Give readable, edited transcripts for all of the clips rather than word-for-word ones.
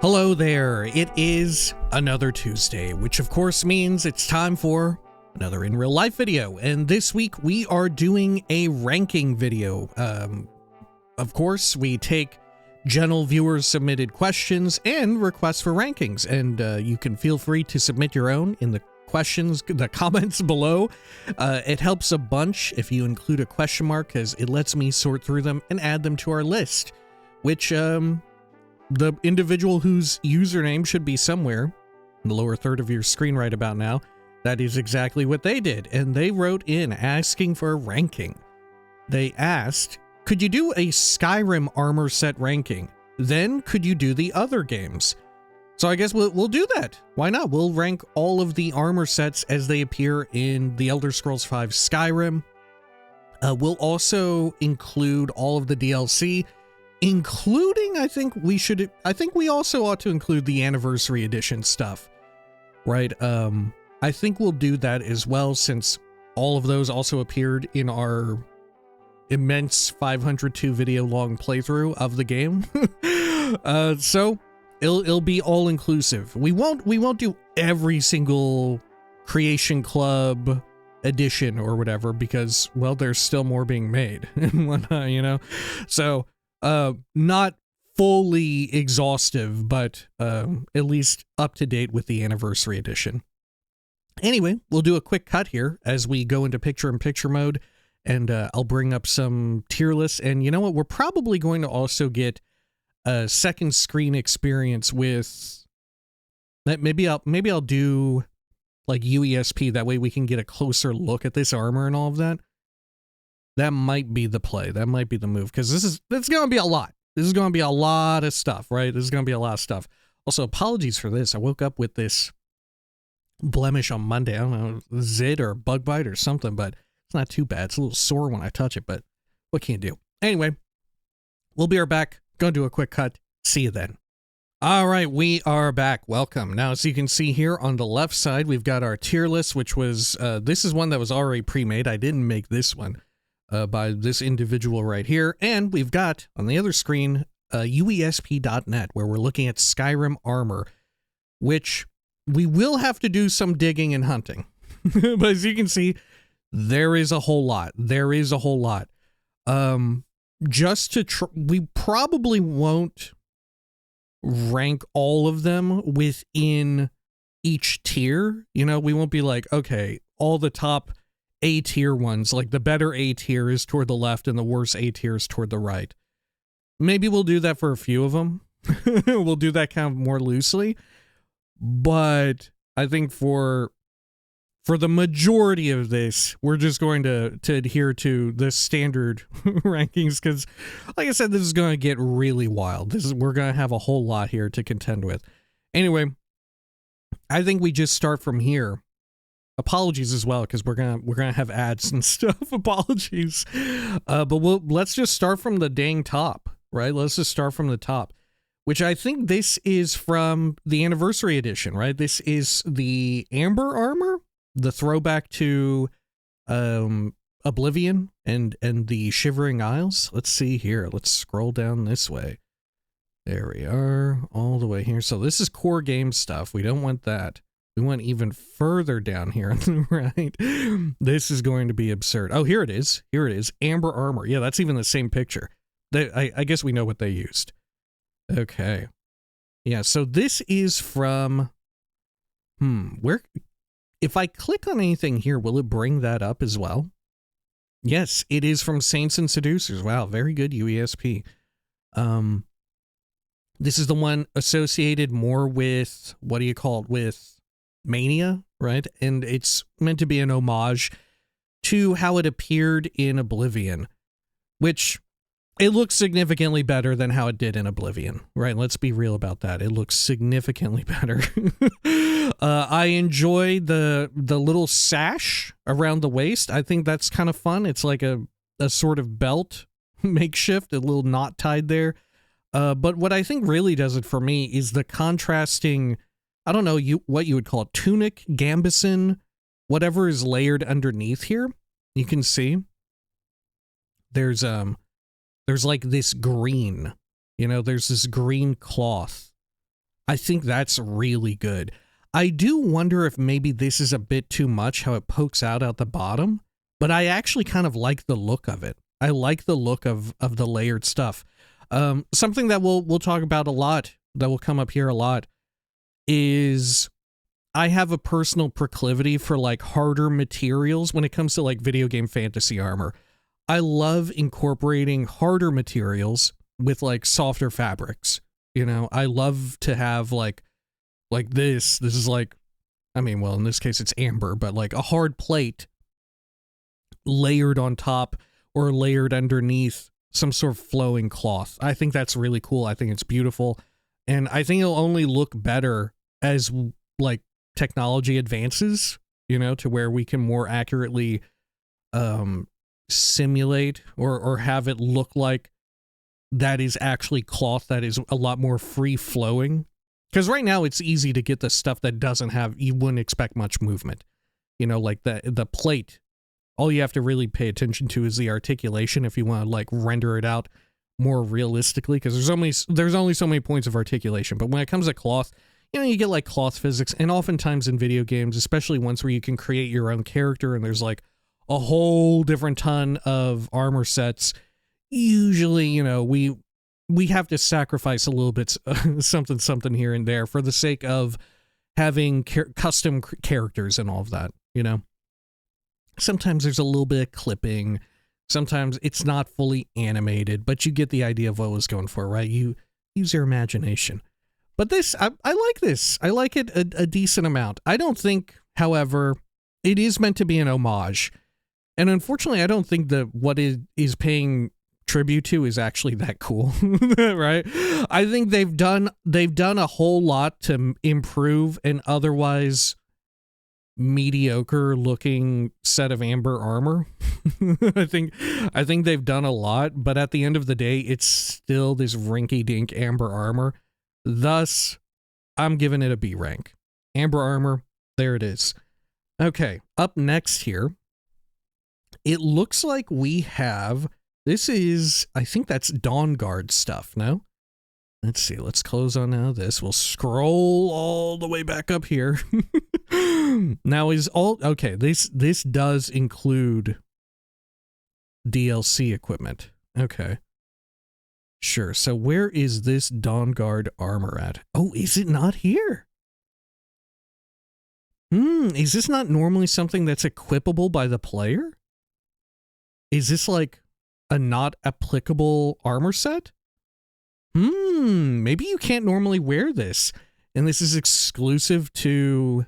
Hello there, it is another Tuesday, which of course means it's time for another in real life video, and this week we are doing a ranking video. Of course, we take general viewers submitted questions and requests for rankings, and you can feel free to submit your own in the comments below. It helps a bunch if you include a question mark, because it lets me sort through them and add them to our list, which the individual whose username should be somewhere in the lower third of your screen right about now, that is exactly what they did, and they wrote in asking for a ranking. They asked, could you do a Skyrim armor set ranking? Then could you do the other games? So I guess we'll do that. Why not? We'll rank all of the armor sets as they appear in the Elder Scrolls V Skyrim. We'll also include all of the DLC, including, I think we also ought to include the Anniversary Edition stuff, right? I think we'll do that as well, since all of those also appeared in our immense 502 video long playthrough of the game. So it'll be all inclusive. We won't do every single Creation Club edition or whatever, because, well, there's still more being made and whatnot, you know? So not fully exhaustive, but at least up to date with the Anniversary Edition. Anyway, we'll do a quick cut here as we go into picture-in-picture mode, and I'll bring up some tier lists. And you know what? We're probably going to also get a second screen experience with... Maybe I'll do like UESP, that way we can get a closer look at this armor and all of that. That might be the play. That might be the move, because it's going to be a lot. This is going to be a lot of stuff, right? This is going to be a lot of stuff. Also, apologies for this. I woke up with this blemish on Monday. I don't know, zit or bug bite or something, but it's not too bad. It's a little sore when I touch it, but what can you do? Anyway, we'll be right back. Gonna do a quick cut. See you then. All right, we are back. Welcome. Now, as you can see here on the left side, we've got our tier list, which was, this is one that was already pre-made. I didn't make this one. By this individual right here, and we've got on the other screen UESP.net, where we're looking at Skyrim armor, which we will have to do some digging and hunting. But as you can see, there is a whole lot. Just to we probably won't rank all of them within each tier. You know, we won't be like, okay, all the top A tier ones, like the better A tier is toward the left and the worst A tier is toward the right. Maybe we'll do that for a few of them. We'll do that kind of more loosely. But I think for the majority of this, we're just going to adhere to the standard rankings, because like I said, this is going to get really wild. We're going to have a whole lot here to contend with. Anyway, I think we just start from here. Apologies as well, because we're gonna have ads and stuff. Apologies, but let's just start from the dang top, right? Let's just start from the top, which I think this is from the Anniversary Edition, right? This is the Amber armor, the throwback to Oblivion and the Shivering Isles. Let's see here. Let's scroll down this way. There we are, all the way here. So this is core game stuff. We don't want that. We went even further down here on the right. This is going to be absurd. Oh, here it is. Here it is. Amber armor. Yeah, that's even the same picture. I guess we know what they used. Okay. Yeah, so this is from... where... If I click on anything here, will it bring that up as well? Yes, it is from Saints and Seducers. Wow, very good UESP. This is the one associated more with... What do you call it? With... Mania, right? And it's meant to be an homage to how it appeared in Oblivion, which it looks significantly better than how it did in Oblivion, right? Let's be real about that. It looks significantly better. I enjoy the little sash around the waist. I think that's kind of fun. It's like a sort of belt makeshift, a little knot tied there. But what I think really does it for me is the contrasting, I don't know what you would call it, tunic, gambeson, whatever is layered underneath here. You can see there's like this green, you know, there's this green cloth I think that's really good. I do wonder if maybe this is a bit too much, how it pokes out the bottom, but I actually kind of like the look of it. I like the look of the layered stuff. Something that we'll talk about a lot, that will come up here a lot, is I have a personal proclivity for like harder materials when it comes to like video game fantasy armor. I love incorporating harder materials with like softer fabrics. You know, I love to have like this is like, I mean, well, in this case it's amber, but like a hard plate layered on top or layered underneath some sort of flowing cloth. I think that's really cool. I think it's beautiful. And I think it'll only look better as like technology advances, you know, to where we can more accurately simulate or have it look like that is actually cloth that is a lot more free flowing. Because right now it's easy to get the stuff that doesn't have, you wouldn't expect much movement. You know, like the plate, all you have to really pay attention to is the articulation if you want to like render it out more realistically, because there's only so many points of articulation. But when it comes to cloth, you know, you get like cloth physics, and oftentimes in video games, especially ones where you can create your own character and there's like a whole different ton of armor sets, usually, you know, we have to sacrifice a little bit something here and there for the sake of having custom characters and all of that, you know. Sometimes there's a little bit of clipping, sometimes it's not fully animated, but you get the idea of what I was going for, right? You use your imagination. But this, I like this. I like it a decent amount. I don't think, however, it is meant to be an homage. And unfortunately, I don't think that what it is paying tribute to is actually that cool, right? I think they've done a whole lot to improve an otherwise mediocre looking set of amber armor. I think they've done a lot, but at the end of the day, it's still this rinky-dink amber armor. Thus, I'm giving it a B rank. Amber armor, there it is. Okay, up next here, it looks like we have, this is, I think that's Dawn Guard stuff, no? Let's see, let's close on now this. We'll scroll all the way back up here. Now is all, okay, this does include DLC equipment. Okay. Sure, so where is this Dawn Guard armor at? Oh, is it not here? Is this not normally something that's equipable by the player? Is this like a not applicable armor set? Maybe you can't normally wear this, and this is exclusive to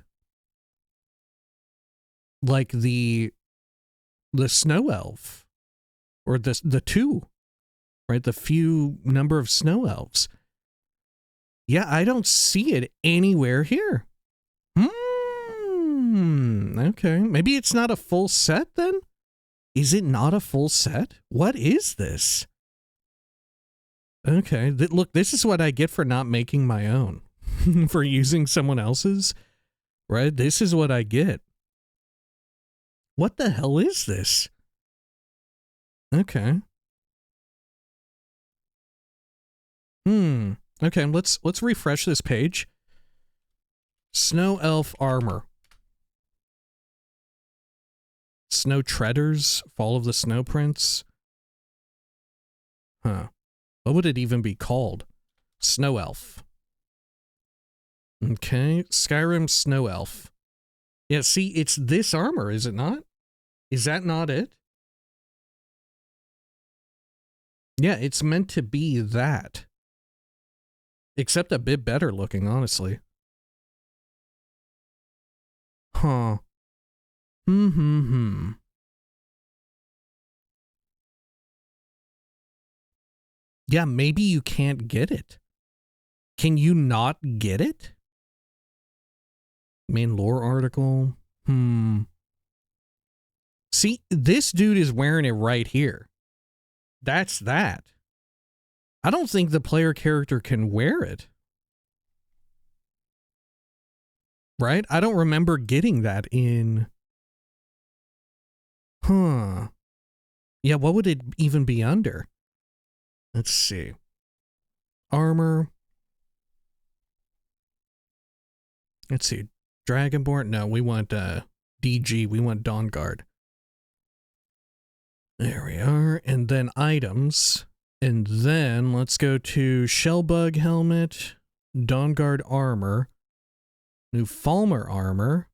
like the snow elf, or the two, right? The few number of snow elves. Yeah, I don't see it anywhere here. Okay, maybe it's not a full set then? Is it not a full set? What is this? Okay, look, this is what I get for not making my own. For using someone else's, right? This is what I get. What the hell is this? Okay. Okay, let's refresh this page. Snow elf armor. Snow treaders, fall of the snow prince. Huh. What would it even be called? Snow elf. Okay, Skyrim snow elf. Yeah, see, it's this armor, is it not? Is that not it? Yeah, it's meant to be that. Except a bit better looking, honestly. Huh. Yeah, maybe you can't get it. Can you not get it? Main lore article. See, this dude is wearing it right here. That's that. I don't think the player character can wear it. Right? I don't remember getting that in... Huh. Yeah, what would it even be under? Let's see. Armor. Let's see. Dragonborn? No, we want DG. We want Dawn Guard. There we are. And then items. And then let's go to Shellbug Helmet, Dawn Guard Armor, new Falmer Armor.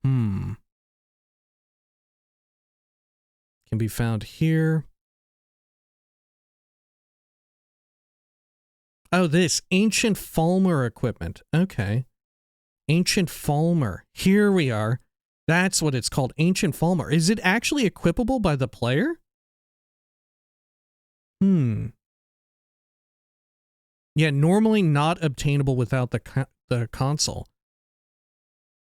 Can be found here. Oh, this Ancient Falmer equipment. Okay. Ancient Falmer. Here we are. That's what it's called. Ancient Falmer. Is it actually equipable by the player? Yeah, normally not obtainable without the console.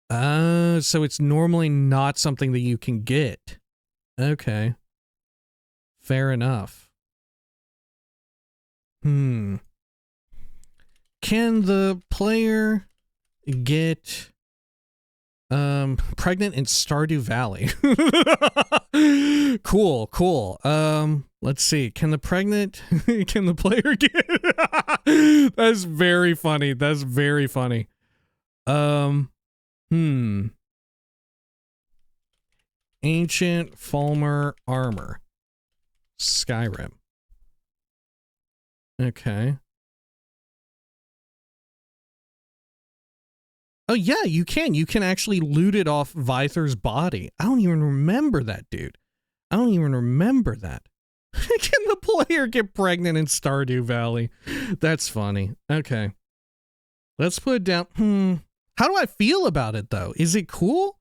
So it's normally not something that you can get. Okay. Fair enough. Can the player get pregnant in Stardew Valley? Cool. Let's see. Can the player get That's very funny. That's very funny. Ancient Falmer Armor. Skyrim. Okay. Oh, yeah, you can. You can actually loot it off Vyther's body. I don't even remember that, dude. I don't even remember that. Can the player get pregnant in Stardew Valley? That's funny. Okay. Let's put it down. How do I feel about it, though? Is it cool?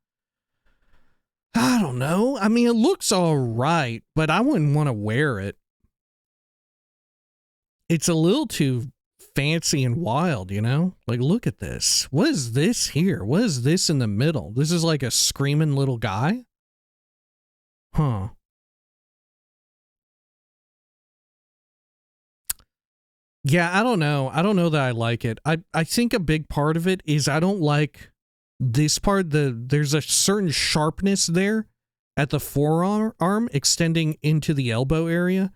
I don't know. I mean, it looks all right, but I wouldn't want to wear it. It's a little too fancy and wild, you know? Like, look at this. What is this here? What is this in the middle? This is like a screaming little guy? Huh. Yeah, I don't know. I don't know that I like it. I think a big part of it is I don't like this part. There's a certain sharpness there at the forearm extending into the elbow area.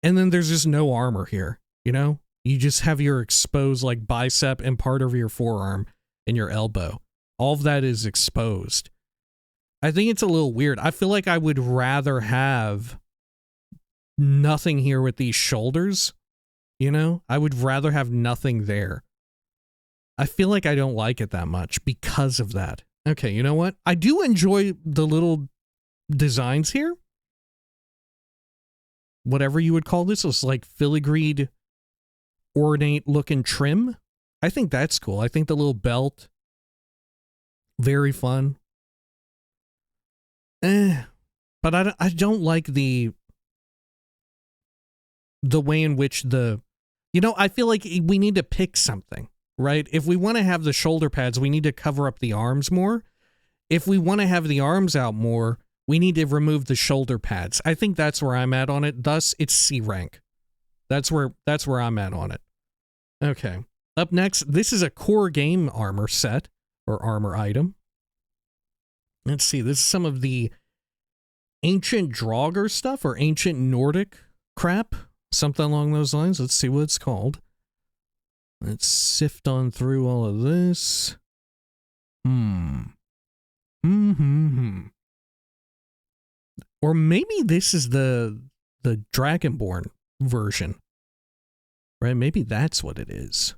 And then there's just no armor here, you know? You just have your exposed like bicep and part of your forearm and your elbow. All of that is exposed. I think it's a little weird. I feel like I would rather have nothing here with these shoulders, you know? I would rather have nothing there. I feel like I don't like it that much because of that. Okay, you know what? I do enjoy the little designs here. Whatever you would call this. It's like filigreed, ornate looking trim. I think that's cool. I think the little belt, very fun. But I don't like the way in which you know, I feel like we need to pick something, right? If we want to have the shoulder pads, we need to cover up the arms more. If we want to have the arms out more, we need to remove the shoulder pads. I think that's where I'm at on it. Thus, it's C rank. That's where I'm at on it. Okay. Up next, this is a core game armor set or armor item. Let's see. This is some of the ancient Draugr stuff or ancient Nordic crap. Something along those lines. Let's see what it's called. Let's sift on through all of this. Or maybe this is the Dragonborn version. Right? Maybe that's what it is.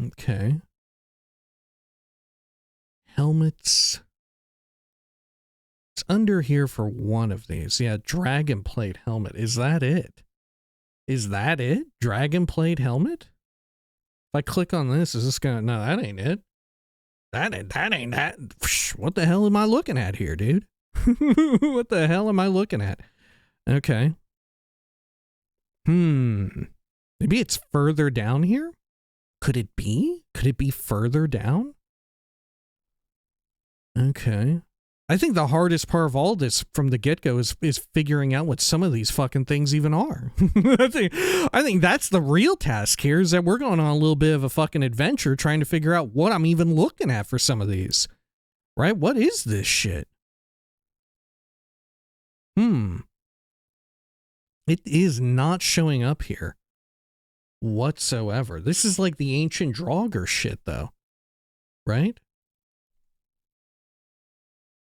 Okay. Helmets. It's under here for one of these. Yeah, dragon plate helmet. Is that it? Is that it? Dragon plate helmet? If I click on this, is this gonna... No, that ain't it. That ain't that. What the hell am I looking at here, dude? What the hell am I looking at? Okay. Maybe it's further down here? Could it be? Could it be further down? Okay. I think the hardest part of all this from the get-go is figuring out what some of these fucking things even are. I think that's the real task here, is that we're going on a little bit of a fucking adventure trying to figure out what I'm even looking at for some of these. Right? What is this shit? It is not showing up here. whatsoever. This is like the ancient Draugr shit, though. Right?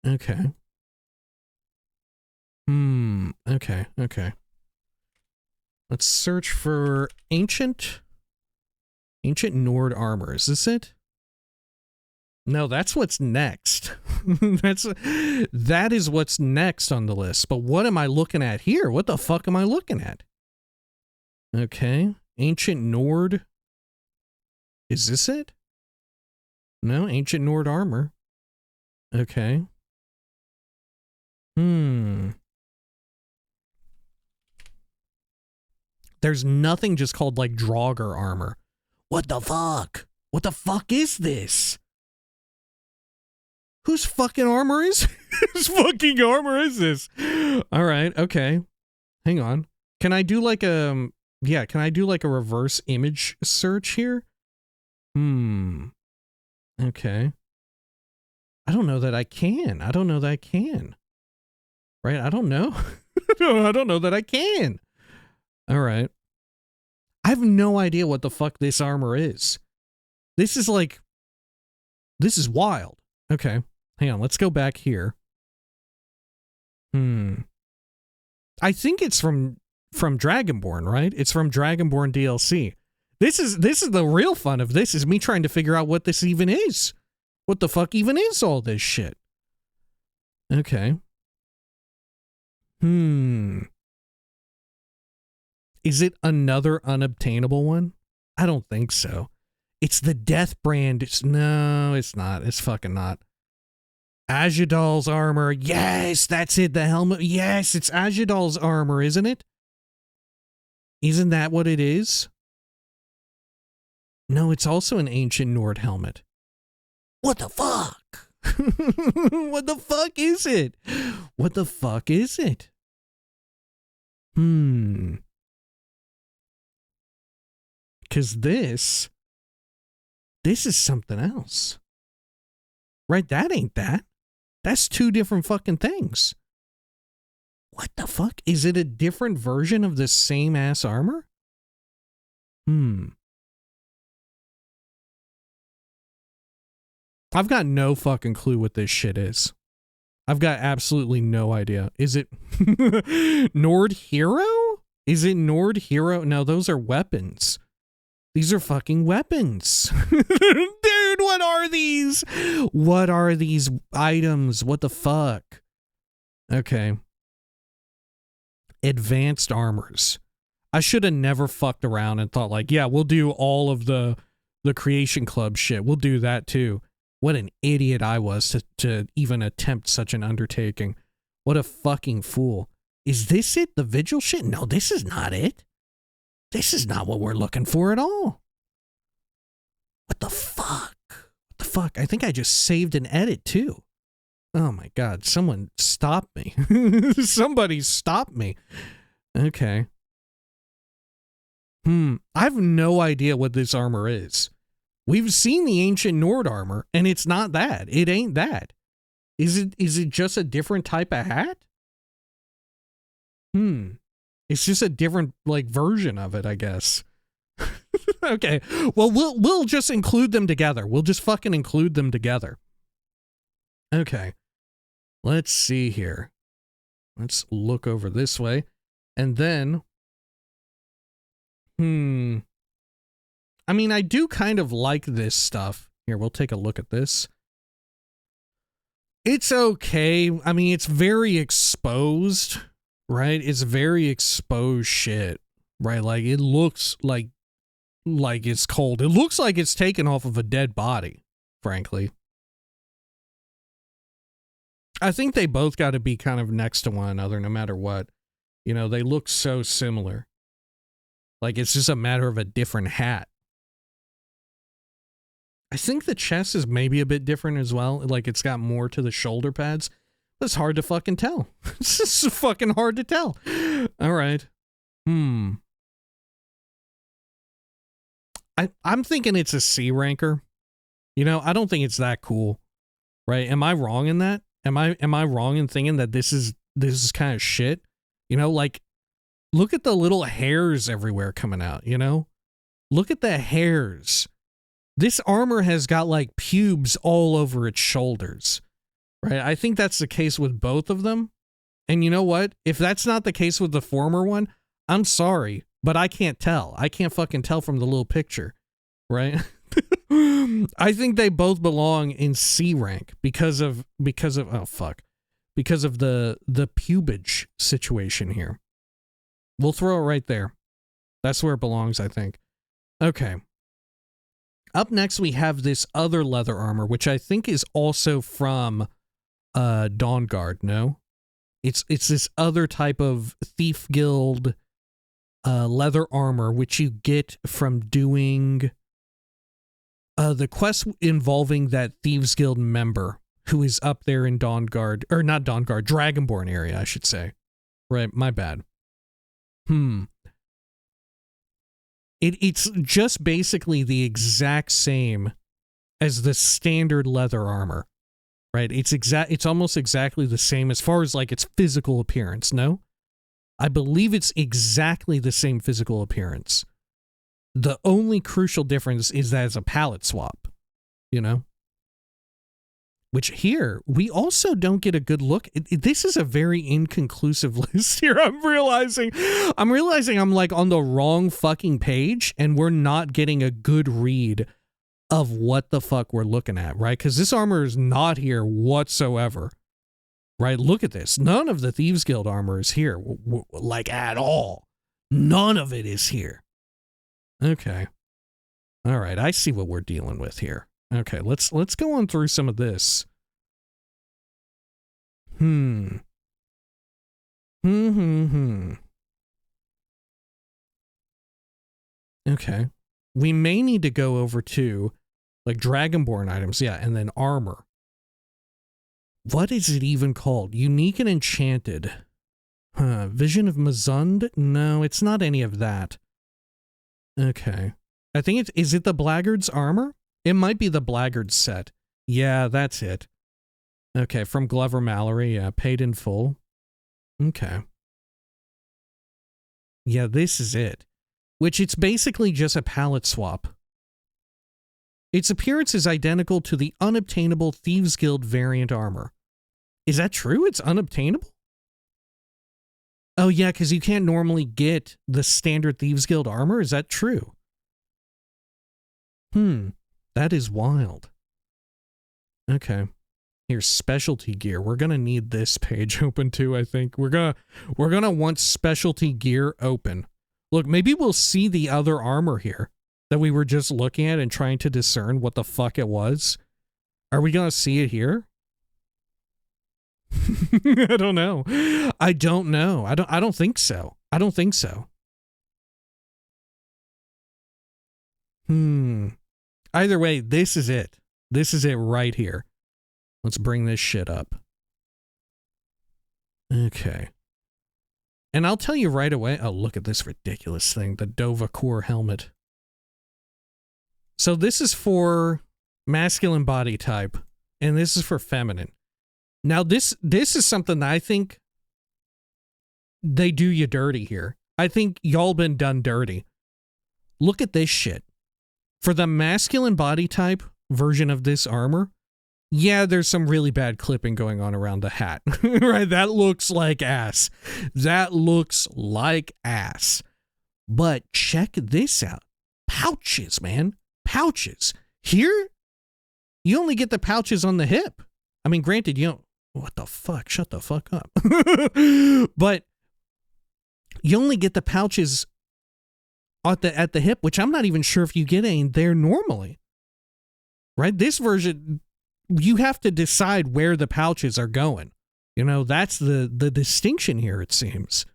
Okay. Okay. Let's search for ancient Nord armor. Is this it? No, that's what's next. That is what's next on the list. But what am I looking at here? What the fuck am I looking at? Okay. Ancient Nord. Is this it? No, ancient Nord armor. Okay. There's nothing just called like Draugr armor. What the fuck? What the fuck is this? Whose fucking armor is whose fucking armor is this? All right, okay. Hang on. Can I do like a can I do like a reverse image search here? Okay. I don't know that I can. Right? I don't know. I don't know that I can. All right. I have no idea what the fuck this armor is. This is wild. Okay. Hang on. Let's go back here. I think it's from Dragonborn, right? It's from Dragonborn DLC. This is the real fun of this, is me trying to figure out what this even is. What the fuck even is all this shit? Okay. Is it another unobtainable one? I don't think so. It's the Death Brand. No, it's not. It's fucking not. Ajadal's armor. Yes, that's it. The helmet. Yes, it's Ajadal's armor, isn't it? Isn't that what it is? No, it's also an ancient Nord helmet. What the fuck? What the fuck is it? What the fuck is it? Because this is something else. Right? That ain't that. That's two different fucking things. What the fuck? Is it a different version of the same ass armor? I've got no fucking clue what this shit is. I've got absolutely no idea. Is it Nord Hero? Is it Nord Hero? No, those are weapons. These are fucking weapons. Dude, what are these? What are these items? What the fuck? Okay. Advanced armors. I should have never fucked around and thought like, yeah, we'll do all of the Creation Club shit. We'll do that too. What an idiot I was to even attempt such an undertaking. What a fucking fool. Is this it? The Vigil shit? No, this is not it. This is not what we're looking for at all. What the fuck? What the fuck? I think I just saved an edit too. Oh my god, someone stop me. Somebody stop me. Okay. I have no idea what this armor is. We've seen the ancient Nord armor, and it's not that. It ain't that. Is it just a different type of hat? It's just a different like version of it, I guess. Okay. Well, we'll just include them together. We'll just fucking include them together. Okay. Let's see here. Let's look over this way. And then I mean, I do kind of like this stuff. Here, we'll take a look at this. It's okay. I mean, it's very exposed, right? It's very exposed shit, right? Like, it looks like it's cold. It looks like it's taken off of a dead body, frankly. I think they both got to be kind of next to one another no matter what. You know, they look so similar. Like, it's just a matter of a different hat. I think the chest is maybe a bit different as well. Like, it's got more to the shoulder pads. But it's hard to fucking tell. It's just fucking hard to tell. All right. I'm thinking it's a C ranker. You know, I don't think it's that cool. Right? Am I wrong in that? Am I wrong in thinking that this is kind of shit? You know, like, look at the little hairs everywhere coming out, you know? Look at the hairs. This armor has got like pubes all over its shoulders, right? I think that's the case with both of them. And you know what? If that's not the case with the former one, I'm sorry, but I can't tell. I can't fucking tell from the little picture, right? I think they both belong in C rank because of oh fuck. Because of the pubage situation here. We'll throw it right there. That's where it belongs, I think. Okay. Up next, we have this other leather armor, which I think is also from Dawnguard, no? It's this other type of Thief Guild leather armor, which you get from doing the quest involving that Thieves Guild member who is up there in Dawnguard, or not Dawnguard, Dragonborn area, I should say. Right, my bad. It's just basically the exact same as the standard leather armor, right? It's almost exactly the same as far as like its physical appearance, no? I believe it's exactly the same physical appearance. The only crucial difference is that it's a palette swap, you know? Which here, we also don't get a good look. This is a very inconclusive list here. I'm realizing I'm like on the wrong fucking page and we're not getting a good read of what the fuck we're looking at, right? Because this armor is not here whatsoever, right? Look at this. None of the Thieves Guild armor is here, like at all. None of it is here. Okay. All right, I see what we're dealing with here. Okay, let's go on through some of this. Okay. We may need to go over to like Dragonborn items, yeah, and then armor. What is it even called? Unique and Enchanted. Vision of Mazund? No, it's not any of that. Okay. I think is it the Blackguard's armor? It might be the Blackguard set. Yeah, that's it. Okay, from Glover Mallory, yeah, paid in full. Okay. Yeah, this is it. Which it's basically just a palette swap. Its appearance is identical to the unobtainable Thieves Guild variant armor. Is that true? It's unobtainable? Oh yeah, because you can't normally get the standard Thieves Guild armor? Is that true? That is wild. Okay. Here's specialty gear. We're gonna need this page open too, I think. We're gonna want specialty gear open. Look, maybe we'll see the other armor here that we were just looking at and trying to discern what the fuck it was. Are we gonna see it here? I don't know. I don't know. I don't think so. I don't think so. Either way, this is it. This is it right here. Let's bring this shit up. Okay. And I'll tell you right away. Oh, look at this ridiculous thing. The Dova Core helmet. So this is for masculine body type. And this is for feminine. Now this is something that I think they do you dirty here. I think y'all been done dirty. Look at this shit. For the masculine body type version of this armor, yeah, there's some really bad clipping going on around the hat, right? That looks like ass. That looks like ass. But check this out. Pouches, man. Pouches. Here, you only get the pouches on the hip. I mean, granted, you don't... What the fuck? Shut the fuck up. But you only get the pouches at the hip, which I'm not even sure if you get any there normally. Right? This version, you have to decide where the pouches are going. You know, that's the distinction here, it seems.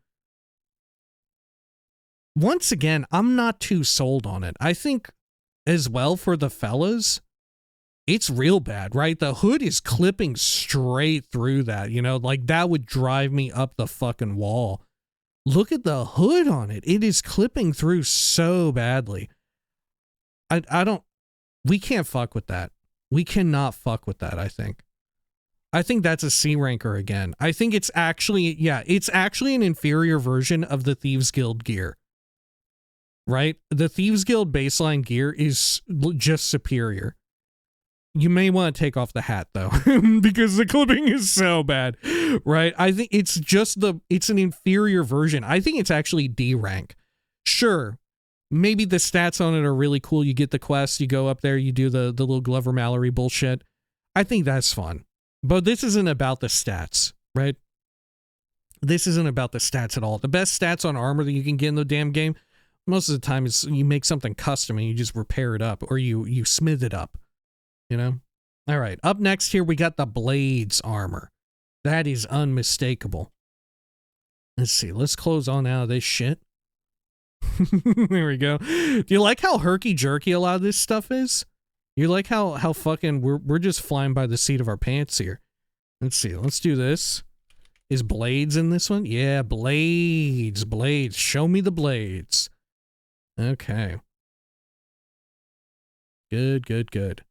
Once again, I'm not too sold on it. I think, as well, for the fellas, it's real bad, right? The hood is clipping straight through that, you know, like that would drive me up the fucking wall. Look at the hood on it. It is clipping through so badly. We can't fuck with that. We cannot fuck with that, I think. I think that's a C ranker again. I think it's actually, yeah, it's actually an inferior version of the Thieves Guild gear. right? The Thieves Guild baseline gear is just superior. You may want to take off the hat though, because the clipping is so bad, right? I think it's just it's an inferior version. I think it's actually D rank. Sure, maybe the stats on it are really cool. You get the quest, you go up there, you do the little Glover Mallory bullshit. I think that's fun. But this isn't about the stats, right? This isn't about the stats at all. The best stats on armor that you can get in the damn game, most of the time is you make something custom and you just repair it up, or you smith it up. You know? All right. Up next here, we got the Blades armor. That is unmistakable. Let's see. Let's close on out of this shit. There we go. Do you like how herky-jerky a lot of this stuff is? You like how fucking we're just flying by the seat of our pants here. Let's see. Let's do this. Is Blades in this one? Yeah, Blades. Blades. Show me the Blades. Okay. Good, good, good.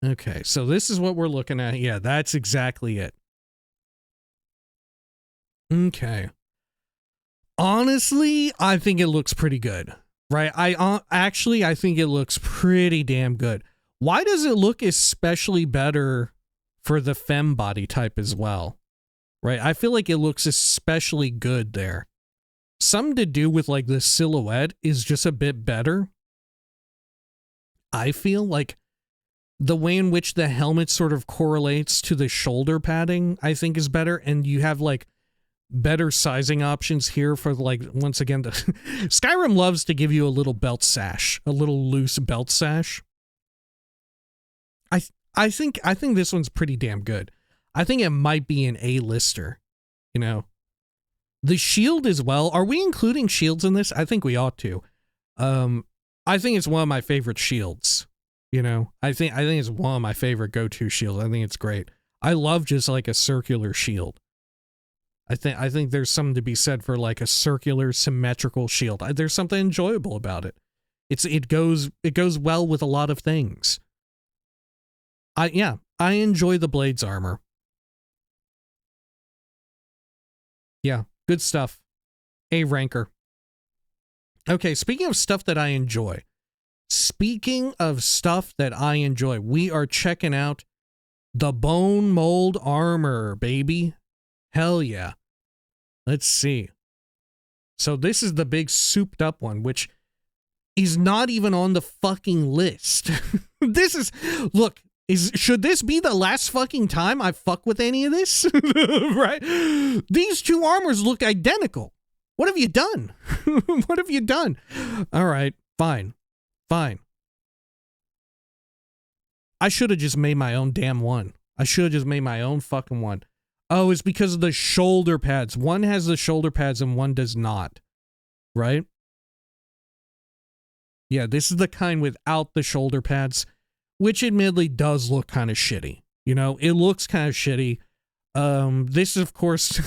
Okay, so this is what we're looking at. Yeah, that's exactly it. Okay. Honestly, I think it looks pretty good, right? I think it looks pretty damn good. Why does it look especially better for the femme body type as well, right? I feel like it looks especially good there. Something to do with like the silhouette is just a bit better. I feel like the way in which the helmet sort of correlates to the shoulder padding, I think is better. And you have like better sizing options here for like, once again, the Skyrim loves to give you a little belt sash, a little loose belt sash. I think this one's pretty damn good. I think it might be an A-lister, you know. The shield as well. Are we including shields in this? I think we ought to. I think it's one of my favorite shields. You know, I think it's one of my favorite go-to shields. I think it's great. I love just like a circular shield. I think there's something to be said for like a circular symmetrical shield. There's something enjoyable about it. It goes well with a lot of things. I enjoy the Blades armor. Yeah, good stuff. A ranker. Okay, speaking of stuff that I enjoy. Speaking of stuff that I enjoy, we are checking out the bone mold armor, baby. Hell yeah. Let's see. So this is the big souped up one, which is not even on the fucking list. Should this be the last fucking time I fuck with any of this? Right? These two armors look identical. What have you done? What have you done? All right, fine. Fine. I should have just made my own damn one. I should have just made my own fucking one. Oh, it's because of the shoulder pads. One has the shoulder pads and one does not. Right? Yeah, this is the kind without the shoulder pads, which admittedly does look kind of shitty. You know, it looks kind of shitty. This of course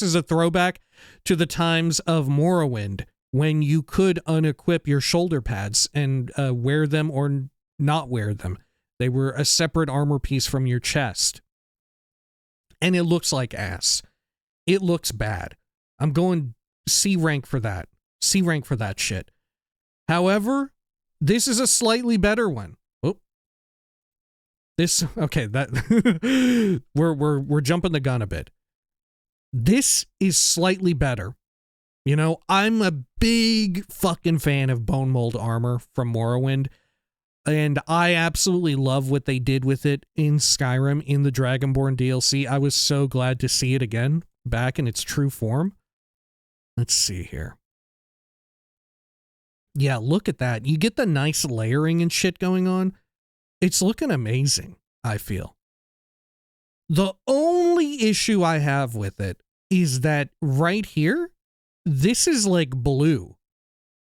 is a throwback to the times of Morrowind, when you could unequip your shoulder pads and wear them or not wear them. They were a separate armor piece from your chest. And it looks like ass. It looks bad. I'm going C rank for that. C rank for that shit. However, this is a slightly better one. Oh. We're jumping the gun a bit. This is slightly better. You know, I'm a big fucking fan of bone mold armor from Morrowind, and I absolutely love what they did with it in Skyrim in the Dragonborn DLC. I was so glad to see it again, back in its true form. Let's see here. Yeah, look at that. You get the nice layering and shit going on. It's looking amazing, I feel. The only issue I have with it is that right here, this is like blue,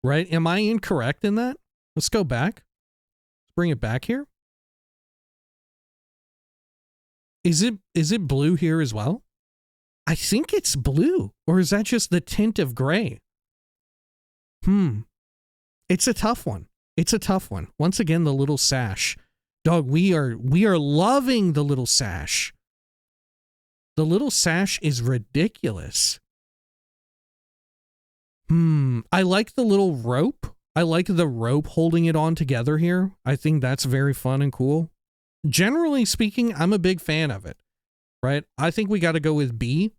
right? Am I incorrect in that? Let's go back. Let's bring it back here. Is it blue here as well? I think it's blue. Or is that just the tint of gray? It's a tough one. It's a tough one. Once again, the little sash. Dog, we are loving the little sash. The little sash is ridiculous. I like the little rope. I like the rope holding it on together here. I think that's very fun and cool. Generally speaking, I'm a big fan of it, right? I think we got to go with B.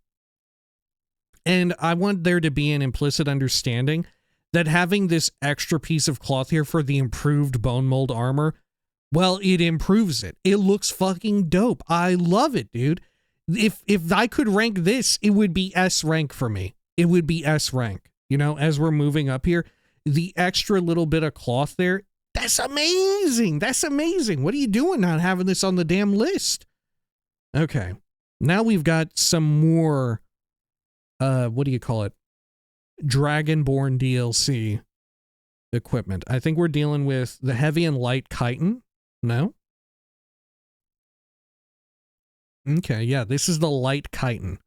And I want there to be an implicit understanding that having this extra piece of cloth here for the improved bone mold armor, well, it improves it. It looks fucking dope. I love it, dude. If I could rank this, it would be S rank for me. It would be S rank. You know, as we're moving up here, the extra little bit of cloth there, that's amazing. That's amazing. What are you doing not having this on the damn list? Okay. Now we've got some more, what do you call it? Dragonborn DLC equipment. I think we're dealing with the heavy and light chitin. No? Okay, yeah, this is the light chitin.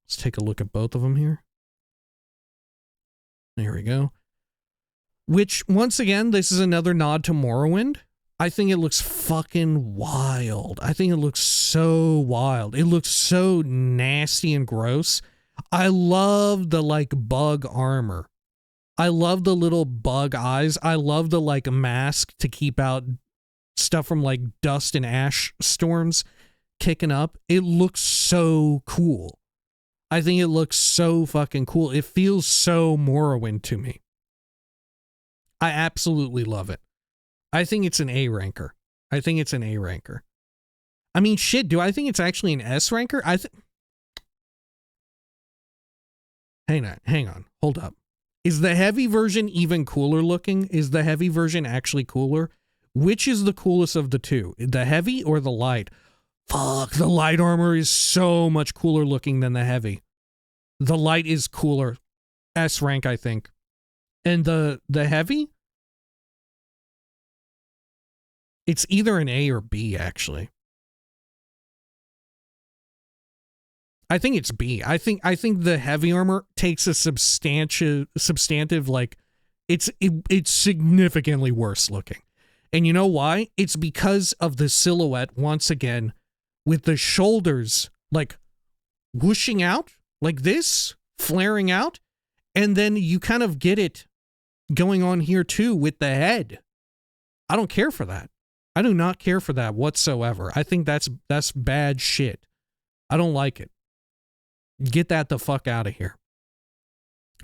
Let's take a look at both of them here. There we go. Which, once again, this is another nod to Morrowind. I think it looks fucking wild. I think it looks so wild. It looks so nasty and gross. I love the, like, bug armor. I love the little bug eyes. I love the, like, mask to keep out stuff from, like, dust and ash storms kicking up. It looks so cool. I think it looks so fucking cool. It feels so Morrowind to me. I absolutely love it. I think it's an A ranker. I think it's an A ranker. I mean, shit, do I think it's actually an S ranker? Hang on, hold up. Is the heavy version even cooler looking? Is the heavy version actually cooler? Which is the coolest of the two? The heavy or the light? Fuck, the light armor is so much cooler looking than the heavy. The light is cooler. S rank, I think. And the heavy? It's either an A or B, actually. I think it's B. I think the heavy armor takes a substantive, like, it's significantly worse looking. And you know why? It's because of the silhouette, once again, with the shoulders, like, whooshing out, like this, flaring out, and then you kind of get it going on here, too, with the head. I don't care for that. I do not care for that whatsoever. I think that's bad shit. I don't like it. Get that the fuck out of here.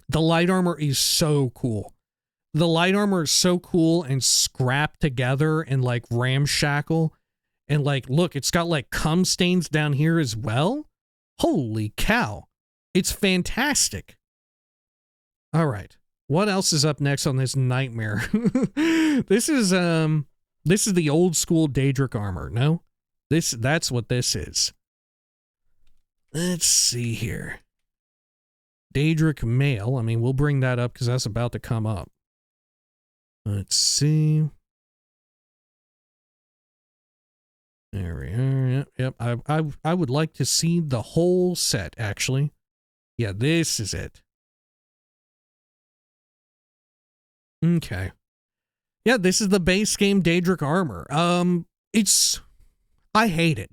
The light armor is so cool. The light armor is so cool and scrapped together and like ramshackle. And like, look, it's got like cum stains down here as well. Holy cow. It's fantastic. All right. What else is up next on this nightmare? This is the old school Daedric armor. No? That's what this is. Let's see here. Daedric mail. I mean, we'll bring that up because that's about to come up. Let's see. There we are. Yep. I would like to see the whole set, actually. Yeah, this is it. Okay. Yeah, this is the base game Daedric armor. I hate it.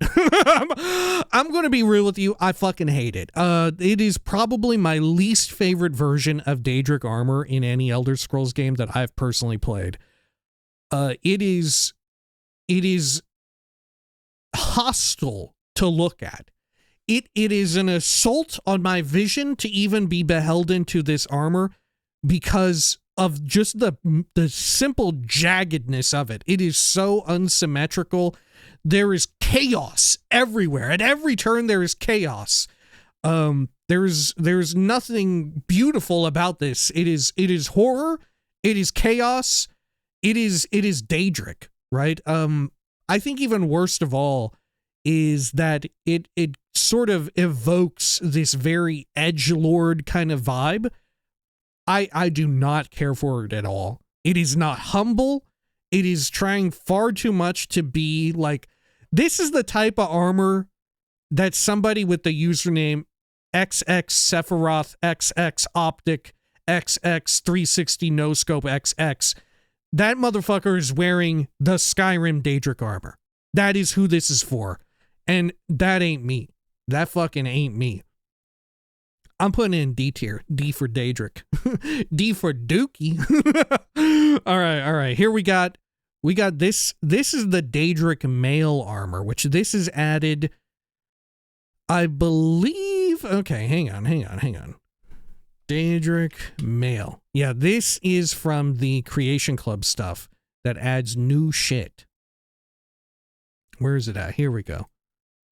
I'm going to be real with you. I fucking hate it. It is probably my least favorite version of Daedric armor in any Elder Scrolls game that I've personally played. It is hostile to look at. It is an assault on my vision to even be beholden to this armor because of just the simple jaggedness of it. It is so unsymmetrical. There is chaos everywhere. At every turn, there is chaos. There's nothing beautiful about this. It is horror. It is chaos. It is Daedric, right? I think even worst of all is that it sort of evokes this very edgelord kind of vibe. I do not care for it at all. It is not humble. It is trying far too much to be like, this is the type of armor that somebody with the username XX Sephiroth XX Optic XX 360 No Scope XX, that motherfucker is wearing the Skyrim Daedric armor. That is who this is for. And that ain't me. That fucking ain't me. I'm putting in D tier. D for Daedric. D for Dookie. All right. Here we got this. This is the Daedric mail armor, which this is added, I believe. Okay, hang on. Daedric mail. Yeah, this is from the Creation Club stuff that adds new shit. Where is it at? Here we go.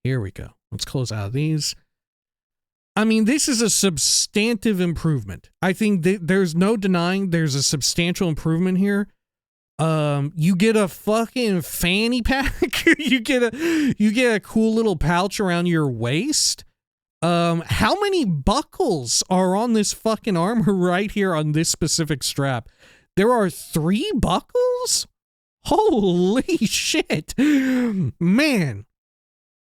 Let's close out of these. I mean, this is a substantive improvement. I think there's no denying there's a substantial improvement here. You get a fucking fanny pack. you get a cool little pouch around your waist. How many buckles are on this fucking armor right here on this specific strap? There are 3 buckles? Holy shit. Man.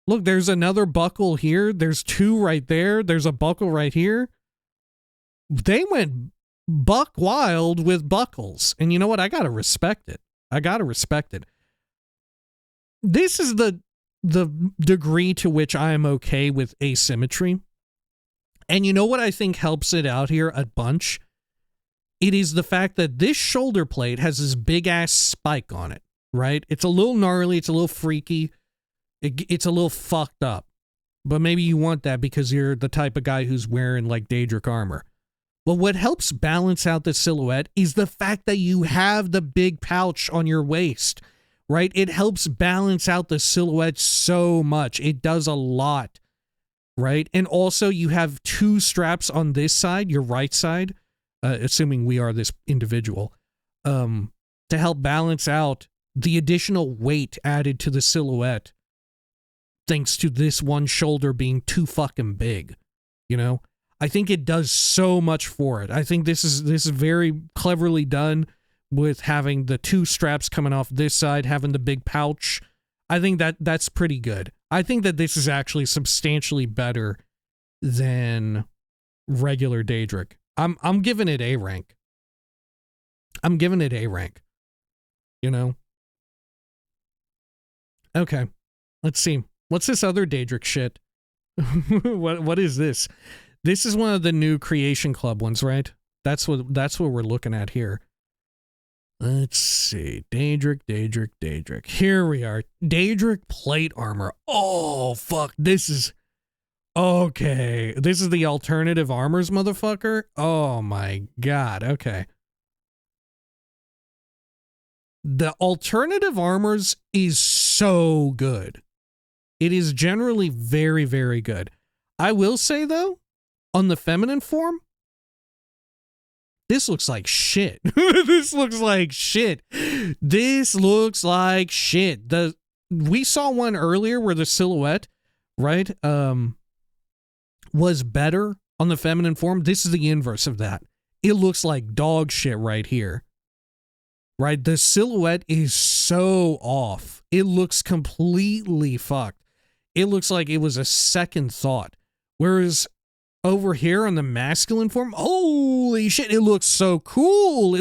Look, there's another buckle here. There's 2 right there. There's a buckle right here. They went buck wild with buckles. And you know what? I gotta respect it. This is the degree to which I am okay with asymmetry. And you know what I think helps it out here a bunch? It is the fact that this shoulder plate has this big ass spike on it, right? It's a little gnarly. It's a little freaky. It's a little fucked up, but maybe you want that because you're the type of guy who's wearing like Daedric armor. But what helps balance out the silhouette is the fact that you have the big pouch on your waist, right? It helps balance out the silhouette so much. It does a lot, right? And also you have 2 straps on this side, your right side, assuming we are this individual, to help balance out the additional weight added to the silhouette. Thanks to this one shoulder being too fucking big, you know? I think it does so much for it. I think this is very cleverly done with having the 2 straps coming off this side, having the big pouch. I think that's pretty good. I think that this is actually substantially better than regular Daedric. I'm giving it A rank. You know? Okay. Let's see. What's this other Daedric shit? What is this? This is one of the new Creation Club ones, right? That's what we're looking at here. Let's see. Daedric. Here we are. Daedric plate armor. Oh, fuck. This is... Okay. This is the alternative armors, motherfucker? Oh, my God. Okay. The alternative armors is so good. It is generally very, very good. I will say, though, on the feminine form, this looks like shit. This looks like shit. We saw one earlier where the silhouette, right, was better on the feminine form. This is the inverse of that. It looks like dog shit right here. Right? The silhouette is so off. It looks completely fucked. It looks like it was a second thought. Whereas over here on the masculine form, holy shit, it looks so cool.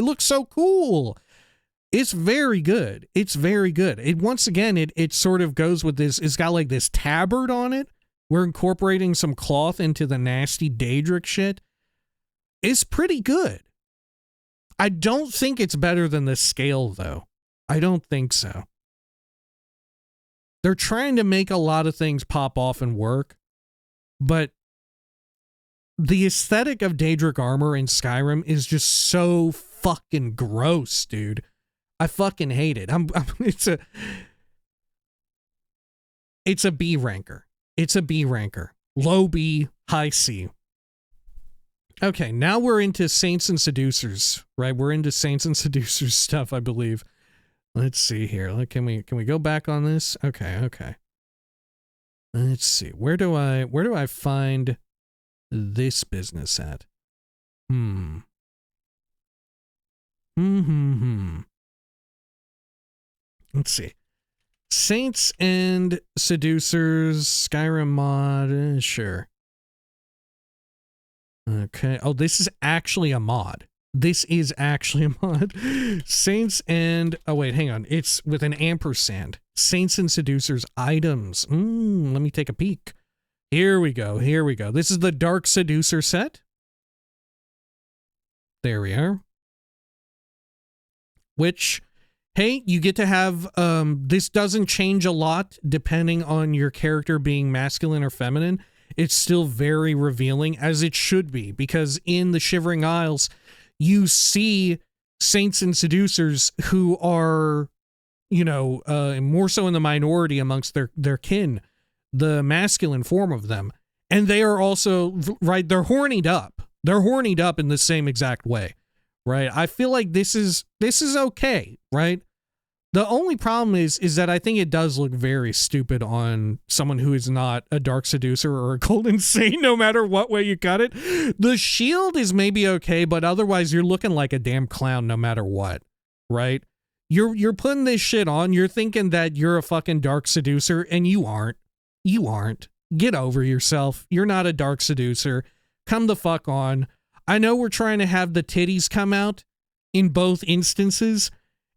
It's very good. It once again, it sort of goes with this. It's got like this tabard on it. We're incorporating some cloth into the nasty Daedric shit. It's pretty good. I don't think it's better than the scale, though. I don't think so. They're trying to make a lot of things pop off and work, but the aesthetic of Daedric armor in Skyrim is just so fucking gross, dude. I fucking hate it. It's a B ranker. Low B, high C. Okay, now we're into Saints and Seducers, right? We're into Saints and Seducers stuff, I believe. Let's see here. Can we go back on this? Okay. Let's see. Where do I find this business at? Let's see. Saints and Seducers, Skyrim mod, sure. Okay. Oh, this is actually a mod. Saints and... Oh, wait, hang on. It's with an ampersand. Saints and Seducers items. Let me take a peek. Here we go. Here we go. This is the Dark Seducer set. There we are. Which, hey, you get to have, this doesn't change a lot depending on your character being masculine or feminine. It's still very revealing, as it should be, because in the Shivering Isles, you see saints and seducers who are, you know, more so in the minority amongst their kin, the masculine form of them. And they are also, right, they're hornied up. They're hornied up in the same exact way, right? I feel like this is okay, right? The only problem is that I think it does look very stupid on someone who is not a Dark Seducer or a Golden Saint, no matter what way you cut it. The shield is maybe okay, but otherwise you're looking like a damn clown no matter what, right? You're putting this shit on, you're thinking that you're a fucking Dark Seducer, and you aren't. You aren't. Get over yourself. You're not a Dark Seducer. Come the fuck on. I know we're trying to have the titties come out in both instances,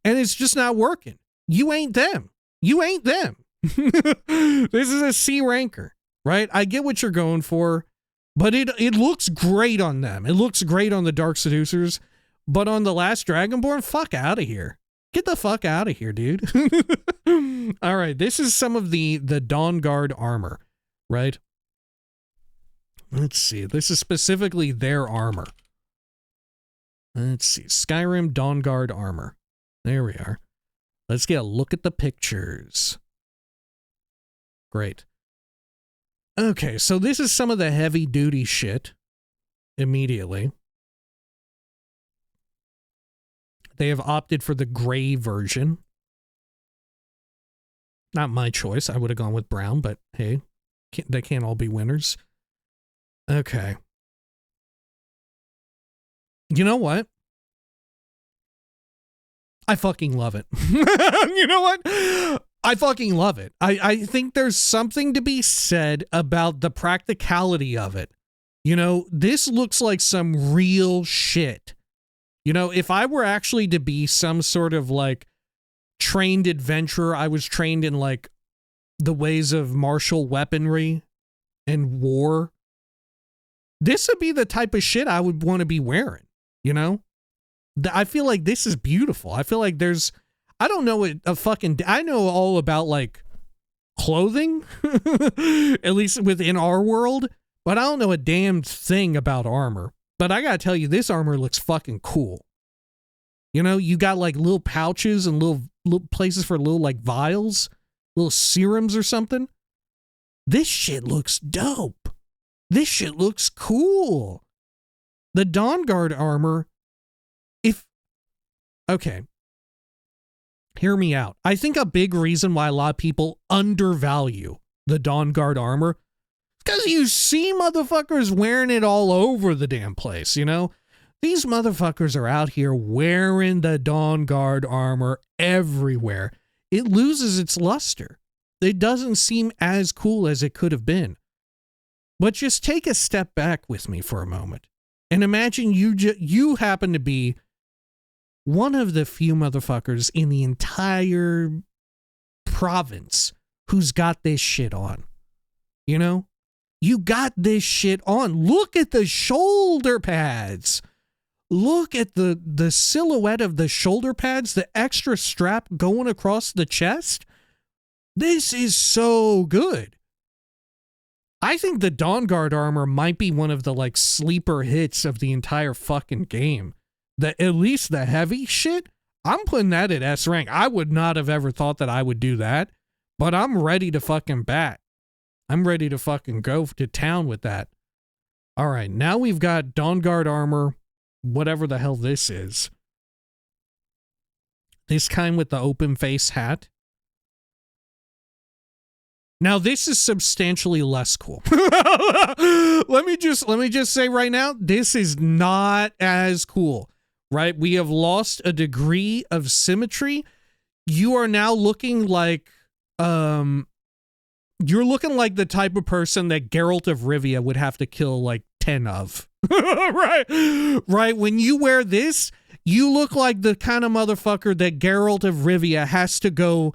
and it's just not working. You ain't them. You ain't them. This is a C ranker, right? I get what you're going for, but it looks great on them. It looks great on the Dark Seducers, but on the last Dragonborn, fuck out of here. Get the fuck out of here, dude. All right, this is some of the Dawn Guard armor, right? Let's see. This is specifically their armor. Let's see. Skyrim Dawn Guard armor. There we are. Let's get a look at the pictures. Great. Okay, so this is some of the heavy duty shit immediately. They have opted for the gray version. Not my choice. I would have gone with brown, but hey, they can't all be winners. Okay. You know what? I fucking love it. You know what? I fucking love it. I think there's something to be said about the practicality of it. You know, this looks like some real shit. You know, if I were actually to be some sort of like trained adventurer, I was trained in like the ways of martial weaponry and war, this would be the type of shit I would want to be wearing, you know? I feel like this is beautiful. I feel like there's, I don't know I know all about like clothing, at least within our world, but I don't know a damn thing about armor. But I gotta tell you, this armor looks fucking cool. You know, you got like little pouches and little places for little like vials, little serums or something. This shit looks dope. This shit looks cool. The Dawn Guard armor, okay, hear me out. I think a big reason why a lot of people undervalue the Dawn Guard armor, because you see motherfuckers wearing it all over the damn place, you know? These motherfuckers are out here wearing the Dawn Guard armor everywhere. It loses its luster. It doesn't seem as cool as it could have been. But just take a step back with me for a moment and imagine you happen to be one of the few motherfuckers in the entire province who's got this shit on. You know? You got this shit on. Look at the shoulder pads. Look at the silhouette of the shoulder pads, the extra strap going across the chest. This is so good. I think the Dawn Guard armor might be one of the like sleeper hits of the entire fucking game. At least the heavy shit, I'm putting that at S rank. I would not have ever thought that I would do that, but I'm ready to fucking bat. I'm ready to fucking go to town with that. All right, now we've got Dawn Guard armor, whatever the hell this is. This kind with the open face hat. Now this is substantially less cool. Let me just say right now, this is not as cool, right? We have lost a degree of symmetry. You are now looking like, you're looking like the type of person that Geralt of Rivia would have to kill like 10 of. Right? When you wear this, you look like the kind of motherfucker that Geralt of Rivia has to go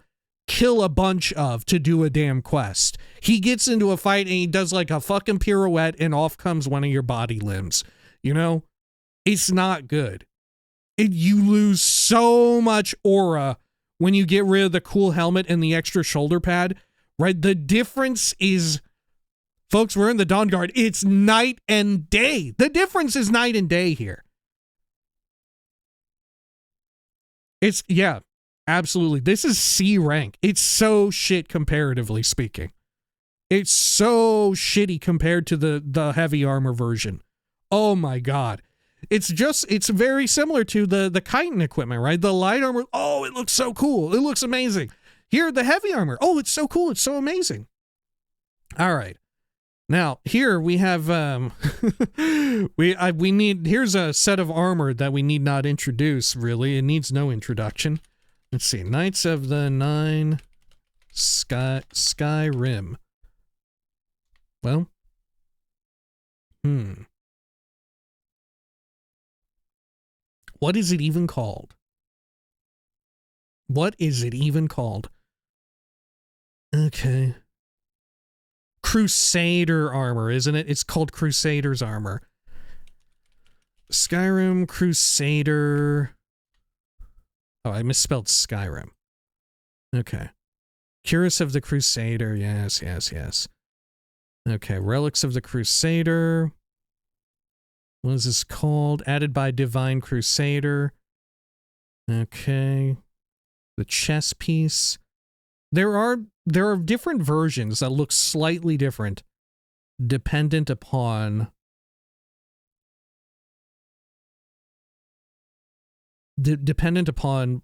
kill a bunch of to do a damn quest. He gets into a fight and he does like a fucking pirouette and off comes one of your body limbs. You know? It's not good. You lose so much aura when you get rid of the cool helmet and the extra shoulder pad, right? The difference is, folks, we're in the Dawn Guard. It's night and day. The difference is night and day here. It's, yeah, absolutely. This is C rank. It's so shit comparatively speaking. It's so shitty compared to the heavy armor version. Oh my God. It's very similar to the chitin equipment, right? The light armor, oh, it looks so cool. It looks amazing. Here, the heavy armor, oh, it's so cool. It's so amazing. All right. Now, here we have, we need, here's a set of armor that we need not introduce, really. It needs no introduction. Let's see. Knights of the Nine Skyrim. Well, what is it even called? What is it even called? Okay. Crusader armor, isn't it? It's called Crusader's armor. Skyrim Crusader. Oh, I misspelled Skyrim. Okay. Cuirass of the Crusader. Yes, yes, yes. Okay. Relics of the Crusader. What is this called? Added by Divine Crusader. Okay. The chess piece. There are different versions that look slightly different dependent upon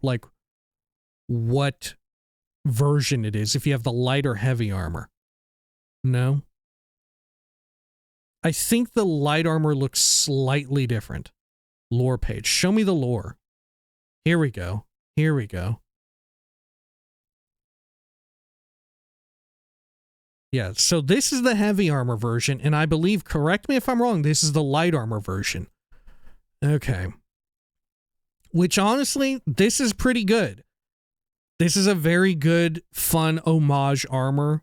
like what version it is, if you have the light or heavy armor. No? I think the light armor looks slightly different. Lore page. Show me the lore. Here we go. Here we go. Yeah, so this is the heavy armor version, and I believe, correct me if I'm wrong, this is the light armor version. Okay. Which, honestly, this is pretty good. This is a very good, fun homage armor.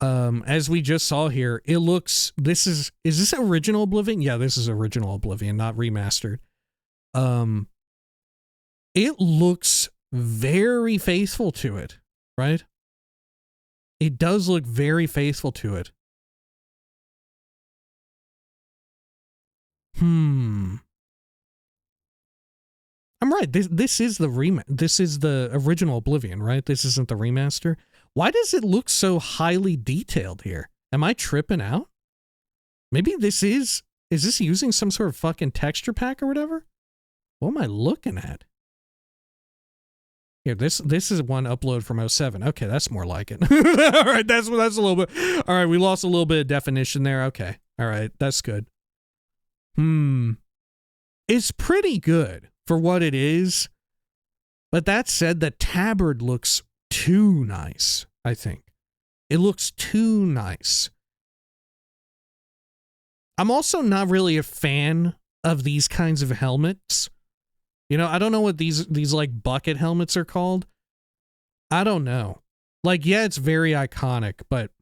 As we just saw here, it looks, is this original Oblivion? Yeah, this is original Oblivion, not remastered. It looks very faithful to it, right? It does look very faithful to it. I'm right. This is the original Oblivion, right? This isn't the remaster. Why does it look so highly detailed here? Am I tripping out? Maybe is this using some sort of fucking texture pack or whatever? What am I looking at? Here, this is one upload from 07. Okay, that's more like it. All right, that's a little bit. All right, we lost a little bit of definition there. Okay. All right, that's good. It's pretty good for what it is. But that said, the tabard looks too nice, I think. It looks too nice. I'm also not really a fan of these kinds of helmets. You know, I don't know what these like bucket helmets are called. I don't know. Like, yeah, it's very iconic, but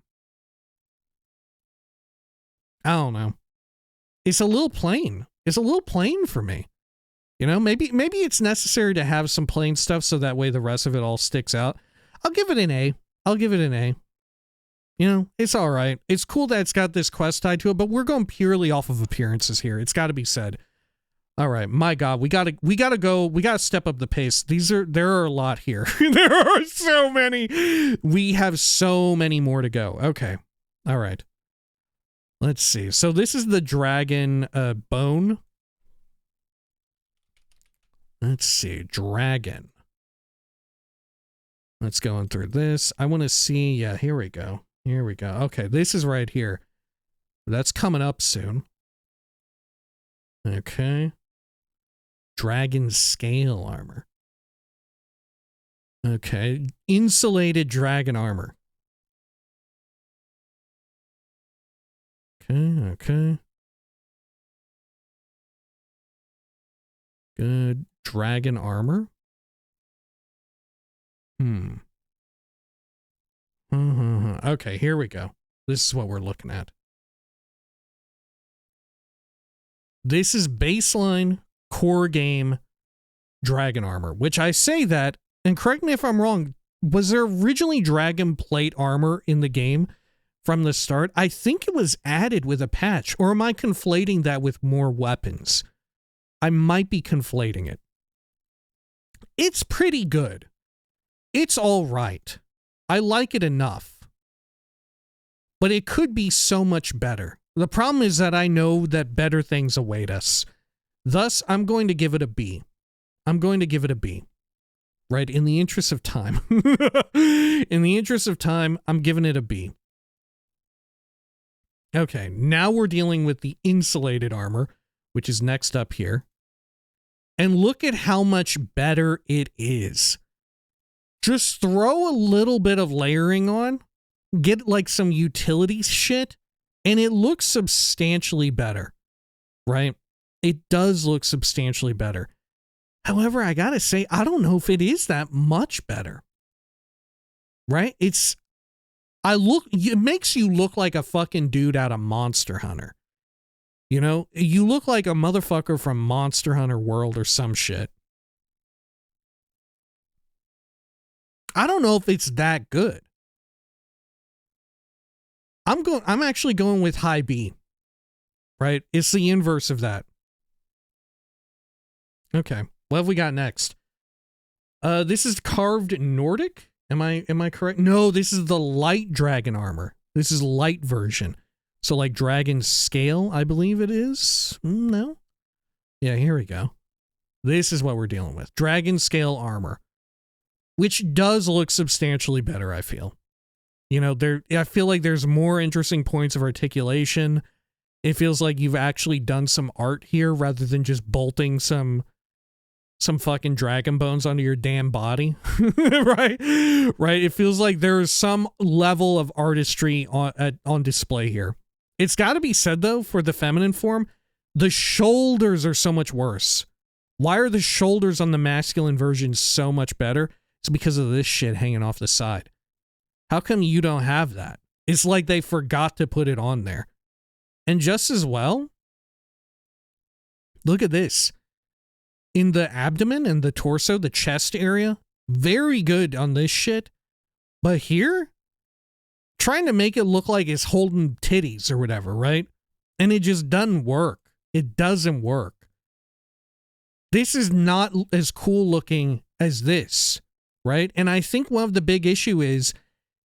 I don't know. It's a little plain. It's a little plain for me. You know, maybe it's necessary to have some plain stuff so that way the rest of it all sticks out. I'll give it an A. I'll give it an A. You know, it's all right. It's cool that it's got this quest tied to it, but we're going purely off of appearances here. It's got to be said. All right, my God, we gotta step up the pace. There are a lot here. There are so many. We have so many more to go. Okay, all right. Let's see. So this is the dragon bone. Let's see, dragon. Let's go in through this. I want to see. Yeah, here we go. Here we go. Okay, this is right here. That's coming up soon. Okay. Dragon scale armor. Okay. Insulated dragon armor. Okay, okay. Good. Dragon armor. Okay, here we go. This is what we're looking at. This is baseline core game dragon armor, which I say that, and correct me if I'm wrong, was there originally dragon plate armor in the game from the start? I think it was added with a patch, or am I conflating that with more weapons? I might be conflating it. It's pretty good. It's all right. I like it enough. But it could be so much better. The problem is that I know that better things await us. Thus, I'm going to give it a B. I'm going to give it a B. Right? In the interest of time. In the interest of time, I'm giving it a B. Okay, now we're dealing with the insulated armor, which is next up here. And look at how much better it is. Just throw a little bit of layering on, get like some utility shit, and it looks substantially better, right? It does look substantially better. However, I gotta say, I don't know if it is that much better, right? It makes you look like a fucking dude out of Monster Hunter. You know, you look like a motherfucker from Monster Hunter World or some shit. I don't know if it's that good. I'm actually going with high B. Right? It's the inverse of that. Okay. What have we got next? This is carved Nordic. Am I correct? No, this is the light dragon armor. This is light version. So like dragon scale, I believe it is. No? Yeah, here we go. This is what we're dealing with. Dragon scale armor. Which does look substantially better, I feel. You know, I feel like there's more interesting points of articulation. It feels like you've actually done some art here rather than just bolting some fucking dragon bones onto your damn body. Right? Right? It feels like there's some level of artistry on display here. It's got to be said, though, for the feminine form, the shoulders are so much worse. Why are the shoulders on the masculine version so much better? It's because of this shit hanging off the side. How come you don't have that? It's like they forgot to put it on there. And just as well, look at this. In the abdomen and the torso, the chest area, very good on this shit. But here, trying to make it look like it's holding titties or whatever, right? And it just doesn't work. It doesn't work. This is not as cool looking as this, right? And I think one of the big issue is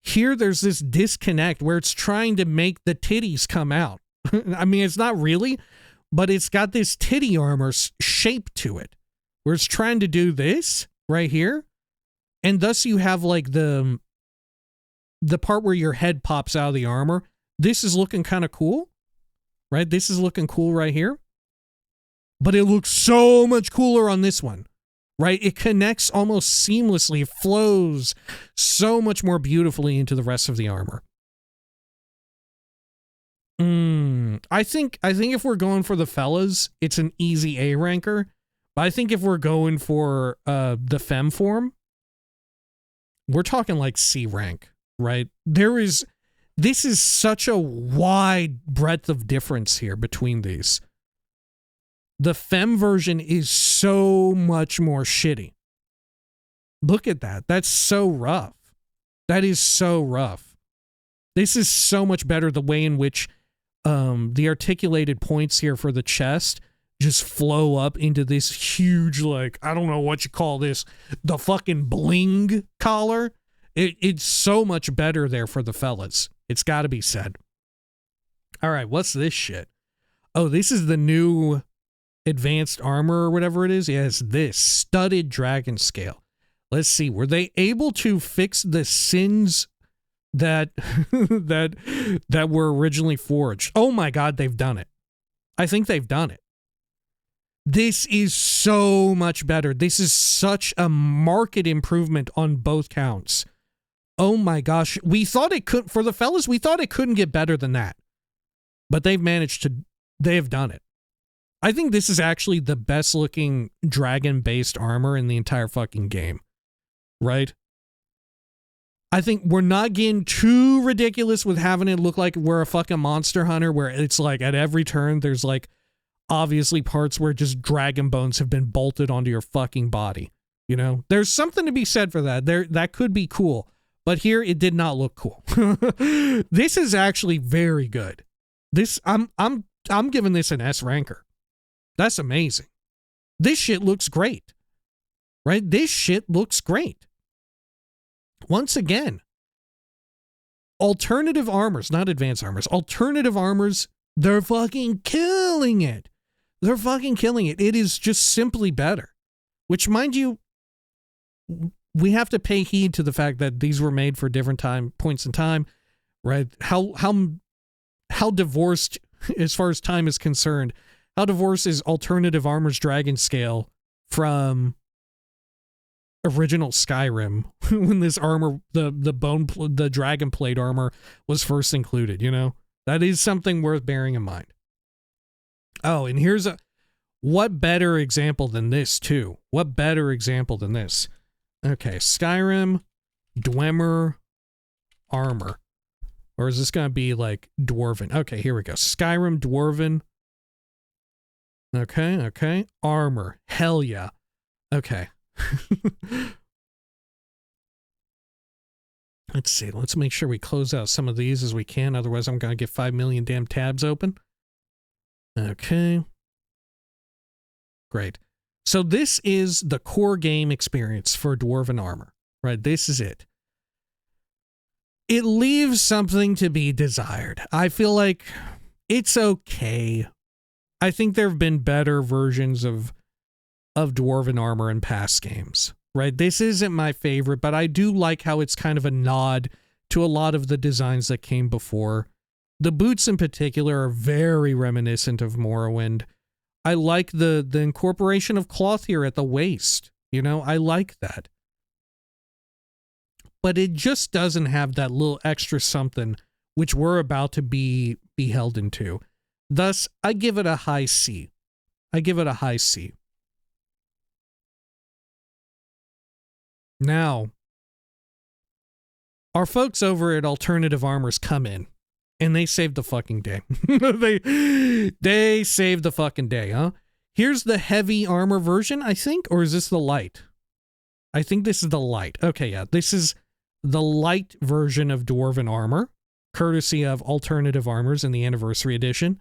here there's this disconnect where it's trying to make the titties come out. I mean, it's not really, but it's got this titty armor shape to it where it's trying to do this right here. And thus you have like the part where your head pops out of the armor. This is looking kind of cool, right? This is looking cool right here. But it looks so much cooler on this one, right? It connects almost seamlessly. It flows so much more beautifully into the rest of the armor. I think if we're going for the fellas, it's an easy A ranker. But I think if we're going for the femme form, we're talking like C rank, right? This is such a wide breadth of difference here between these. The femme version is so much more shitty. Look at that. That's so rough. That is so rough. This is so much better the way in which the articulated points here for the chest just flow up into this huge, like, I don't know what you call this, the fucking bling collar. It's so much better there for the fellas. It's got to be said. All right, what's this shit? Oh, this is the new advanced armor or whatever it is. Yeah, it's this studded dragon scale. Let's see. Were they able to fix the sins that that were originally forged? Oh my God, they've done it. I think they've done it. This is so much better. This is such a marked improvement on both counts. Oh my gosh. We thought it could, for the fellas, we thought it couldn't get better than that. But they have done it. I think this is actually the best looking dragon based armor in the entire fucking game. Right? I think we're not getting too ridiculous with having it look like we're a fucking monster hunter where it's like at every turn there's like obviously parts where just dragon bones have been bolted onto your fucking body. You know, there's something to be said for that. That could be cool, but here it did not look cool. This is actually very good. This I'm giving this an S ranker. That's amazing. This shit looks great. Right? This shit looks great. Once again, alternative armors, not advanced armors, alternative armors, they're fucking killing it. They're fucking killing it. It is just simply better. Which, mind you, we have to pay heed to the fact that these were made for different points in time, right? How divorced, as far as time is concerned, how divorced is alternative armors dragon scale from original Skyrim when this armor, the dragon plate armor was first included, you know? That is something worth bearing in mind. Oh, and here's what better example than this, too? What better example than this? Okay, Skyrim Dwemer armor. Or is this going to be like Dwarven? Okay, here we go. Skyrim Dwarven. Okay. Armor. Hell yeah. Okay. Let's see. Let's make sure we close out some of these as we can. Otherwise, I'm going to get 5 million damn tabs open. Okay. Great. So this is the core game experience for Dwarven armor, right? This is it. It leaves something to be desired. I feel like it's okay. I think there have been better versions of Dwarven armor in past games, right? This isn't my favorite, but I do like how it's kind of a nod to a lot of the designs that came before. The boots in particular are very reminiscent of Morrowind. I like the incorporation of cloth here at the waist. You know, I like that. But it just doesn't have that little extra something which we're about to be held into. Thus, I give it a high C. I give it a high C. Now, our folks over at Alternative Armors come in, and they save the fucking day. they save the fucking day, huh? Here's the heavy armor version, I think, or is this the light? I think this is the light. Okay, yeah, this is the light version of Dwarven armor, courtesy of Alternative Armors in the Anniversary Edition.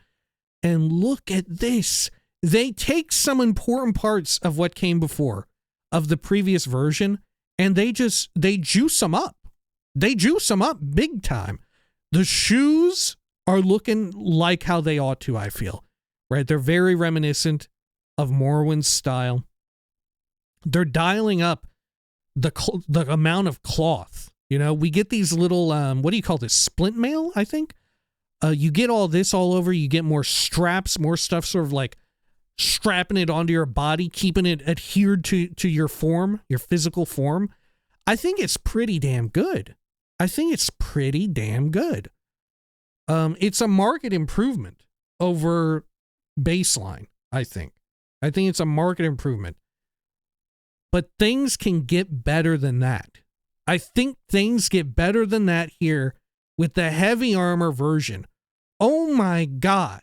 And look at this. They take some important parts of what came before, of the previous version, and they juice them up. They juice them up big time. The shoes are looking like how they ought to, I feel. Right? They're very reminiscent of Morrowind's style. They're dialing up the amount of cloth. You know, we get these little, what do you call this? Splint mail, I think? You get all this all over. You get more straps, more stuff sort of like strapping it onto your body, keeping it adhered to your form, your physical form. I think it's pretty damn good. It's a market improvement over baseline, I think. I think it's a market improvement. But things can get better than that. I think things get better than that here with the heavy armor version. Oh my God.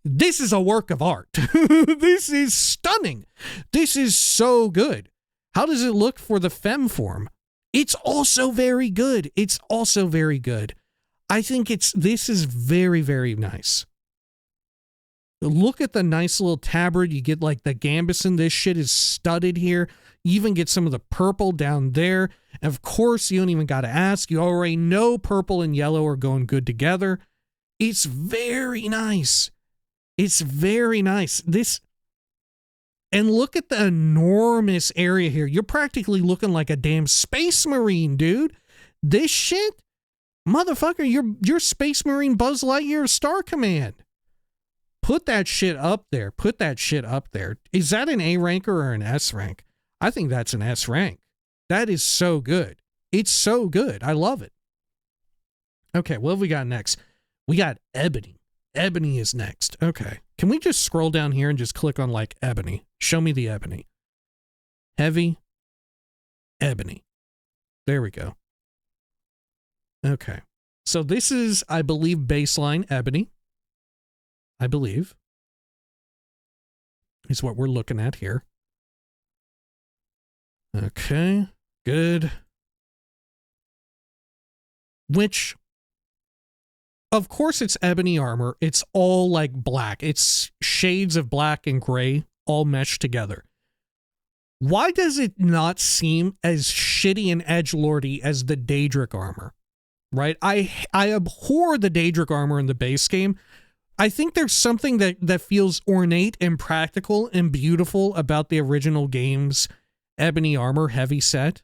This is a work of art. This is stunning. This is so good. How does it look for the femme form? It's also very good. I think this is very, very nice. Look at the nice little tabard. You get like the gambeson. This shit is studded here. You even get some of the purple down there. And of course, you don't even got to ask. You already know purple and yellow are going good together. It's very nice. And look at the enormous area here. You're practically looking like a damn space marine, dude. This shit, motherfucker, you're Space Marine Buzz Lightyear Star Command. Put that shit up there. Is that an A rank or an S rank? I think that's an S rank. That is so good. It's so good. I love it. Okay, what have we got next? We got Ebony. Ebony is next. Okay. Can we just scroll down here and just click on like Ebony? Show me the Ebony. Heavy. Ebony. There we go. Okay. So this is, I believe, baseline ebony. I believe. Is what we're looking at here. Okay. Good. Which, of course, it's ebony armor. It's all like black. It's shades of black and gray all meshed together. Why does it not seem as shitty and edgelordy as the Daedric armor? Right? I abhor the Daedric armor in the base game. I think there's something that feels ornate and practical and beautiful about the original game's ebony armor heavy set.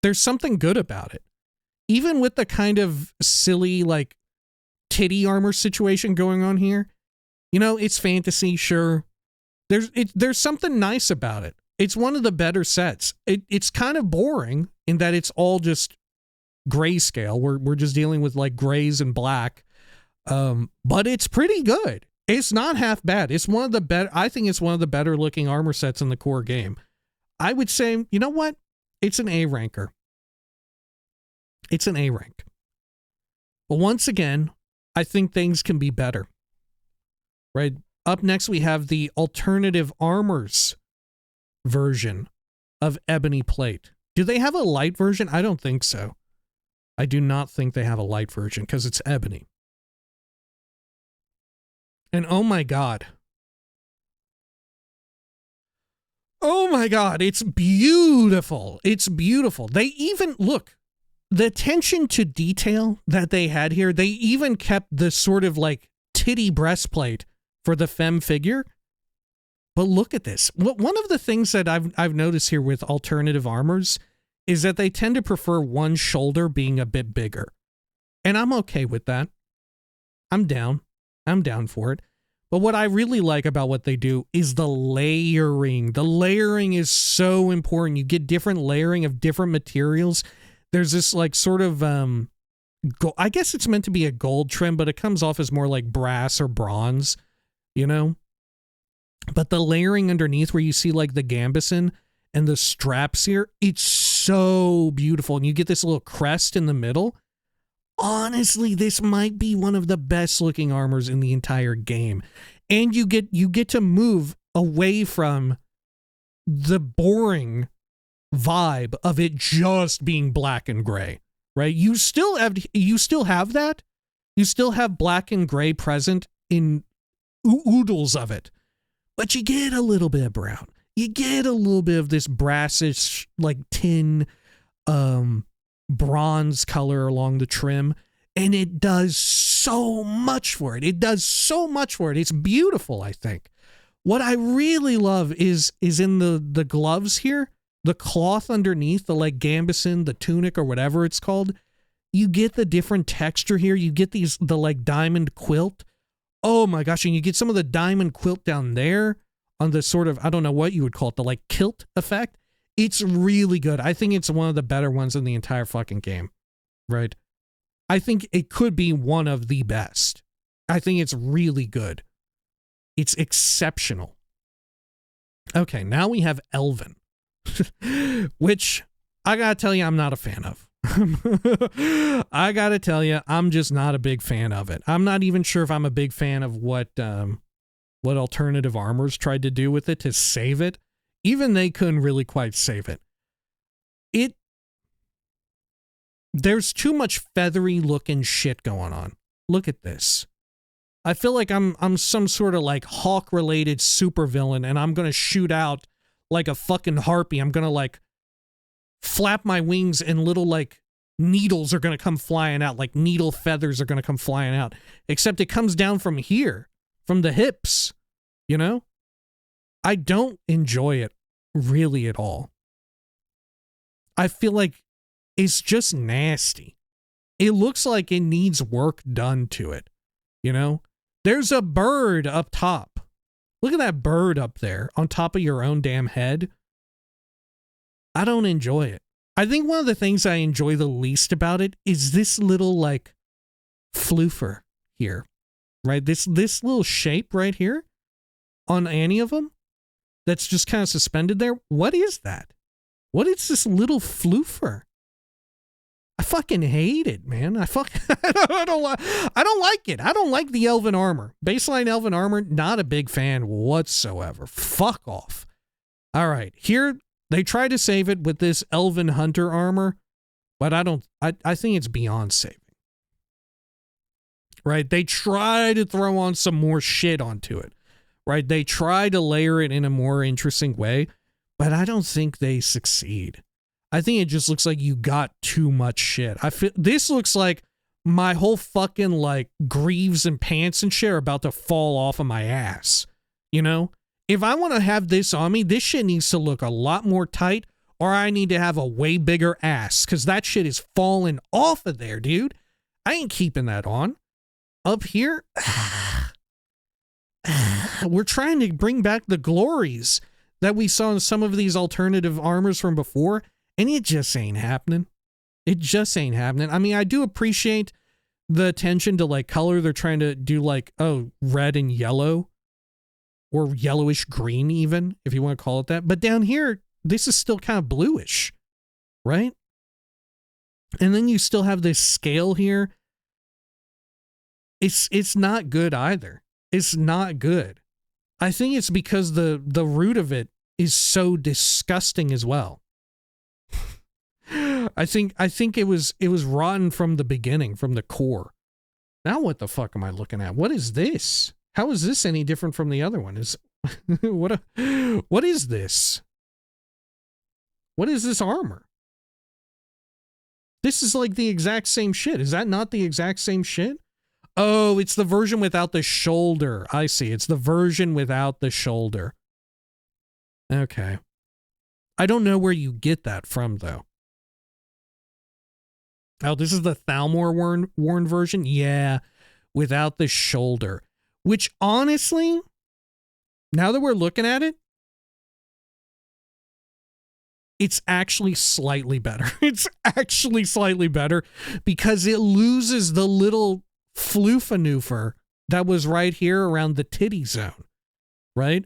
There's something good about it. Even with the kind of silly, like, titty armor situation going on here, you know, it's fantasy, sure. There's something nice about it. It's one of the better sets. It's kind of boring in that it's all just grayscale. We're just dealing with like grays and black. But it's pretty good. It's not half bad. It's one of the better, I think it's one of the better looking armor sets in the core game. I would say, you know what? It's an A ranker. It's an A rank. But once again, I think things can be better. Right? Up next, we have the alternative armors version of ebony plate. Do they have a light version? I don't think so. I do not think they have a light version because it's ebony. And oh my god. Oh my god, it's beautiful. It's beautiful. They even, look, the attention to detail that they had here, they even kept the sort of like titty breastplate for the femme figure. But look at this. One of the things that I've noticed here with alternative armors is that they tend to prefer one shoulder being a bit bigger. And I'm okay with that. I'm down. I'm down for it. But what I really like about what they do is the layering. The layering is so important. You get different layering of different materials. There's this like sort of, I guess it's meant to be a gold trim, but it comes off as more like brass or bronze, you know? But the layering underneath where you see like the gambeson and the straps here, it's so beautiful. And you get this little crest in the middle. Honestly, this might be one of the best looking armors in the entire game. And you get to move away from the boring vibe of it just being black and gray, right? You still have that. You still have black and gray present in oodles of it. But you get a little bit of brown. You get a little bit of this brassish, like tin, bronze color along the trim. And it does so much for it. It does so much for it. It's beautiful, I think. What I really love is in the gloves here, the cloth underneath, the like gambeson, the tunic or whatever it's called. You get the different texture here. You get the like diamond quilt. Oh my gosh, and you get some of the diamond quilt down there on the sort of, I don't know what you would call it, the like kilt effect. It's really good. I think it's one of the better ones in the entire fucking game, right? I think it could be one of the best. I think it's really good. It's exceptional. Okay, now we have Elven, which I gotta tell you I'm not a fan of. I gotta tell you, I'm just not a big fan of it. I'm not even sure if I'm a big fan of what alternative armors tried to do with it to save it. Even they couldn't really quite save it. There's too much feathery looking shit going on. Look at this. I feel like I'm some sort of like hawk related supervillain and I'm gonna shoot out like a fucking harpy. I'm gonna like flap my wings and little like needles are going to come flying out, like needle feathers are going to come flying out, except it comes down from here, from the hips, you know? I don't enjoy it really at all. I feel like it's just nasty. It looks like it needs work done to it, you know? There's a bird up top. Look at that bird up there on top of your own damn head. I don't enjoy it. I think one of the things I enjoy the least about it is this little like floofer here, right? This little shape right here on any of them that's just kind of suspended there. What is that? What is this little floofer? I fucking hate it, man. I don't like it. I don't like the elven armor. Baseline elven armor, not a big fan whatsoever. Fuck off. All right, here they try to save it with this elven hunter armor, but I think it's beyond saving. Right? They try to throw on some more shit onto it. Right? They try to layer it in a more interesting way, but I don't think they succeed. I think it just looks like you got too much shit. This looks like my whole fucking like greaves and pants and shit are about to fall off of my ass. You know? If I want to have this on me, this shit needs to look a lot more tight, or I need to have a way bigger ass, because that shit is falling off of there, dude. I ain't keeping that on. Up here, we're trying to bring back the glories that we saw in some of these alternative armors from before, and it just ain't happening. It just ain't happening. I mean, I do appreciate the attention to like color. They're trying to do like, oh, red and yellow, or yellowish green even, if you want to call it that. But down here, this is still kind of bluish, right? And then you still have this scale here. It's not good either. It's not good. I think it's because the root of it is so disgusting as well. I think it was rotten from the beginning, from the core. Now what the fuck am I looking at? What is this? How is this any different from the other one? What is this? What is this armor? This is like the exact same shit. Is that not the exact same shit? Oh, it's the version without the shoulder. I see. It's the version without the shoulder. Okay. I don't know where you get that from, though. Oh, this is the Thalmor worn version? Yeah, without the shoulder. Which, honestly, now that we're looking at it, it's actually slightly better. It's actually slightly better because it loses the little floofanoofer that was right here around the titty zone, right?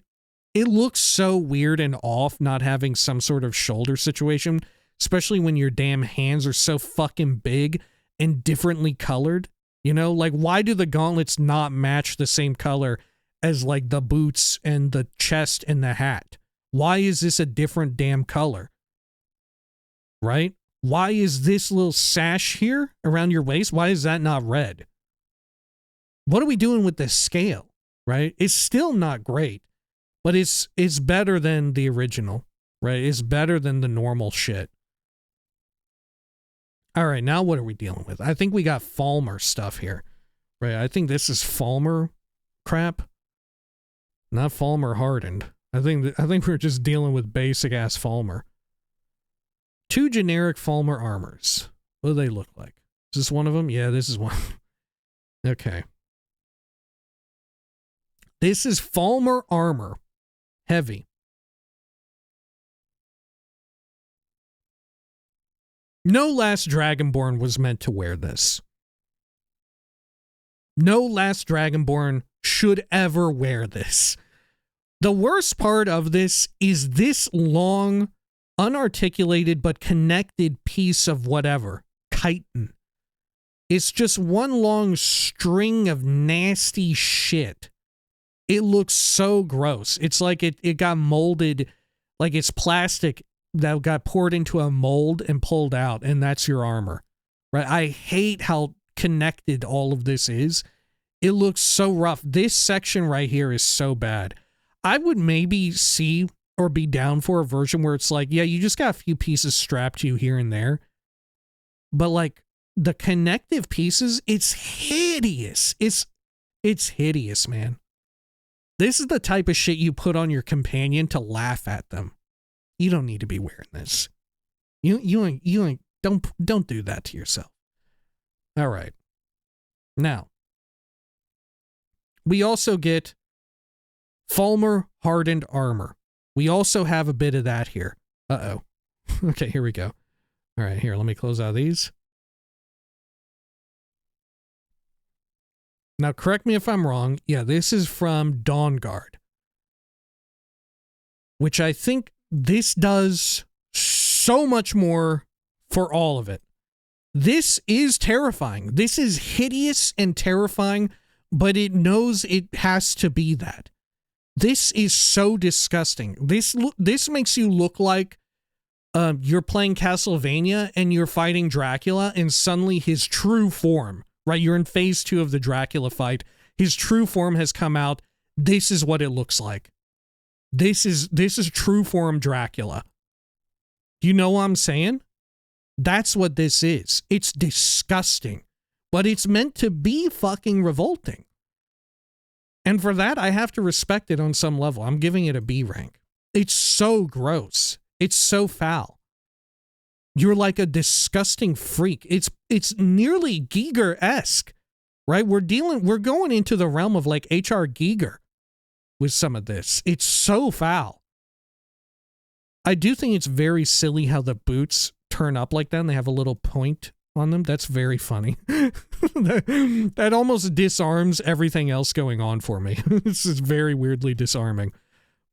It looks so weird and off not having some sort of shoulder situation, especially when your damn hands are so fucking big and differently colored. You know, like, why do the gauntlets not match the same color as, like, the boots and the chest and the hat? Why is this a different damn color? Right? Why is this little sash here around your waist? Why is that not red? What are we doing with this scale? Right? It's still not great, but it's better than the original, right? It's better than the normal shit. All right, now what are we dealing with? I think we got Falmer stuff here, right? I think this is Falmer crap, not Falmer hardened. I think we're just dealing with basic ass Falmer. Two generic Falmer armors. What do they look like? Is this one of them? Yeah, this is one. Okay. This is Falmer armor, heavy. No Last Dragonborn was meant to wear this. No Last Dragonborn should ever wear this. The worst part of this is this long, unarticulated but connected piece of whatever, chitin. It's just one long string of nasty shit. It looks so gross. It's like it got molded, like it's plastic that got poured into a mold and pulled out, and that's your armor, right? I hate how connected all of this is. It looks so rough. This section right here is so bad. I would maybe see or be down for a version where it's like, yeah, you just got a few pieces strapped to you here and there, but like the connective pieces, it's hideous. It's hideous, man. This is the type of shit you put on your companion to laugh at them. You don't need to be wearing this. You ain't don't do that to yourself. All right. Now, we also get Falmer hardened armor. We also have a bit of that here. Uh-oh. Okay, here we go. All right, here, let me close out these. Now, correct me if I'm wrong. Yeah, this is from Dawnguard, which I think this does so much more for all of it. This is terrifying. This is hideous and terrifying, but it knows it has to be that. This is so disgusting. This makes you look like you're playing Castlevania and you're fighting Dracula, and suddenly his true form, right? You're in phase 2 of the Dracula fight. His true form has come out. This is what it looks like. This is true form Dracula. You know what I'm saying? That's what this is. It's disgusting, but it's meant to be fucking revolting. And for that, I have to respect it on some level. I'm giving it a B rank. It's so gross. It's so foul. You're like a disgusting freak. It's nearly Giger-esque, right? We're going into the realm of like H.R. Giger with some of this. It's so foul. I do think it's very silly how the boots turn up like that and they have a little point on them. That's very funny. that almost disarms everything else going on for me. This is very weirdly disarming.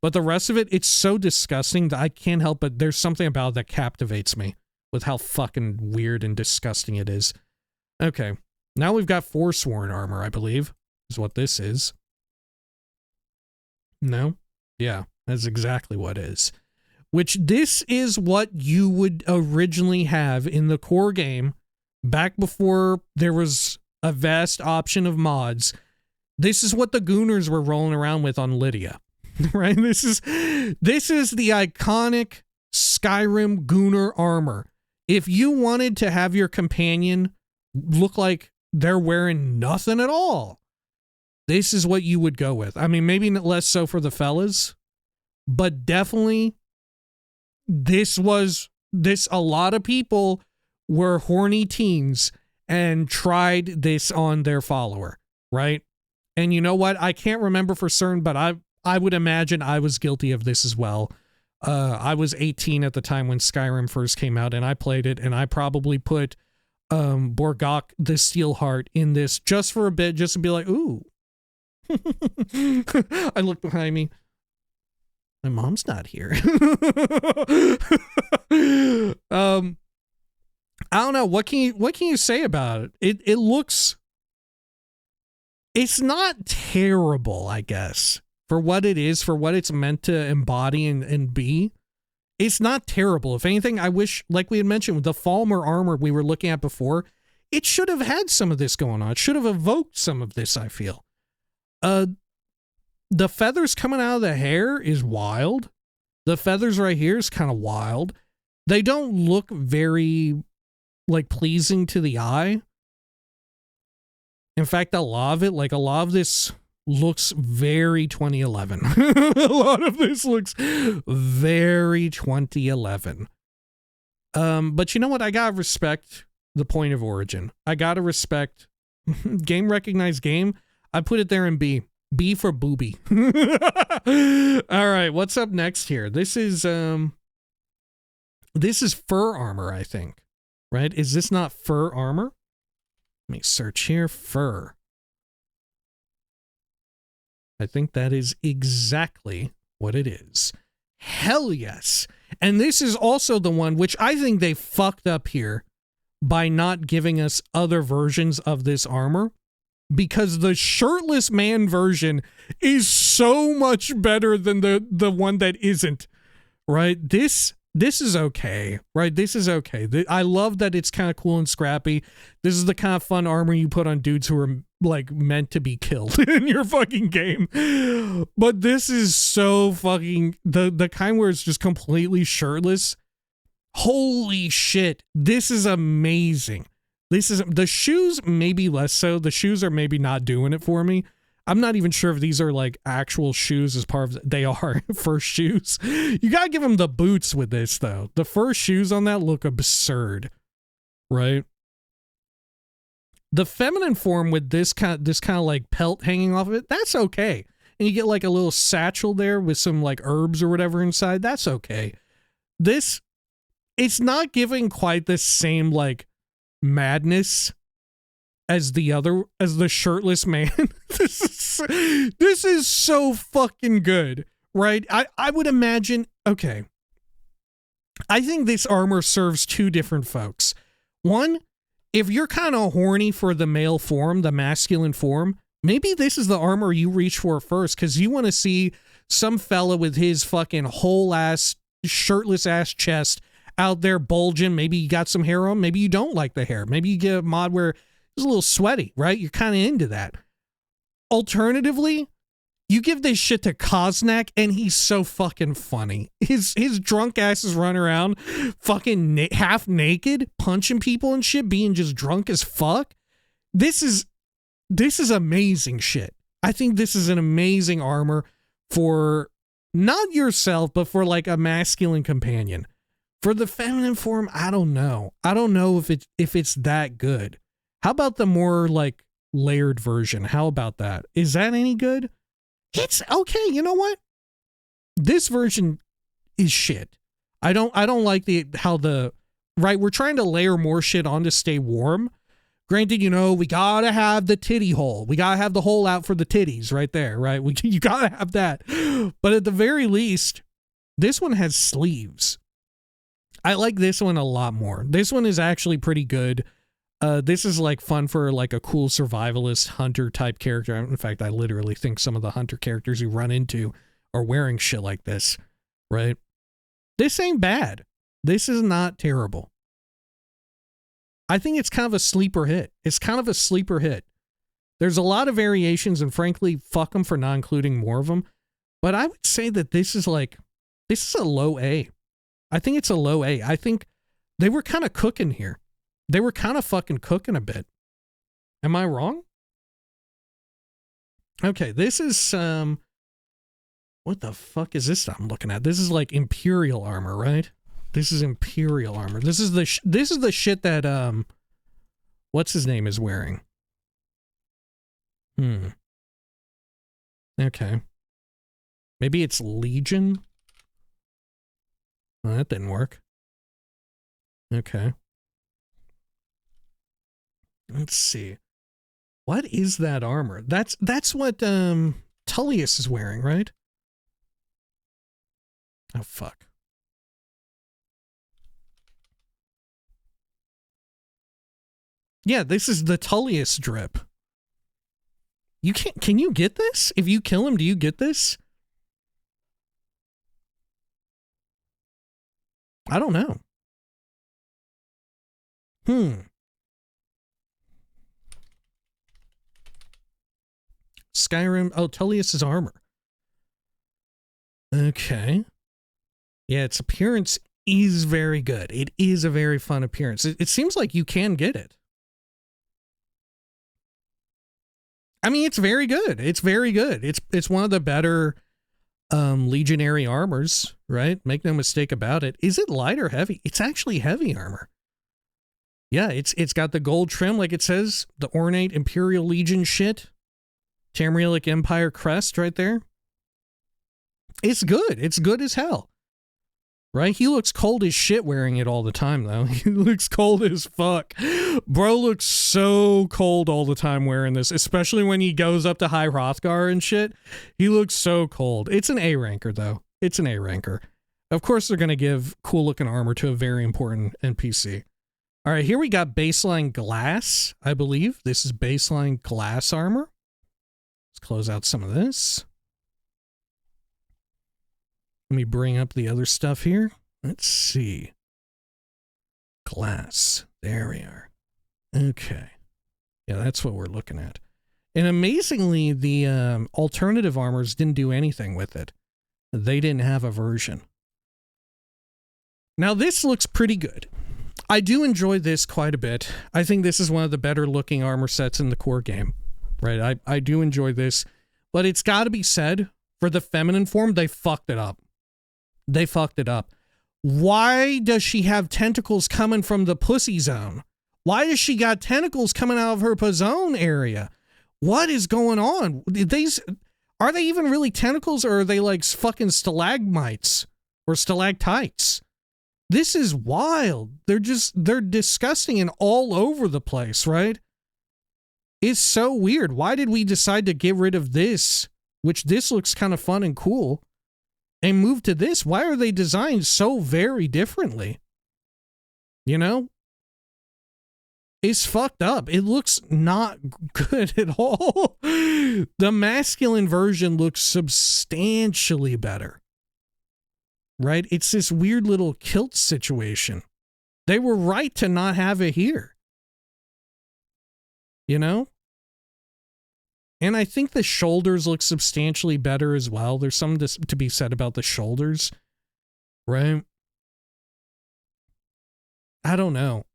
But the rest of it, it's so disgusting that I can't help but there's something about it that captivates me with how fucking weird and disgusting it is. Okay, now we've got Forsworn armor, I believe, is what this is. No? Yeah, that's exactly what it is. Which this is what you would originally have in the core game back before there was a vast option of mods. This is what the Gooners were rolling around with on Lydia, right? This is the iconic Skyrim Gooner armor. If you wanted to have your companion look like they're wearing nothing at all, this is what you would go with. I mean, maybe less so for the fellas, but definitely a lot of people were horny teens and tried this on their follower, right? And you know what? I can't remember for certain, but I would imagine I was guilty of this as well. I was 18 at the time when Skyrim first came out, and I played it, and I probably put Borgok the Steelheart in this just for a bit, just to be like, ooh. I look behind me. My mom's not here. I don't know. What can you say about it? It looks, it's not terrible, I guess, for what it is, for what it's meant to embody and be. It's not terrible. If anything, I wish, like we had mentioned with the Falmer armor we were looking at before, it should have had some of this going on. It should have evoked some of this, I feel. The feathers coming out of the hair is wild. The feathers right here is kind of wild. They don't look very, like, pleasing to the eye. In fact, a lot of this looks very 2011. A lot of this looks very 2011. But you know what? I gotta respect the point of origin. I gotta respect game recognized game. I put it there in B. B for booby. All right, what's up next here? This is fur armor, I think. Right? Is this not fur armor? Let me search here. Fur. I think that is exactly what it is. Hell yes. And this is also the one which I think they fucked up here by not giving us other versions of this armor, because the shirtless man version is so much better than the one that isn't, right? This is okay, right? This is okay. I love that it's kind of cool and scrappy. This is the kind of fun armor you put on dudes who are like meant to be killed in your fucking game. But this is so fucking the kind where it's just completely shirtless. Holy shit. This is amazing. This is the shoes, maybe less so. The shoes are maybe not doing it for me. I'm not even sure if these are like actual shoes as part of they are first shoes. You gotta give them the boots with this though. The first shoes on that look absurd, right? The feminine form with this kind of like pelt hanging off of it, that's okay. And you get like a little satchel there with some like herbs or whatever inside. That's okay. This, it's not giving quite the same like madness as the shirtless man. This is so fucking good, right? I would imagine, okay, I think this armor serves two different folks. One, if you're kind of horny for the male form, the masculine form, maybe this is the armor you reach for first, because you want to see some fella with his fucking whole ass, shirtless ass chest out there bulging. Maybe you got some hair on. Maybe you don't like the hair. Maybe you get a mod where it's a little sweaty, right? You're kind of into that. Alternatively, you give this shit to Koznak, and he's so fucking funny. His drunk asses run around fucking half naked, punching people and shit, being just drunk as fuck. This is amazing shit. I think this is an amazing armor for not yourself, but for like a masculine companion. For the feminine form, I don't know. I don't know if it's that good. How about the more like layered version? How about that? Is that any good? It's okay. You know what? This version is shit. I don't like right. We're trying to layer more shit on to stay warm. Granted, you know, we gotta have the titty hole. We gotta have the hole out for the titties right there, right? You gotta have that. But at the very least, this one has sleeves. I like this one a lot more. This one is actually pretty good. This is like fun for like a cool survivalist hunter type character. In fact, I literally think some of the hunter characters you run into are wearing shit like this, right? This ain't bad. This is not terrible. I think it's kind of a sleeper hit. It's kind of a sleeper hit. There's a lot of variations, and frankly, fuck them for not including more of them. But I would say that this is a low A. I think it's a low A. I think they were kind of cooking here. They were kind of fucking cooking a bit. Am I wrong? Okay, this is what the fuck is this I'm looking at? This is like Imperial armor, right? This is Imperial armor. This is the shit that what's his name is wearing. Okay. Maybe it's Legion. Well, that didn't work. Okay. Let's see. What is that armor? That's what Tullius is wearing, right? Oh fuck. Yeah, this is the Tullius drip. You can you get this? If you kill him, do you get this? I don't know. Skyrim. Oh, Tullius's armor. Okay. Yeah, its appearance is very good. It is a very fun appearance. It seems like you can get it. I mean, it's very good. It's very good. It's one of the better legionary armors, right? Make no mistake about it. Is it light or heavy? It's actually heavy armor. Yeah, it's got the gold trim, like it says, the ornate Imperial Legion shit. Tamrielic Empire crest right there. It's good. It's good as hell. Right? He looks cold as shit wearing it all the time, though. He looks cold as fuck. Bro looks so cold all the time wearing this, especially when he goes up to High Hrothgar and shit. He looks so cold. It's an A ranker, though. It's an A ranker. Of course, they're going to give cool-looking armor to a very important NPC. All right, here we got baseline glass, I believe. This is baseline glass armor. Let's close out some of this. Let me bring up the other stuff here. Let's see. Glass. There we are. Okay. Yeah, that's what we're looking at. And amazingly, the alternative armors didn't do anything with it. They didn't have a version. Now, this looks pretty good. I do enjoy this quite a bit. I think this is one of the better looking armor sets in the core game. Right? I do enjoy this. But it's got to be said, for the feminine form, they fucked it up. They fucked it up. Why does she have tentacles coming from the pussy zone? Why does she got tentacles coming out of her zone area? What is going on? Are they even really tentacles, or are they like fucking stalagmites or stalactites? This is wild. They're disgusting and all over the place, right? It's so weird. Why did we decide to get rid of this, which this looks kind of fun and cool, and move to this? Why are they designed so very differently? You know? is fucked up. It looks not good at all. The masculine version looks substantially better. Right? It's this weird little kilt situation. They were right to not have it here. You know? And I think the shoulders look substantially better as well. There's something to be said about the shoulders. Right? I don't know.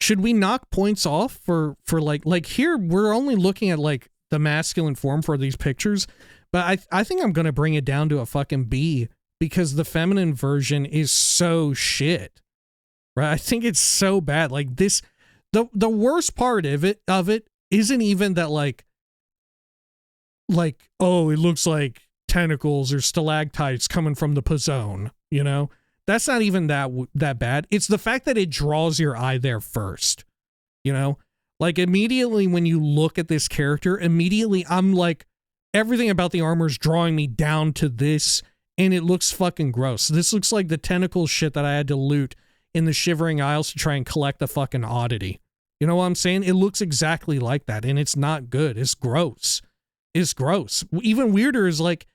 Should we knock points off for like here we're only looking at like the masculine form for these pictures, but I think I'm going to bring it down to a fucking B because the feminine version is so shit. Right? I think it's so bad. Like this the worst part of it isn't even that like oh, it looks like tentacles or stalactites coming from the Pizzone, you know? That's not even that bad. It's the fact that it draws your eye there first, you know? Like, immediately when you look at this character, immediately I'm like, everything about the armor is drawing me down to this, and it looks fucking gross. This looks like the tentacle shit that I had to loot in the Shivering Isles to try and collect the fucking oddity. You know what I'm saying? It looks exactly like that, and it's not good. It's gross. It's gross. Even weirder is, like,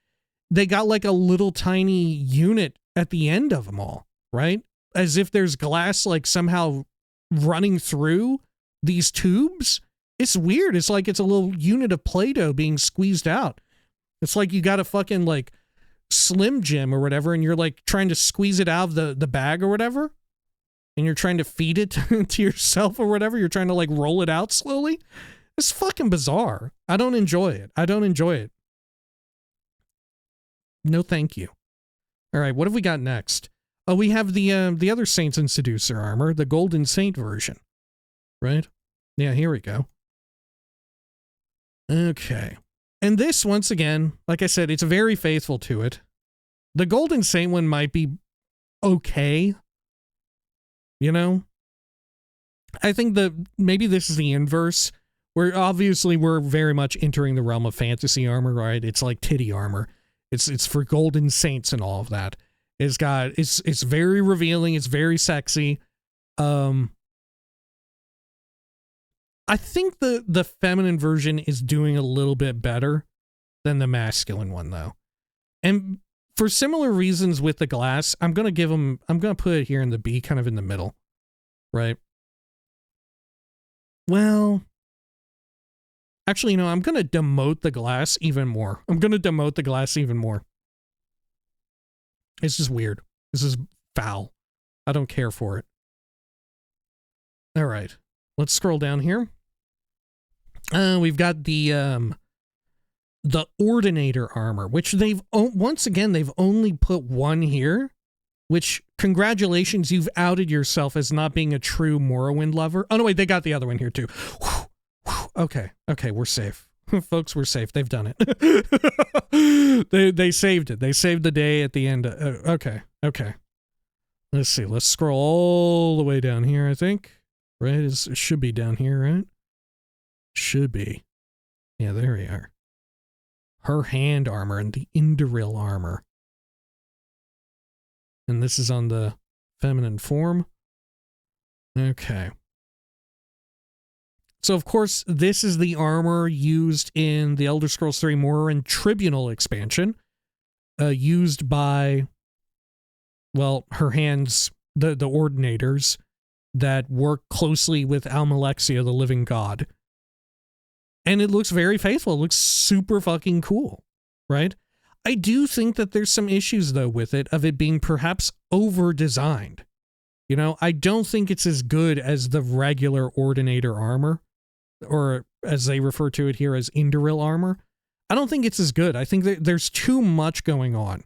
they got, like, a little tiny unit at the end of them all, right? As if there's glass like somehow running through these tubes. It's weird. It's like it's a little unit of Play-Doh being squeezed out. It's like you got a fucking like Slim Jim or whatever, and you're like trying to squeeze it out of the bag or whatever, and you're trying to feed it to yourself or whatever. You're trying to like roll it out slowly. It's fucking bizarre. I don't enjoy it. I don't enjoy it. No, thank you. All right, what have we got next? Oh, we have the other Saints and Seducer armor, the Golden Saint version, right? Yeah, here we go. Okay. And this, once again, like I said, it's very faithful to it. The Golden Saint one might be okay. You know? I think maybe this is the inverse, where obviously we're very much entering the realm of fantasy armor, right? It's like titty armor. It's for Golden Saints and all of that. It's very revealing. It's very sexy. I think the feminine version is doing a little bit better than the masculine one, though. And for similar reasons with the glass, I'm going to put it here in the B, kind of in the middle, right? Well, actually, I'm going to demote the glass even more. It's just weird. This is foul. I don't care for it. All right. Let's scroll down here. We've got the Ordinator armor, which once again, they've only put one here, which, congratulations, you've outed yourself as not being a true Morrowind lover. Oh, no, wait, they got the other one here, too. Okay, we're safe. Folks, we're safe. They've done it. They saved it. They saved the day at the end. Okay. Let's see. Let's scroll all the way down here, I think. Right? It should be down here, right? Should be. Yeah, there we are. Her hand armor and the Indoril armor. And this is on the feminine form. Okay. So, of course, this is the armor used in the Elder Scrolls 3 Morrowind Tribunal expansion, used by, well, her hands, the Ordinators, that work closely with Almalexia, the living god. And it looks very faithful. It looks super fucking cool, right? I do think that there's some issues, though, with it, of it being perhaps over-designed. I don't think it's as good as the regular Ordinator armor, or as they refer to it here as Indoril armor. I don't think it's as good. I think that there's too much going on,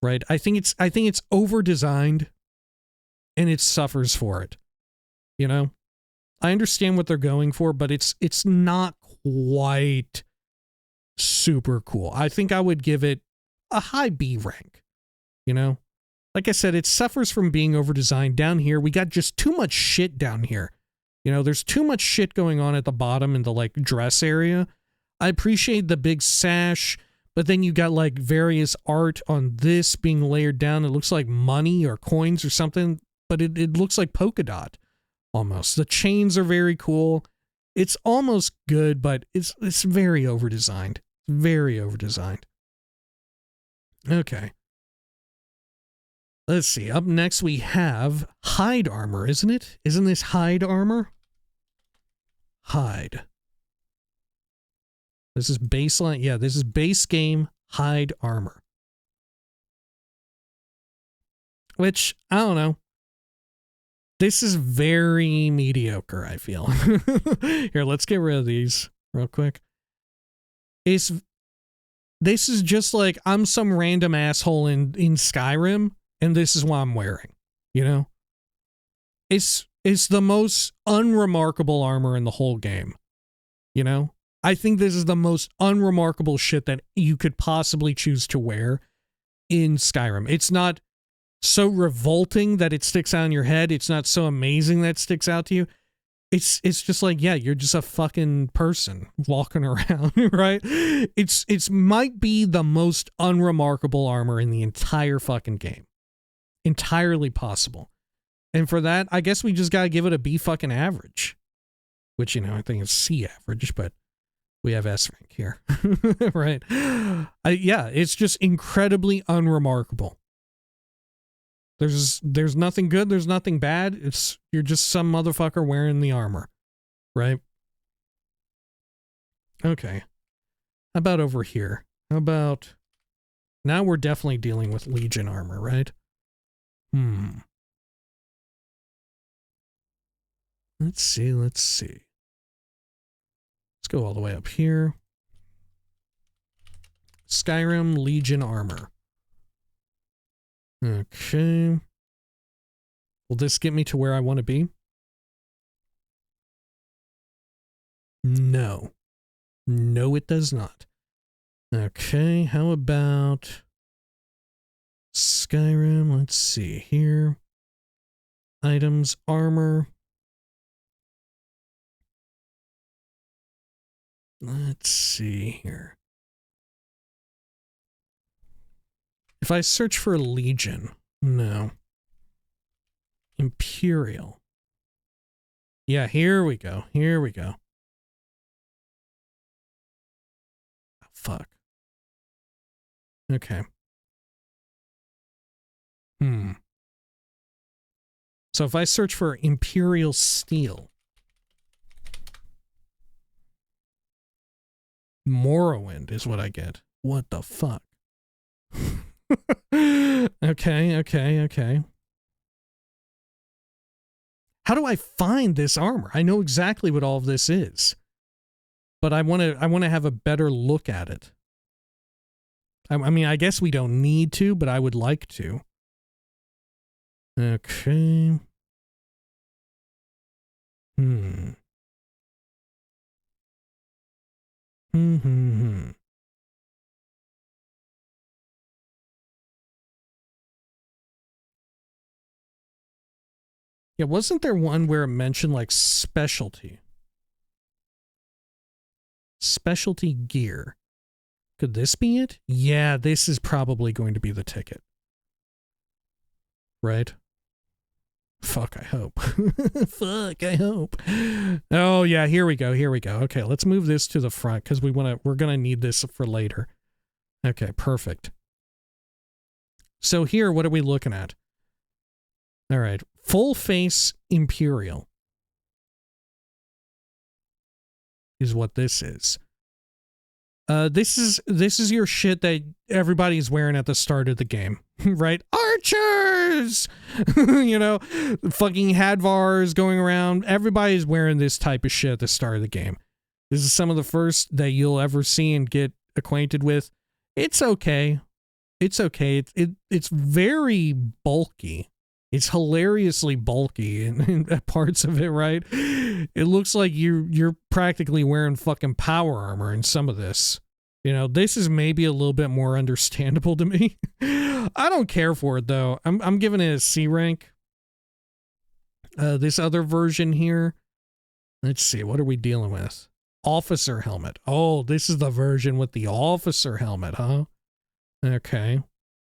right? I think it's over-designed, and it suffers for it. I understand what they're going for, but it's not quite super cool. I think I would give it a high B rank. Like I said, it suffers from being over-designed. Down here, we got just too much shit down here. There's too much shit going on at the bottom in the, like, dress area. I appreciate the big sash, but then you got, like, various art on this being layered down. It looks like money or coins or something, but it looks like polka dot. almost. The chains are very cool. It's almost good, but it's very over-designed. Very over-designed. Okay. Let's see. Up next we have hide armor, isn't it? Isn't this hide armor? Hide. This is baseline. Yeah, this is base game hide armor. Which, I don't know. This is very mediocre, I feel. Here, let's get rid of these real quick. This is just like, I'm some random asshole in Skyrim, and this is what I'm wearing, you know? It's the most unremarkable armor in the whole game, you know? I think this is the most unremarkable shit that you could possibly choose to wear in Skyrim. It's not so revolting that it sticks out on your head. It's not so amazing that it sticks out to you. It's just like, yeah, you're just a fucking person walking around, right? It's might be the most unremarkable armor in the entire fucking game. Entirely possible. And for that, I guess we just gotta give it a B fucking average. Which, you know, I think it's C average, but we have S rank here. Right? Yeah, it's just incredibly unremarkable. There's nothing good, there's nothing bad. You're just some motherfucker wearing the armor. Right? Okay. How about over here? How about... Now we're definitely dealing with Legion armor, right? Let's see. Let's go all the way up here. Skyrim Legion armor. Okay. Will this get me to where I want to be? No. No, it does not. Okay, how about Skyrim? Let's see here. Items, armor. Let's see here. If I search for Legion, no. Imperial. Yeah, here we go. Here we go. Oh, fuck. Okay. So if I search for Imperial Steel, Morrowind is what I get. What the fuck? Okay. How do I find this armor? I know exactly what all of this is, but I want to have a better look at it. I mean, I guess we don't need to, but I would like to. Okay. Yeah, wasn't there one where it mentioned like specialty? Specialty gear. Could this be it? Yeah, this is probably going to be the ticket. Right? Fuck, I hope. Fuck, I hope. Oh yeah, here we go. Okay, let's move this to the front because we're gonna need this for later. Okay, perfect. So here, what are we looking at? All right, full face Imperial is what this is. This is your shit that everybody's wearing at the start of the game, right? Archers, you know, fucking Hadvars going around. Everybody's wearing this type of shit at the start of the game. This is some of the first that you'll ever see and get acquainted with. It's okay. It's okay. It's very bulky. It's hilariously bulky in parts of it, right? It looks like you're practically wearing fucking power armor in some of this. You know, this is maybe a little bit more understandable to me. I don't care for it though. I'm giving it a C rank. This other version here. Let's see, what are we dealing with? Officer helmet. Oh, this is the version with the officer helmet, huh? Okay.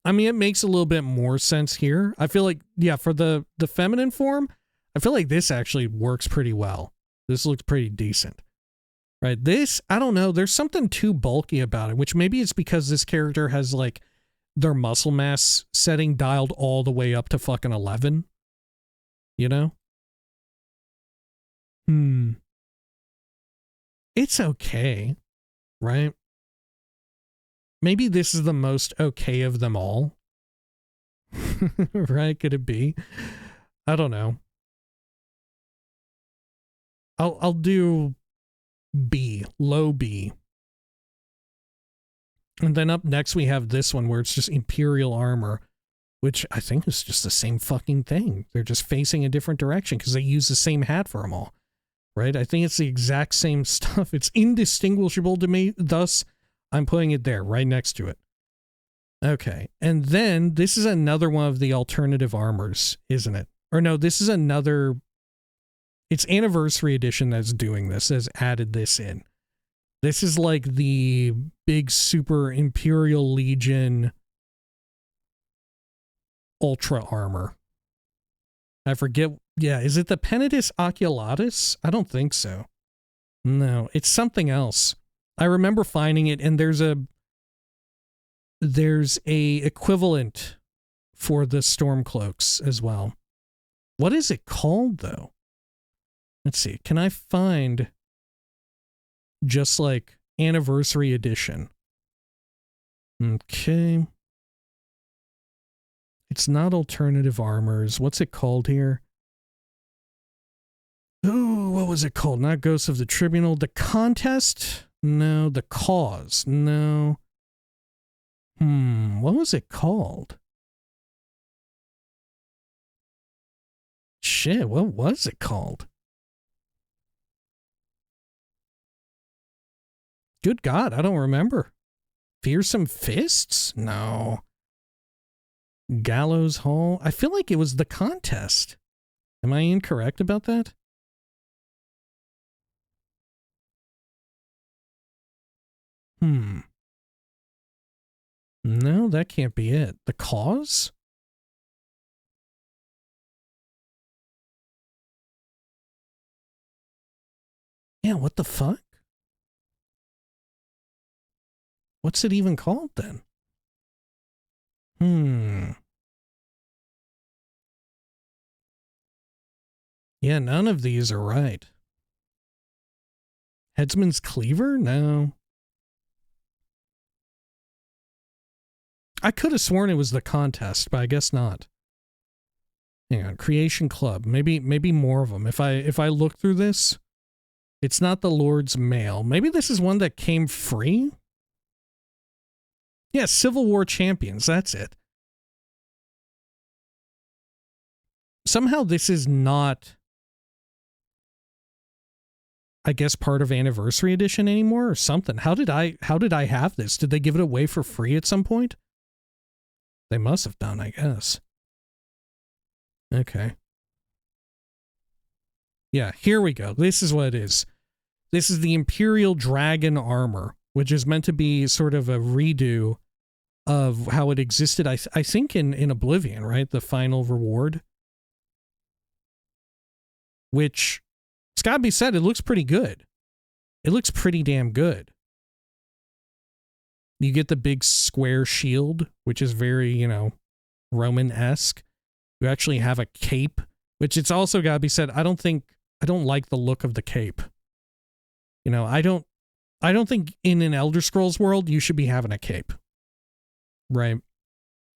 I mean, it makes a little bit more sense here. I feel like, yeah, for the feminine form, I feel like this actually works pretty well. This looks pretty decent. Right? This, I don't know, there's something too bulky about it, which maybe it's because this character has like their muscle mass setting dialed all the way up to fucking 11. You know? It's okay, right? Maybe this is the most okay of them all. Right? Could it be? I don't know. I'll do B, low B. And then up next we have this one where it's just Imperial armor, which I think is just the same fucking thing. They're just facing a different direction because they use the same hat for them all. Right? I think it's the exact same stuff. It's indistinguishable to me, thus I'm putting it there, right next to it. Okay. And then this is another one of the alternative armors, isn't it? Or no, this is another... It's Anniversary Edition that's doing this, has added this in. This is like the big super Imperial Legion Ultra armor. I forget. Yeah, is it the Penitus Oculatus? I don't think so. No, it's something else. I remember finding it, and there's a equivalent for the Stormcloaks as well. What is it called, though? Let's see. Can I find just like Anniversary Edition? Okay. It's not alternative armors. What's it called here? Oh, what was it called? Not Ghosts of the Tribunal. The Contest? No. The Cause? No. What was it called? Shit, what was it called? Good God, I don't remember. Fearsome Fists? No. Gallows Hall? I feel like it was The Contest. Am I incorrect about that? No, that can't be it. The Cause? Yeah, what the fuck? What's it even called then? Yeah, none of these are right. Headsman's Cleaver? No. I could have sworn it was The Contest, but I guess not. Hang on, Creation Club. Maybe more of them. If I look through this, it's not the Lord's Mail. Maybe this is one that came free? Yeah, Civil War Champions. That's it. Somehow this is not, I guess, part of Anniversary Edition anymore or something. How did I have this? Did they give it away for free at some point? They must have done, I guess. Okay. Yeah, here we go. This is what it is. This is the Imperial Dragon armor, which is meant to be sort of a redo of how it existed, I think, in Oblivion, right? The final reward. Which, it's gotta be said, it looks pretty good. It looks pretty damn good. You get the big square shield, which is very, you know, Roman-esque. You actually have a cape, which it's also gotta be said, I don't like the look of the cape. You know, I don't think in an Elder Scrolls world you should be having a cape. Right?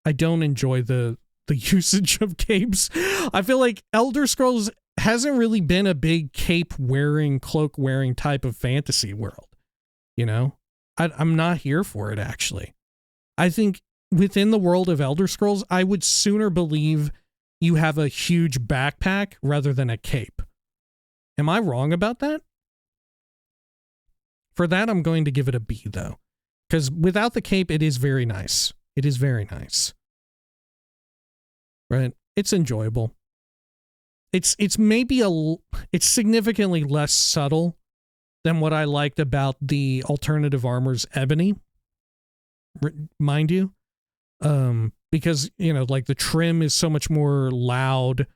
I don't enjoy the usage of capes. I feel like Elder Scrolls hasn't really been a big cape-wearing, cloak-wearing type of fantasy world. You know? I'm not here for it, actually. I think within the world of Elder Scrolls, I would sooner believe you have a huge backpack rather than a cape. Am I wrong about that? For that, I'm going to give it a B, though. Because without the cape, it is very nice. It is very nice. Right? It's enjoyable. It's maybe it's significantly less subtle than what I liked about the alternative armors Ebony. Mind you. Because, you know, like the trim is so much more loud.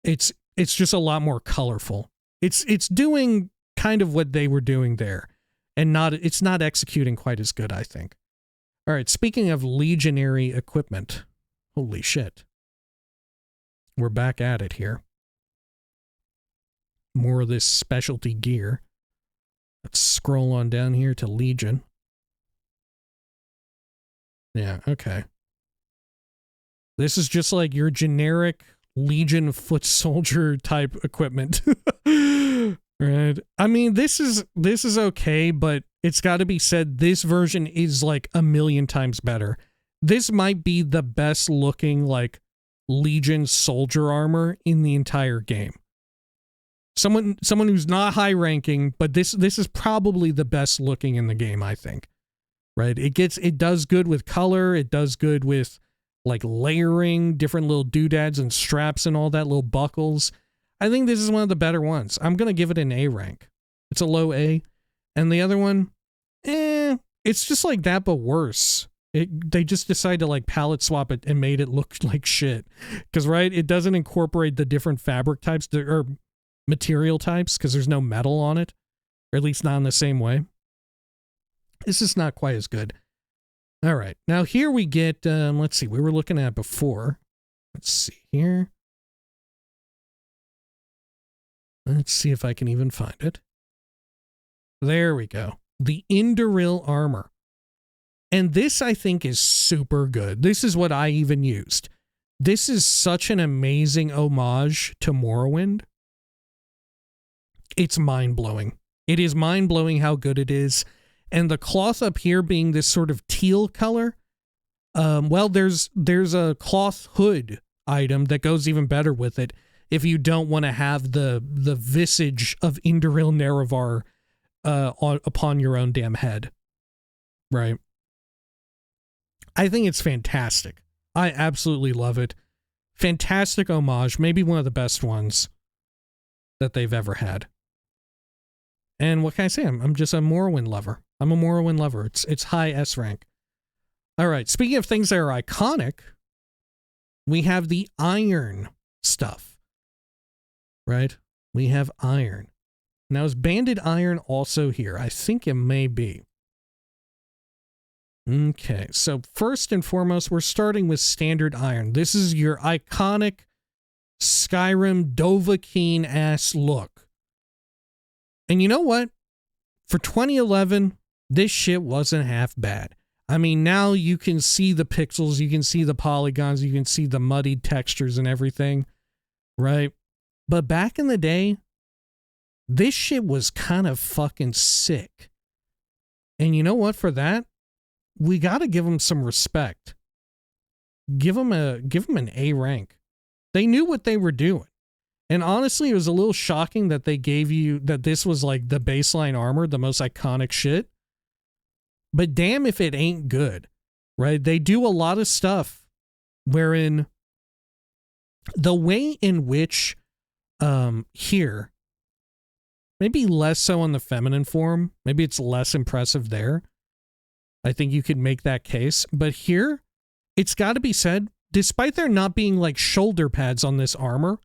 It's just a lot more colorful. It's doing kind of what they were doing there, and it's not executing quite as good, I think. All right, speaking of legionary equipment, holy shit. We're back at it here. More of this specialty gear. Let's scroll on down here to Legion. Yeah, okay. This is just like your generic Legion foot soldier type equipment. Right? I mean, this is okay, but it's got to be said, this version is like a million times better. This might be the best looking like Legion soldier armor in the entire game. Someone who's not high ranking, but this is probably the best looking in the game, I think. Right? It does good with color, it does good with like layering different little doodads and straps and all that, little buckles. I think this is one of the better ones. I'm going to give it an A rank. It's a low A. And the other one, it's just like that, but worse. They just decided to like palette swap it and made it look like shit. Because, right, it doesn't incorporate the different fabric types or material types because there's no metal on it. Or at least not in the same way. This is not quite as good. All right. Now here we get, let's see, we were looking at before. Let's see here. Let's see if I can even find it. There we go. The Indoril armor. And this, I think, is super good. This is what I even used. This is such an amazing homage to Morrowind. It's mind-blowing. It is mind-blowing how good it is. And the cloth up here being this sort of teal color. Well, there's a cloth hood item that goes even better with it if you don't want to have the visage of Indoril Nerevar upon your own damn head. Right? I think it's fantastic. I absolutely love it. Fantastic homage. Maybe one of the best ones that they've ever had. And what can I say? I'm just a Morrowind lover. I'm a Morrowind lover. It's high S rank. All right. Speaking of things that are iconic, we have the iron stuff. Right? We have iron. Now, is banded iron also here? I think it may be. Okay. So first and foremost, we're starting with standard iron. This is your iconic Skyrim Dovahkiin-ass look. And you know what? For 2011, this shit wasn't half bad. I mean, now you can see the pixels, you can see the polygons, you can see the muddied textures and everything, right? But back in the day, this shit was kind of fucking sick. And you know what? For that, we got to give them some respect. Give them an A rank. They knew what they were doing. And honestly, it was a little shocking that they gave you that this was like the baseline armor, the most iconic shit. But damn if it ain't good, right? They do a lot of stuff wherein the way in which here, maybe less so on the feminine form, maybe it's less impressive there. I think you could make that case. But here, it's got to be said, despite there not being like shoulder pads on this armor,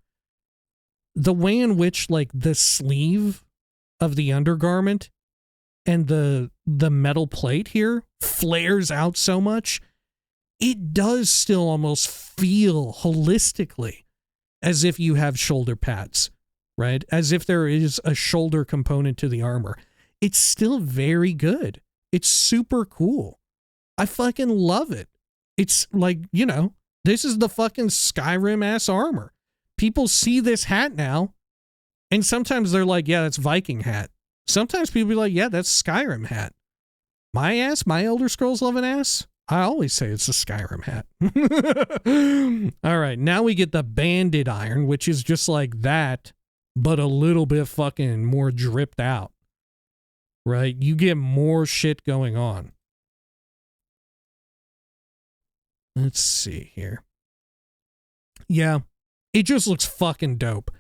the way in which like the sleeve of the undergarment and the metal plate here flares out so much, it does still almost feel holistically as if you have shoulder pads, right? As if there is a shoulder component to the armor. It's still very good. It's super cool. I fucking love it. It's like, you know, this is the fucking Skyrim ass armor. People see this hat now, and sometimes they're like, yeah, that's Viking hat. Sometimes people be like, yeah, that's Skyrim hat. My ass, my Elder Scrolls 11 ass, I always say it's a Skyrim hat. All right, now we get the banded iron, which is just like that, but a little bit fucking more dripped out. Right? You get more shit going on. Let's see here. Yeah. It just looks fucking dope.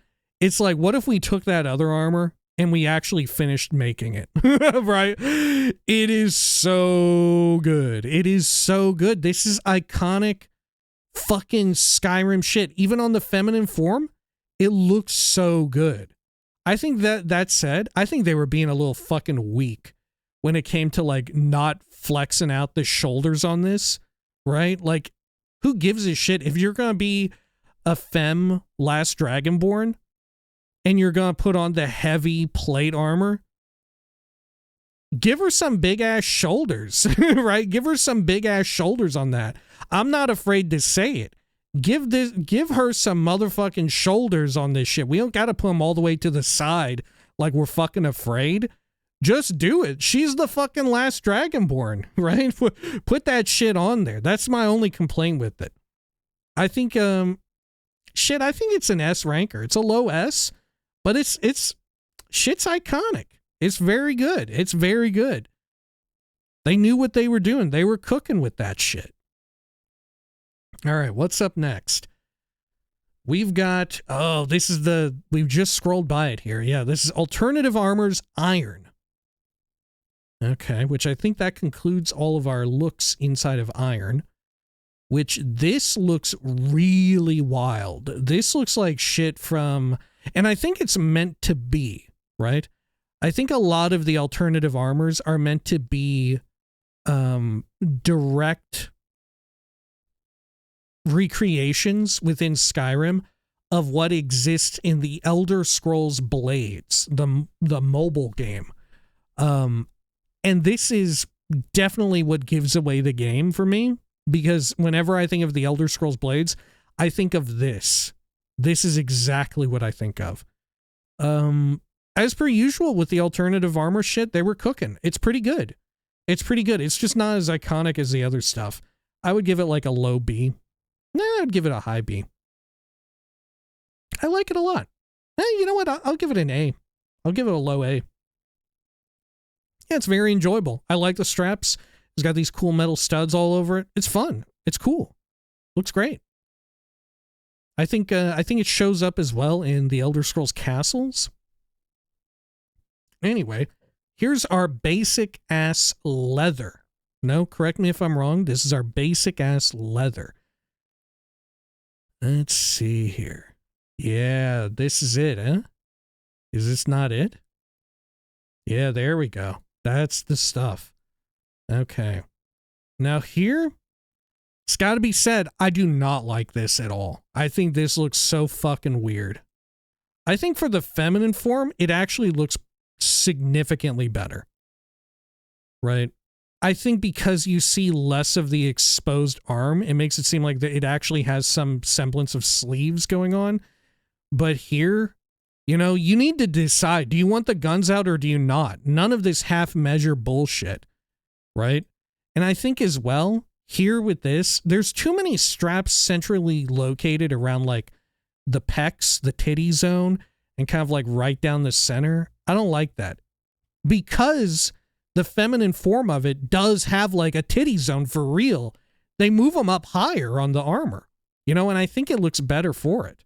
It's like, what if we took that other armor and we actually finished making it? Right? It is so good. It is so good. This is iconic fucking Skyrim shit. Even on the feminine form, It looks so good. I think that said, I think they were being a little fucking weak when it came to like not flexing out the shoulders on this, right? Like, who gives a shit if you're gonna be a femme last Dragonborn and you're gonna put on the heavy plate armor? Give her some big ass shoulders, right? Give her some big ass shoulders on that. I'm not afraid to say it. Give her some motherfucking shoulders on this shit. We don't gotta put them all the way to the side like we're fucking afraid. Just do it. She's the fucking last Dragonborn, right? Put that shit on there. That's my only complaint with it. I think, I think it's an S ranker. It's a low S, but it's shit's iconic. It's very good. It's very good. They knew what they were doing. They were cooking with that shit. All right, what's up next? We've got, we've just scrolled by it here. Yeah, this is Alternative Armors Iron. Okay, which I think that concludes all of our looks inside of Iron, which this looks really wild. This looks like shit from, and I think it's meant to be, right? I think a lot of the alternative armors are meant to be direct recreations within Skyrim of what exists in the Elder Scrolls Blades, the mobile game. And this is definitely what gives away the game for me, because whenever I think of the Elder Scrolls Blades, I think of this. This is exactly what I think of. As per usual with the alternative armor shit, they were cooking. It's pretty good. It's pretty good. It's just not as iconic as the other stuff. I would give it like a low B. Nah, I would give it a high B. I like it a lot. You know what? I'll give it an A. I'll give it a low A. Yeah, it's very enjoyable. I like the straps. It's got these cool metal studs all over it. It's fun. It's cool. Looks great. I think it shows up as well in the Elder Scrolls Castles. Anyway, here's our basic ass leather. No, correct me if I'm wrong. This is our basic ass leather. Let's see here. Yeah, this is it, huh? Is this not it? Yeah, there we go. That's the stuff. Okay. Now here, it's got to be said, I do not like this at all. I think this looks so fucking weird. I think for the feminine form, it actually looks significantly better. Right? I think because you see less of the exposed arm, it makes it seem like it actually has some semblance of sleeves going on. But here, you know, you need to decide, do you want the guns out or do you not? None of this half-measure bullshit, right? And I think as well, here with this, there's too many straps centrally located around like the pecs, the titty zone, and kind of like right down the center. I don't like that. Because the feminine form of it does have like a titty zone for real. They move them up higher on the armor, you know, and I think it looks better for it.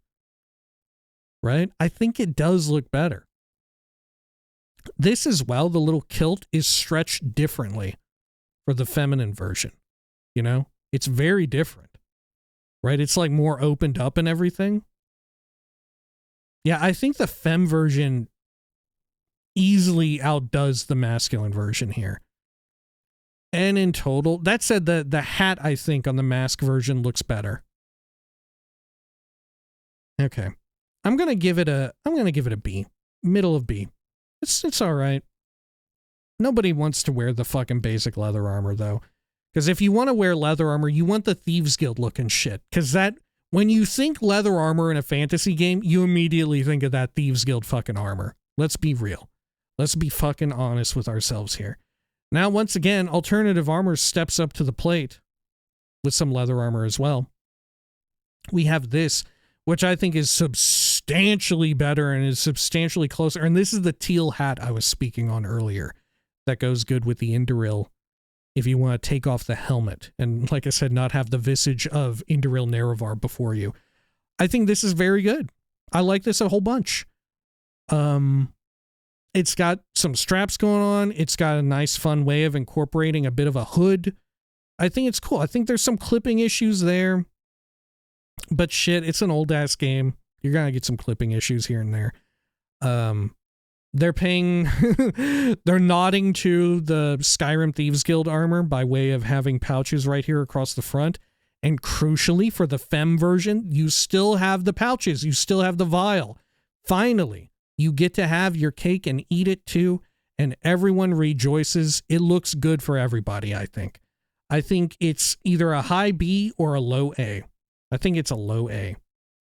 Right? I think it does look better. This as well, the little kilt is stretched differently for the feminine version. You know, it's very different. Right? It's like more opened up and everything. Yeah, I think the femme version easily outdoes the masculine version here. And in total, that said, the hat, I think, on the mask version looks better. Okay. I'm gonna give it a B. Middle of B. It's all right. Nobody wants to wear the fucking basic leather armor though. Because if you want to wear leather armor, you want the Thieves Guild looking shit. Because that, when you think leather armor in a fantasy game, you immediately think of that Thieves Guild fucking armor. Let's be real. Let's be fucking honest with ourselves here. Now, once again, alternative armor steps up to the plate with some leather armor as well. We have this, which I think is substantially better and is substantially closer. And this is the teal hat I was speaking on earlier. That goes good with the Indoril if you want to take off the helmet. And like I said, not have the visage of Indoril Nerevar before you. I think this is very good. I like this a whole bunch. It's got some straps going on. It's got a nice, fun way of incorporating a bit of a hood. I think it's cool. I think there's some clipping issues there. But shit, it's an old-ass game. You're gonna get some clipping issues here and there. They're paying, they're nodding to the Skyrim Thieves Guild armor by way of having pouches right here across the front. And crucially, for the Femme version, you still have the pouches. You still have the vial. Finally, you get to have your cake and eat it too. And everyone rejoices. It looks good for everybody, I think. I think it's either a high B or a low A. I think it's a low A.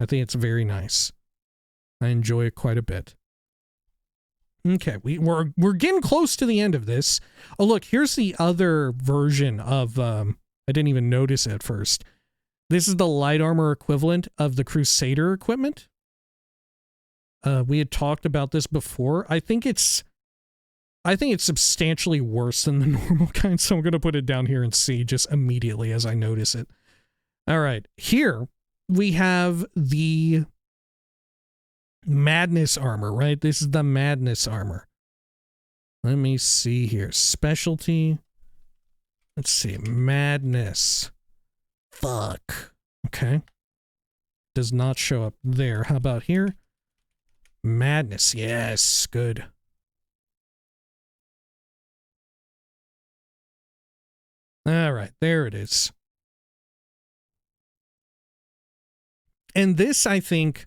I think it's very nice. I enjoy it quite a bit. Okay, we're getting close to the end of this. Oh, look, here's the other version of, I didn't even notice at first. This is the light armor equivalent of the Crusader equipment. We had talked about this before. I think it's substantially worse than the normal kind, so I'm going to put it down here and see just immediately as I notice it. All right, here we have the Madness armor, right? This is the Madness armor. Let me see here. Specialty. Let's see. Madness. Fuck. Okay. Does not show up there. How about here? Madness. Yes. Good. All right. There it is. And this, I think,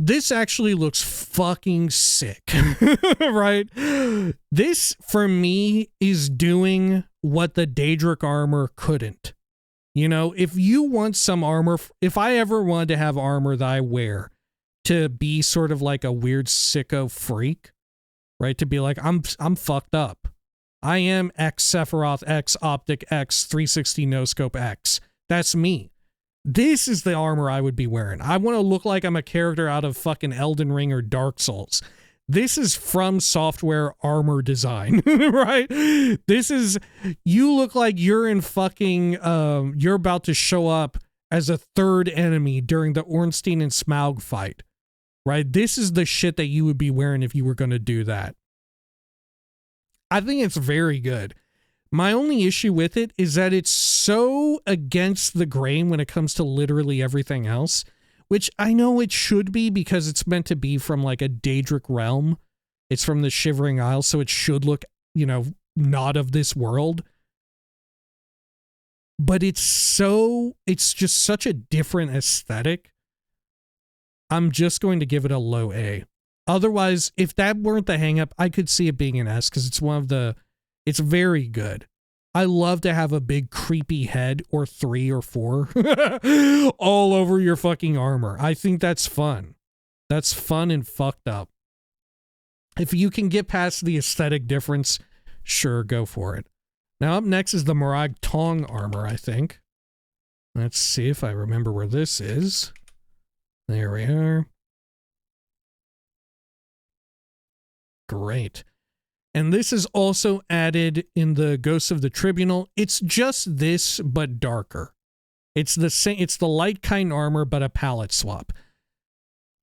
this actually looks fucking sick, right? This, for me, is doing what the Daedric armor couldn't. You know, if you want some armor, if I ever wanted to have armor that I wear to be sort of like a weird sicko freak, right? To be like, I'm fucked up. I am X Sephiroth X Optic X 360 No Scope X. That's me. This is the armor I would be wearing. I want to look like I'm a character out of fucking Elden Ring or Dark Souls. This is From Software armor design, right? This is, you look like you're in fucking, you're about to show up as a third enemy during the Ornstein and Smaug fight, right? This is the shit that you would be wearing if you were going to do that. I think it's very good. My only issue with it is that it's so against the grain when it comes to literally everything else, which I know it should be because it's meant to be from like a Daedric realm. It's from the Shivering Isles, so it should look, you know, not of this world. But it's just such a different aesthetic. I'm just going to give it a low A. Otherwise, if that weren't the hang up, I could see it being an S because it's one of the, it's very good. I love to have a big creepy head or 3 or 4 all over your fucking armor. I think that's fun. That's fun and fucked up. If you can get past the aesthetic difference, sure, go for it. Now up next is the Morag Tong armor, I think. Let's see if I remember where this is. There we are. Great. And this is also added in the Ghosts of the Tribunal. It's just this, but darker. It's the same. It's the light kind armor, but a palette swap.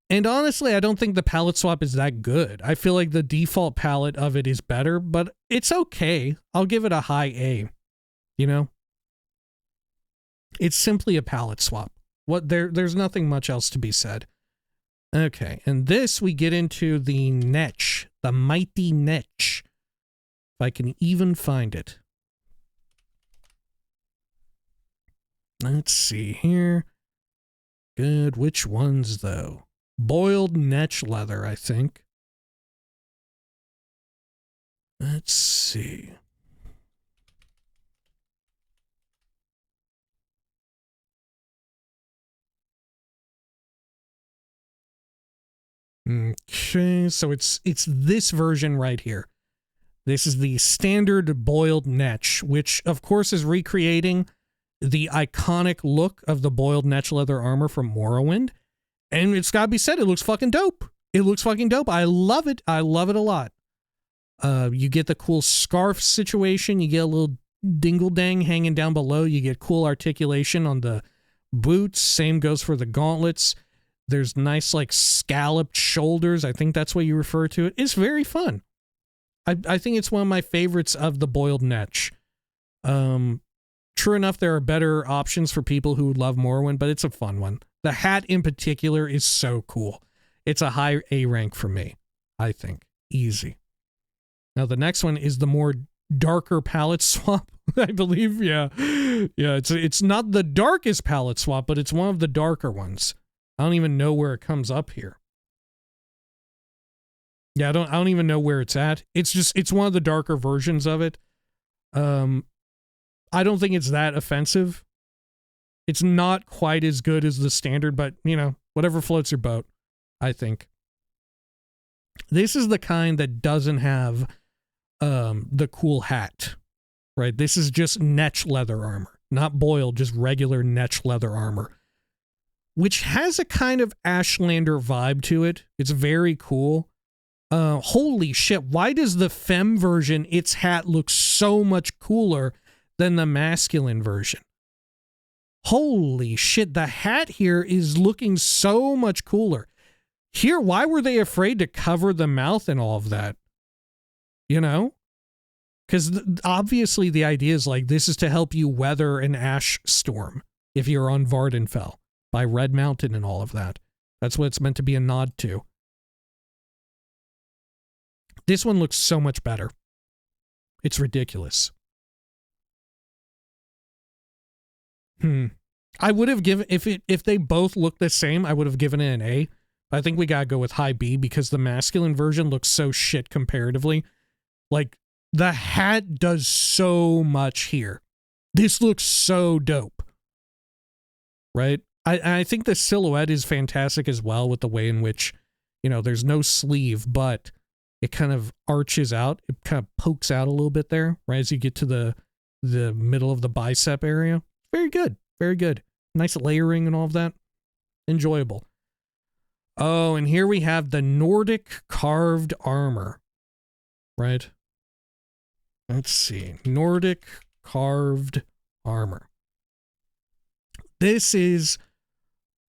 And honestly, I don't think the palette swap is that good. I feel like the default palette of it is better, but it's okay. I'll give it a high A. You know, it's simply a palette swap. There's nothing much else to be said. Okay, and this we get into the Netch, the mighty Netch. If I can even find it. Let's see here. Good, which ones though? Boiled Netch leather, I think. Let's see. Okay, so it's this version right here. This is the standard boiled Netch, which of course is recreating the iconic look of the boiled Netch leather armor from Morrowind. And it's gotta be said, it looks fucking dope. It looks fucking dope. I love it. I love it a lot. You get the cool scarf situation. You get a little dingle dang hanging down below. You get cool articulation on the boots. Same goes for the gauntlets. There's nice, like, scalloped shoulders. I think that's what you refer to it. It's very fun. I think it's one of my favorites of the boiled Netch. True enough, there are better options for people who love Morrowind, but it's a fun one. The hat in particular is so cool. It's a high A rank for me, I think. Easy. Now the next one is the more darker palette swap, I believe. Yeah. Yeah, it's not the darkest palette swap, but it's one of the darker ones. I don't even know where it comes up here. Yeah, I don't even know where it's at. It's one of the darker versions of it. I don't think it's that offensive. It's not quite as good as the standard, but, you know, whatever floats your boat, I think. This is the kind that doesn't have the cool hat, right? This is just netch leather armor, not boiled, just regular netch leather armor, which has a kind of Ashlander vibe to it. It's very cool. Holy shit, why does the femme version, its hat looks so much cooler than the masculine version? Holy shit, the hat here is looking so much cooler. Here, why were they afraid to cover the mouth and all of that? You know? Because obviously the idea is like, this is to help you weather an ash storm if you're on Vardenfell by Red Mountain and all of that. That's what it's meant to be a nod to. This one looks so much better. It's ridiculous. I would have given, if they both look the same, I would have given it an A. I think we gotta go with high B because the masculine version looks so shit comparatively. Like, the hat does so much here. This looks so dope. Right? I think the silhouette is fantastic as well with the way in which, you know, there's no sleeve, but it kind of arches out. It kind of pokes out a little bit there, right, as you get to the middle of the bicep area. Very good. Very good. Nice layering and all of that. Enjoyable. Oh, and here we have the Nordic carved armor. Right? Let's see. Nordic carved armor. This is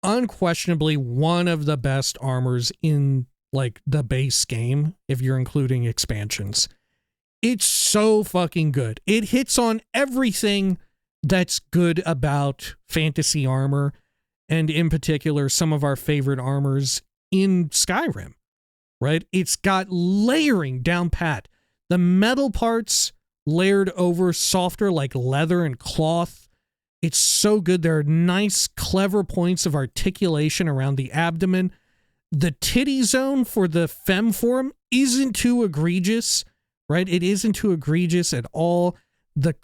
unquestionably one of the best armors in, like, the base game, if you're including expansions. It's so fucking good. It hits on everything that's good about fantasy armor, and in particular, some of our favorite armors in Skyrim, right? It's got layering down pat. The metal parts layered over softer like leather and cloth. It's so good. There are nice, clever points of articulation around the abdomen. The titty zone for the femme form isn't too egregious, right? It isn't too egregious at all. The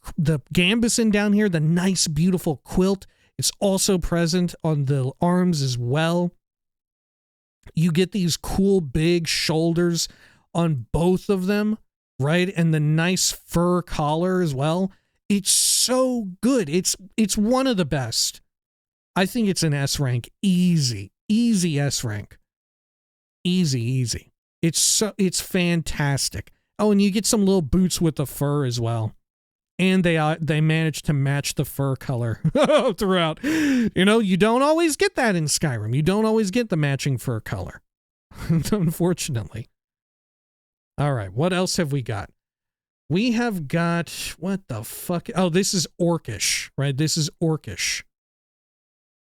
gambeson down here, the nice, beautiful quilt, is also present on the arms as well. You get these cool, big shoulders on both of them, right? And the nice fur collar as well. It's so good. It's one of the best. I think it's an S rank. Easy S rank. Easy. It's fantastic. Oh, and you get some little boots with the fur as well. And they managed to match the fur color throughout. You know, you don't always get that in Skyrim. You don't always get the matching fur color, unfortunately. All right, what else have we got? We have got, what the fuck? Oh, this is Orcish, right? This is Orcish.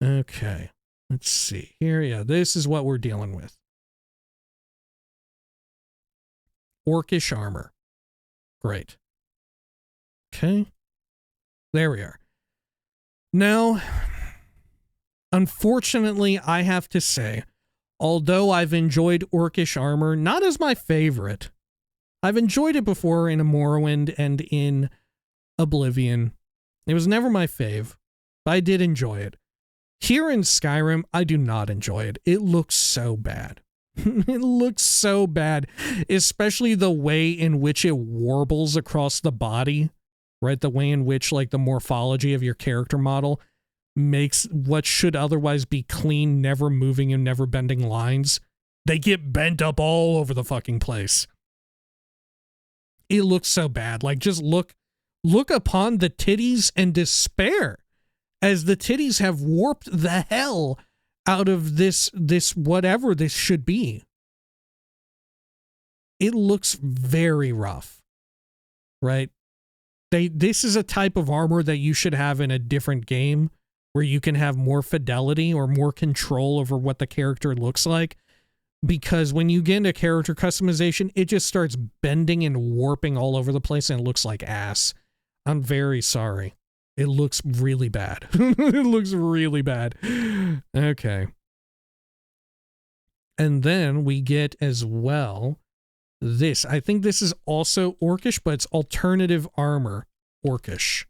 Okay, let's see here. Yeah, this is what we're dealing with. Orcish armor. Great. Okay. There we are. Now, unfortunately, I have to say, although I've enjoyed Orcish armor, not as my favorite. I've enjoyed it before in Morrowind and in Oblivion. It was never my fave, but I did enjoy it. Here in Skyrim, I do not enjoy it. It looks so bad. It looks so bad, especially the way in which it warbles across the body, right? The way in which, like, the morphology of your character model makes what should otherwise be clean, never moving and never bending lines. They get bent up all over the fucking place. It looks so bad. Like, just look upon the titties and despair as the titties have warped the hell out of this whatever this should be. It looks very rough, right? This is a type of armor that you should have in a different game where you can have more fidelity or more control over what the character looks like. Because when you get into character customization, it just starts bending and warping all over the place and it looks like ass. I'm very sorry. It looks really bad. It looks really bad. Okay. And then we get as well this. I think this is also Orcish, but it's alternative armor Orcish.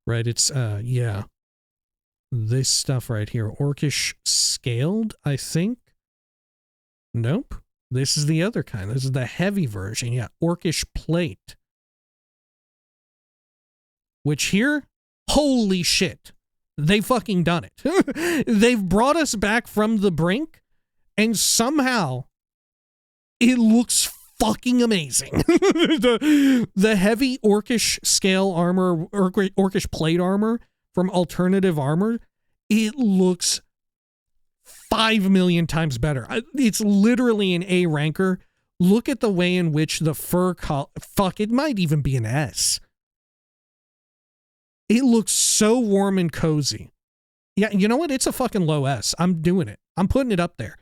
Right? It's, yeah. This stuff right here. Orcish scaled, I think. Nope. This is the other kind. This is the heavy version. Yeah. Orcish plate. Which here, holy shit. They fucking done it. They've brought us back from the brink, and somehow it looks fucking amazing. the heavy Orcish scale armor, Orcish plate armor from Alternative Armor, it looks 5 million times better. It's literally an A ranker. Look at the way in which the fur fuck, it might even be an S. It looks so warm and cozy. Yeah, you know what? It's a fucking low S. I'm doing it. I'm putting it up there.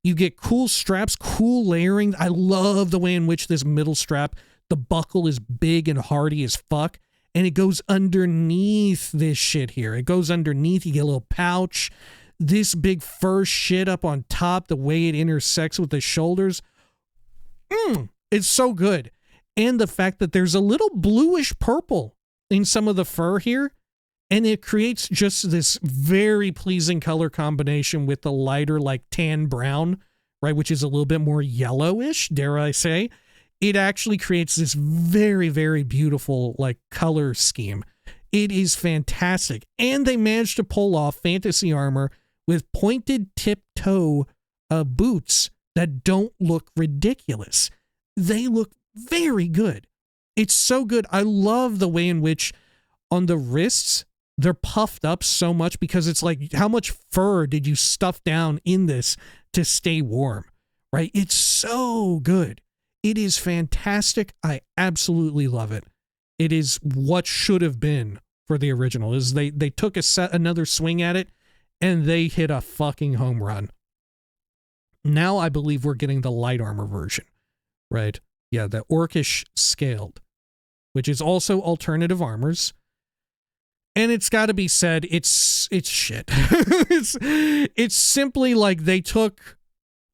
You get cool straps, cool layering. I love the way in which this middle strap, the buckle is big and hardy as fuck, and it goes underneath this shit here. It goes underneath. You get a little pouch. This big fur shit up on top, the way it intersects with the shoulders. It's so good. And the fact that there's a little bluish purple in some of the fur here, and it creates just this very pleasing color combination with the lighter, like tan brown, right, which is a little bit more yellowish, dare I say. It actually creates this very, very beautiful, like, color scheme. It is fantastic. And they managed to pull off fantasy armor with pointed tip-toe boots that don't look ridiculous. They look very good. It's so good. I love the way in which on the wrists, they're puffed up so much because it's like, how much fur did you stuff down in this to stay warm, right? It's so good. It is fantastic. I absolutely love it. It is what should have been for the original. Is they took another swing at it and they hit a fucking home run. Now I believe we're getting the light armor version, right? Yeah, the Orcish scaled, which is also alternative armors. And it's got to be said, it's shit. it's simply like they took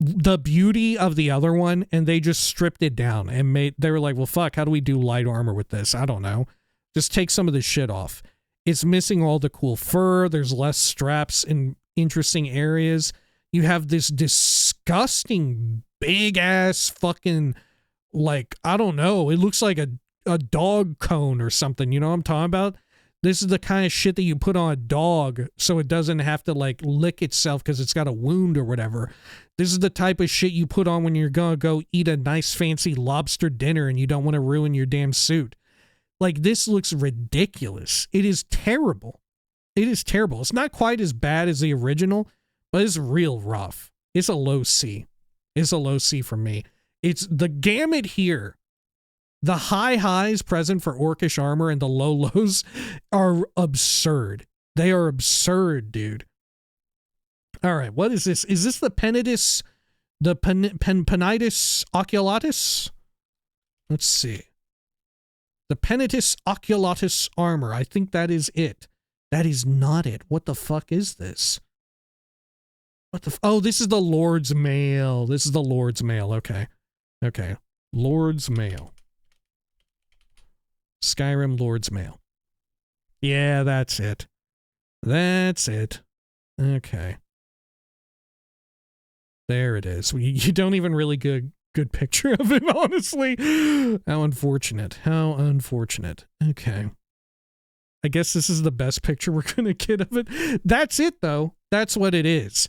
the beauty of the other one and they just stripped it down and they were like, well, fuck, how do we do light armor with this? I don't know. Just take some of this shit off. It's missing all the cool fur. There's less straps in interesting areas. You have this disgusting big ass fucking, like, I don't know. It looks like a dog cone or something. You know what I'm talking about? This is the kind of shit that you put on a dog so it doesn't have to, like, lick itself because it's got a wound or whatever. This is the type of shit you put on when you're going to go eat a nice fancy lobster dinner and you don't want to ruin your damn suit. Like, this looks ridiculous. It is terrible. It is terrible. It's not quite as bad as the original, but it's real rough. It's a low C. It's a low C for me. It's the gamut here. The high highs present for Orcish armor and the low lows are absurd. They are absurd, dude. All right, what is this? Is this the Penitus, the Penitus Oculatus? Let's see. The Penitus Oculatus armor. I think that is it. That is not it. What the fuck is this? What the? Oh, this is the Lord's Mail. This is the Lord's Mail. Okay. Okay. Lord's Mail. Skyrim Lord's Mail. Yeah, that's it. That's it. Okay. There it is. You don't even really good picture of it, honestly. How unfortunate. How unfortunate. Okay. I guess this is the best picture we're going to get of it. That's it, though. That's what it is.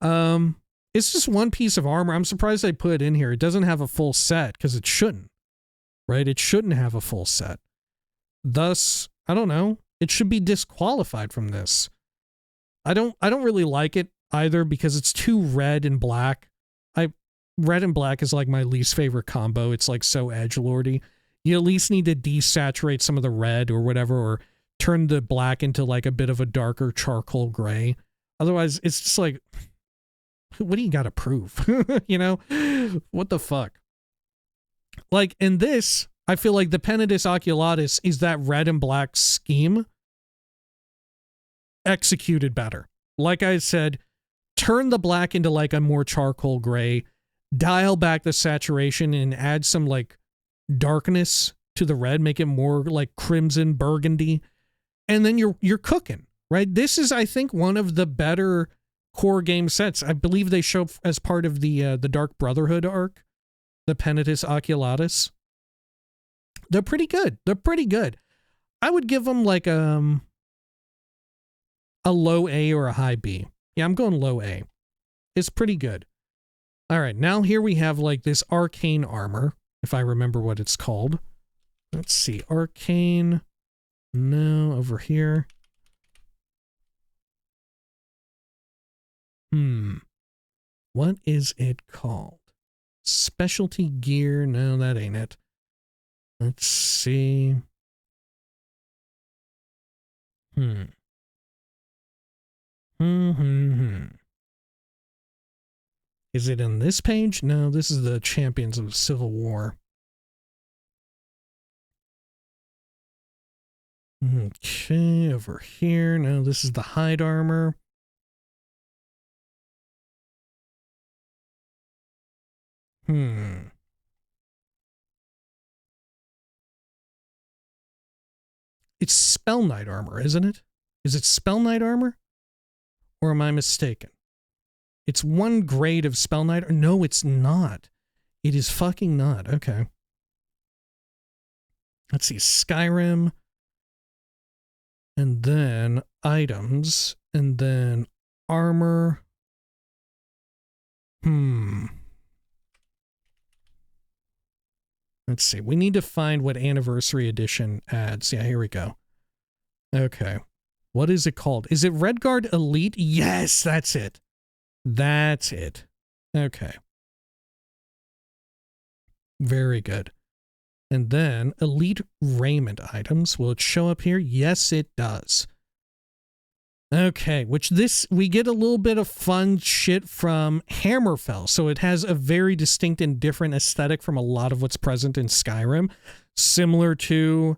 It's just one piece of armor. I'm surprised they put it in here. It doesn't have a full set because it shouldn't. Right? It shouldn't have a full set. Thus, I don't know. It should be disqualified from this. I don't really like it either because it's too red and black. Red and black is like my least favorite combo. It's like so edgelordy. You at least need to desaturate some of the red or whatever, or turn the black into like a bit of a darker charcoal gray. Otherwise, it's just like, what do you got to prove? You know, what the fuck? Like in this, I feel like the Penitus Oculatus is that red and black scheme executed better. Like I said, turn the black into like a more charcoal gray, dial back the saturation and add some like darkness to the red, make it more like crimson burgundy, and then you're cooking, right? This is, I think, one of the better core game sets. I believe they show as part of the Dark Brotherhood arc, the Penitus Oculatus. They're pretty good. They're pretty good. I would give them like a low A or a high B. Yeah, I'm going low A. It's pretty good. All right, now here we have like this arcane armor, if I remember what it's called. Let's see, arcane. No, over here. What is it called? Specialty gear. No, that ain't it. Let's see. Is it in this page? No, this is the Champions of Civil War. Okay, over here. No, this is the hide armor. It's Spell Knight armor, isn't it? Is it Spell Knight armor? Or am I mistaken? It's one grade of Spell Knight. No, it's not. It is fucking not. Okay. Let's see. Skyrim. And then items. And then armor. Let's see. We need to find what Anniversary Edition adds. Yeah, here we go. Okay. What is it called? Is it Redguard Elite? Yes, that's it. That's it. Okay. Very good. And then Elite Raiment items. Will it show up here? Yes, it does. Okay, which this, we get a little bit of fun shit from Hammerfell. So it has a very distinct and different aesthetic from a lot of what's present in Skyrim. Similar to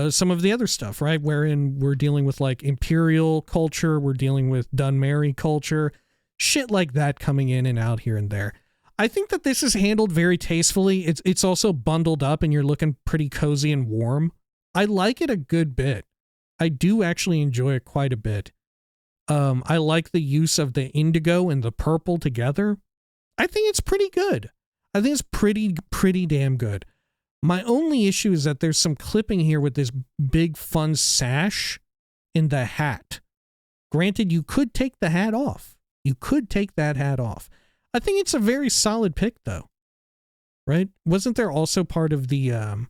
some of the other stuff, right? Wherein we're dealing with like Imperial culture, we're dealing with Dunmerry culture, shit like that coming in and out here and there. I think that this is handled very tastefully. It's also bundled up and you're looking pretty cozy and warm. I like it a good bit. I do actually enjoy it quite a bit. I like the use of the indigo and the purple together. I think it's pretty good. I think it's pretty damn good. My only issue is that there's some clipping here with this big fun sash in the hat. Granted, you could take the hat off. You could take that hat off. I think it's a very solid pick though. Right? Wasn't there also part of the,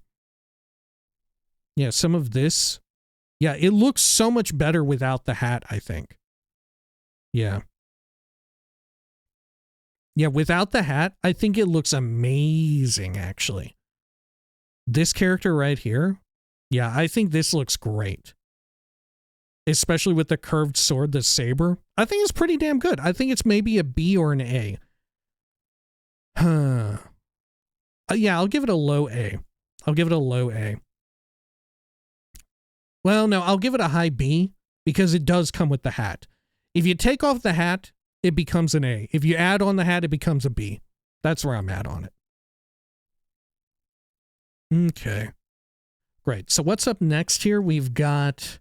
yeah, some of this? Yeah, it looks so much better without the hat, I think. Yeah. Yeah, without the hat, I think it looks amazing, actually. This character right here, yeah, I think this looks great. Especially with the curved sword, the saber. I think it's pretty damn good. I think it's maybe a B or an A. Yeah, I'll give it a low A. I'll give it a low A. Well, no, I'll give it a high B because it does come with the hat. If you take off the hat, it becomes an A. If you add on the hat, it becomes a B. That's where I'm at on it. Okay. Great. So what's up next here? We've got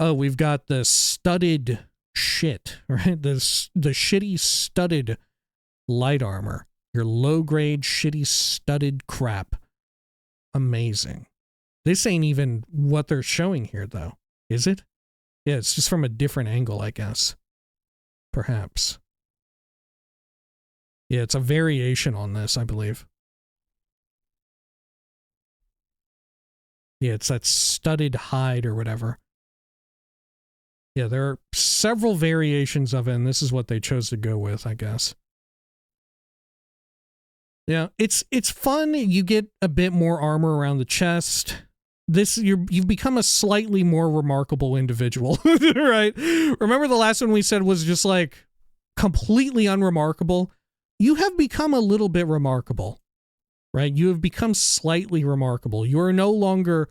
the studded shit, right? The shitty studded light armor. Your low-grade shitty studded crap. Amazing. This ain't even what they're showing here, though. Is it? Yeah, it's just from a different angle, I guess. Perhaps. Yeah, it's a variation on this, I believe. Yeah, it's that studded hide or whatever. Yeah, there are several variations of it, and this is what they chose to go with, I guess. Yeah, it's fun. You get a bit more armor around the chest. you've become a slightly more remarkable individual, right? Remember the last one we said was just like completely unremarkable? You have become a little bit remarkable, right? You have become slightly remarkable. You are no longer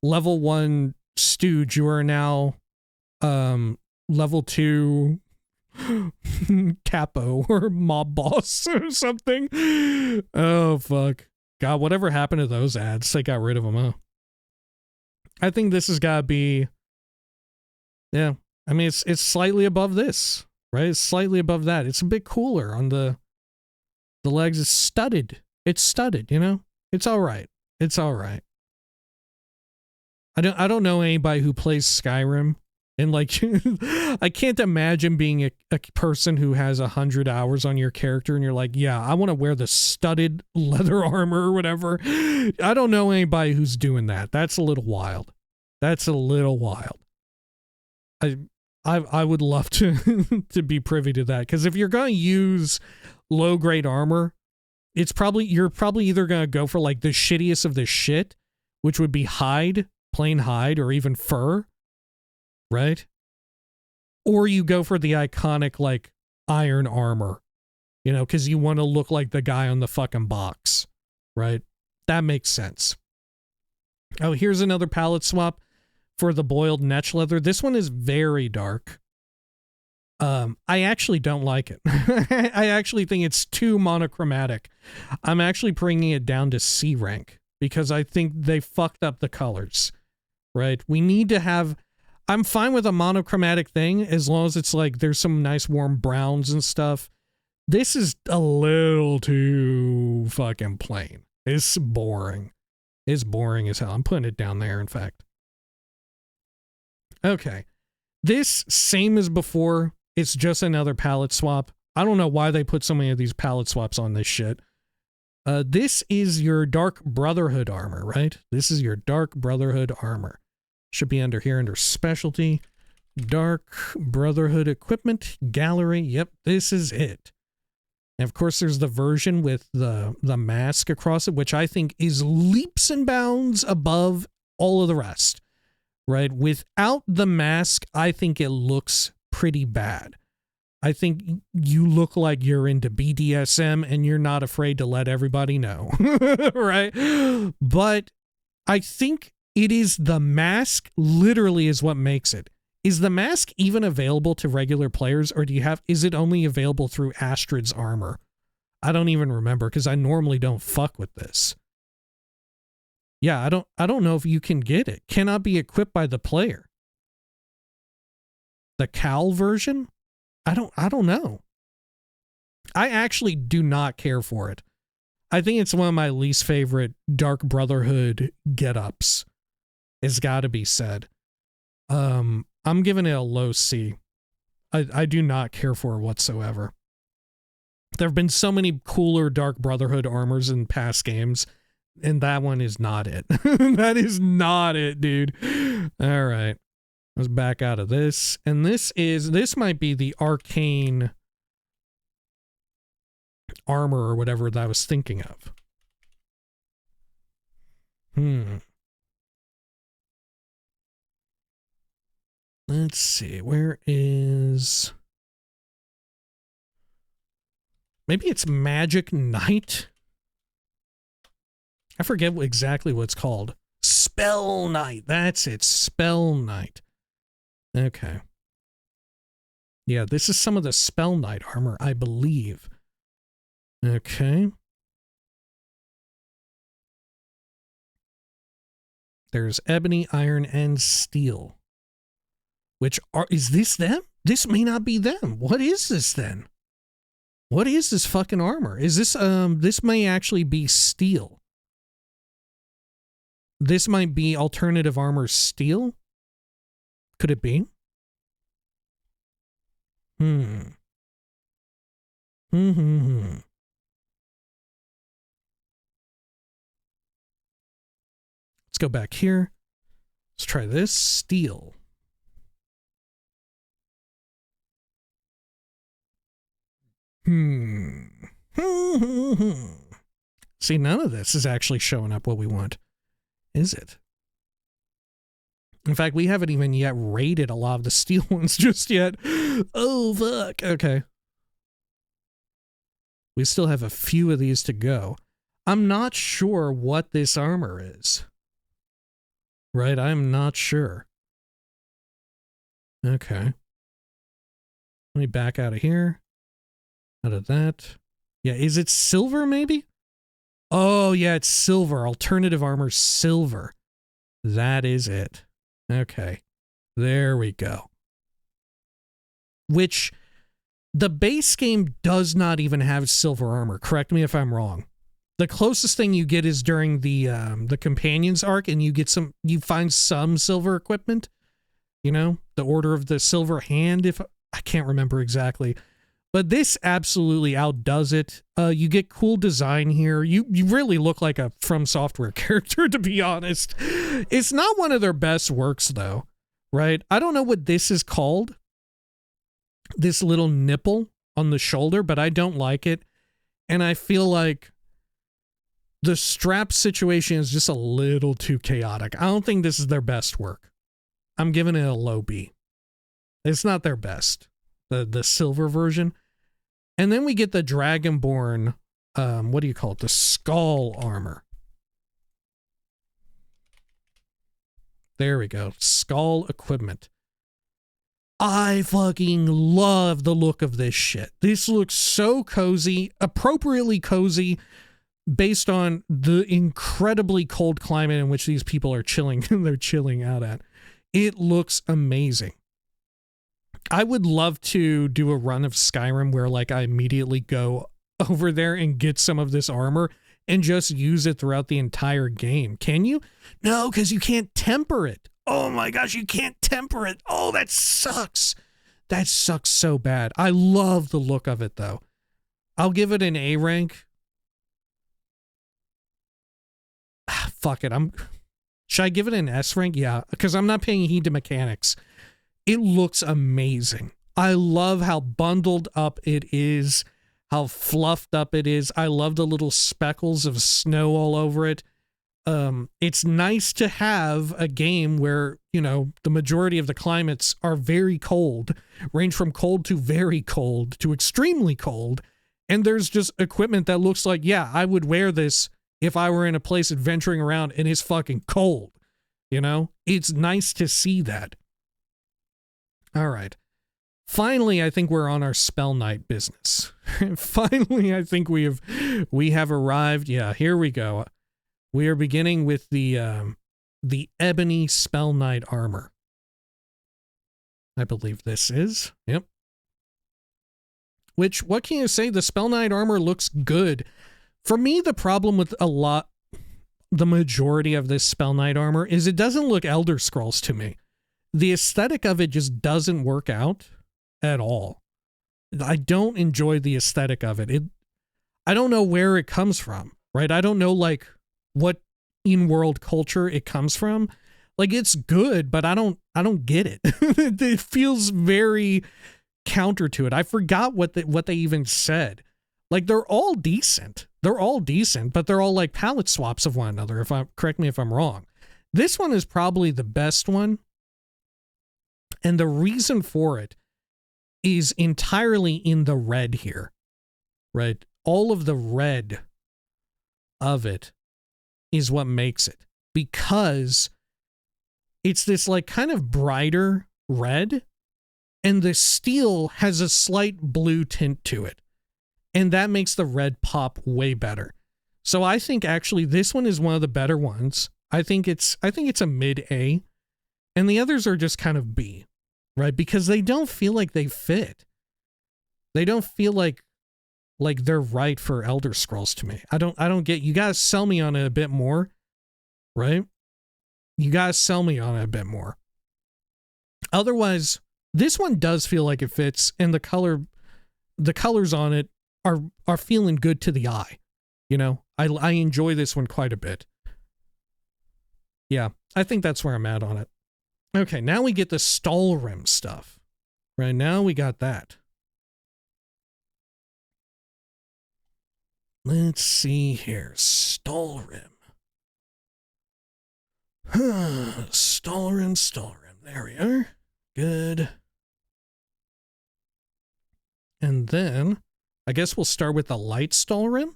level 1 stooge. You are now level 2 capo or mob boss or something. Oh, fuck. God, whatever happened to those ads? They got rid of them, huh? I think this has got to be, yeah. I mean, it's slightly above this, right? It's slightly above that. It's a bit cooler on the legs. It's studded. It's studded, you know? It's all right. It's all right. I don't know anybody who plays Skyrim, and like I can't imagine being a person who has 100 hours on your character and you're like, yeah, I want to wear the studded leather armor or whatever. I don't know anybody who's doing that. That's a little wild. That's a little wild. I would love to to be privy to that, because if you're going to use low grade armor, you're probably either going to go for like the shittiest of the shit, which would be hide, plain hide, or even fur, right? Or you go for the iconic like iron armor, you know, because you want to look like the guy on the fucking box, right? That makes sense. Oh, here's another palette swap for the boiled netch leather. This one is very dark. I actually don't like it. I actually think it's too monochromatic. I'm actually bringing it down to C rank because I think they fucked up the colors, right? We need to have, I'm fine with a monochromatic thing as long as it's like there's some nice warm browns and stuff. This is a little too fucking plain. It's boring. It's boring as hell. I'm putting it down there, in fact. Okay. This, same as before, it's just another palette swap. I don't know why they put so many of these palette swaps on this shit. This is your Dark Brotherhood armor, right? This is your Dark Brotherhood armor. Should be under here under specialty. Dark Brotherhood equipment gallery. Yep, this is it. And of course, there's the version with the mask across it, which I think is leaps and bounds above all of the rest, right? Without the mask, I think it looks pretty bad. I think you look like you're into BDSM and you're not afraid to let everybody know, right? But I think it is the mask literally is what makes it. Is the mask even available to regular players, or is it only available through Astrid's armor? I don't even remember because I normally don't fuck with this. Yeah, I don't know if you can get it. Cannot be equipped by the player. The cowl version? I don't know. I actually do not care for it. I think it's one of my least favorite Dark Brotherhood get-ups. It's got to be said. I'm giving it a low C. I do not care for it whatsoever. There have been so many cooler Dark Brotherhood armors in past games, and that one is not it. That is not it, dude. All right. Let's back out of this. And this might be the arcane armor or whatever that I was thinking of. Let's see. Where is... Maybe it's Magic Knight? I forget exactly what it's called. Spell Knight. That's it. Spell Knight. Okay. Yeah, this is some of the Spell Knight armor, I believe. Okay. There's ebony, iron, and steel. Is this them? This may not be them. What is this then? What is this fucking armor? Is this, this may actually be steel. This might be alternative armor steel? Could it be? Let's go back here. Let's try this. Steel. See, none of this is actually showing up what we want, is it? In fact, we haven't even yet rated a lot of the steel ones just yet. Oh, fuck. Okay. We still have a few of these to go. I'm not sure what this armor is. Right? I'm not sure. Okay. Let me back out of here. Out of that. Yeah, is it silver maybe? Oh, yeah, it's silver. Alternative armor silver. That is it. Okay. There we go. Which the base game does not even have silver armor. Correct me if I'm wrong. The closest thing you get is during the companions arc, and you find some silver equipment. You know, the Order of the Silver Hand, if I can't remember exactly. But this absolutely outdoes it. You get cool design here. You really look like a From Software character, to be honest. It's not one of their best works, though, right? I don't know what this is called. This little nipple on the shoulder, but I don't like it. And I feel like the strap situation is just a little too chaotic. I don't think this is their best work. I'm giving it a low B. It's not their best. The silver version. And then we get the Dragonborn, what do you call it? The skull armor. There we go. Skull equipment. I fucking love the look of this shit. This looks so cozy, appropriately cozy, based on the incredibly cold climate in which these people are chilling. They're chilling out at. It looks amazing. I would love to do a run of Skyrim where like I immediately go over there and get some of this armor and just use it throughout the entire game. Can you? No, because you can't temper it. Oh my gosh, you can't temper it. Oh, that sucks. That sucks so bad. I love the look of it though. I'll give it an A rank. Fuck it. Should I give it an S rank? Yeah, because I'm not paying heed to mechanics. It looks amazing. I love how bundled up it is, how fluffed up it is. I love the little speckles of snow all over it. It's nice to have a game where, you know, the majority of the climates are very cold, range from cold to very cold to extremely cold. And there's just equipment that looks like, yeah, I would wear this if I were in a place adventuring around and it's fucking cold. You know, it's nice to see that. All right. Finally, I think we're on our Spell Knight business. Finally, I think we have arrived. Yeah, here we go. We are beginning with the Ebony Spell Knight armor. I believe this is. Yep. Which, what can you say? The Spell Knight armor looks good. For me, the problem with the majority of this Spell Knight armor is it doesn't look Elder Scrolls to me. The aesthetic of it just doesn't work out at all. I don't enjoy the aesthetic of it. I don't know where it comes from, right? I don't know like what in-world culture it comes from. Like it's good, but I don't get it. It feels very counter to it. I forgot what they even said. Like they're all decent. They're all decent, but they're all like palette swaps of one another. Correct me if I'm wrong. This one is probably the best one. And the reason for it is entirely in the red here, right? All of the red of it is what makes it, because it's this like kind of brighter red, and the steel has a slight blue tint to it. And that makes the red pop way better. So I think actually this one is one of the better ones. I think it's a mid A, and the others are just kind of B. Right? Because they don't feel like they fit. They don't feel like they're right for Elder Scrolls to me. I don't get, you guys sell me on it a bit more, right? You guys sell me on it a bit more. Otherwise, this one does feel like it fits, and the colors on it are feeling good to the eye. You know, I enjoy this one quite a bit. Yeah, I think that's where I'm at on it. Okay, now we get the Stalrim stuff. Right now we got that. Let's see here. Stalrim. Stalrim. There we are. Good. And then, I guess we'll start with the light Stalrim,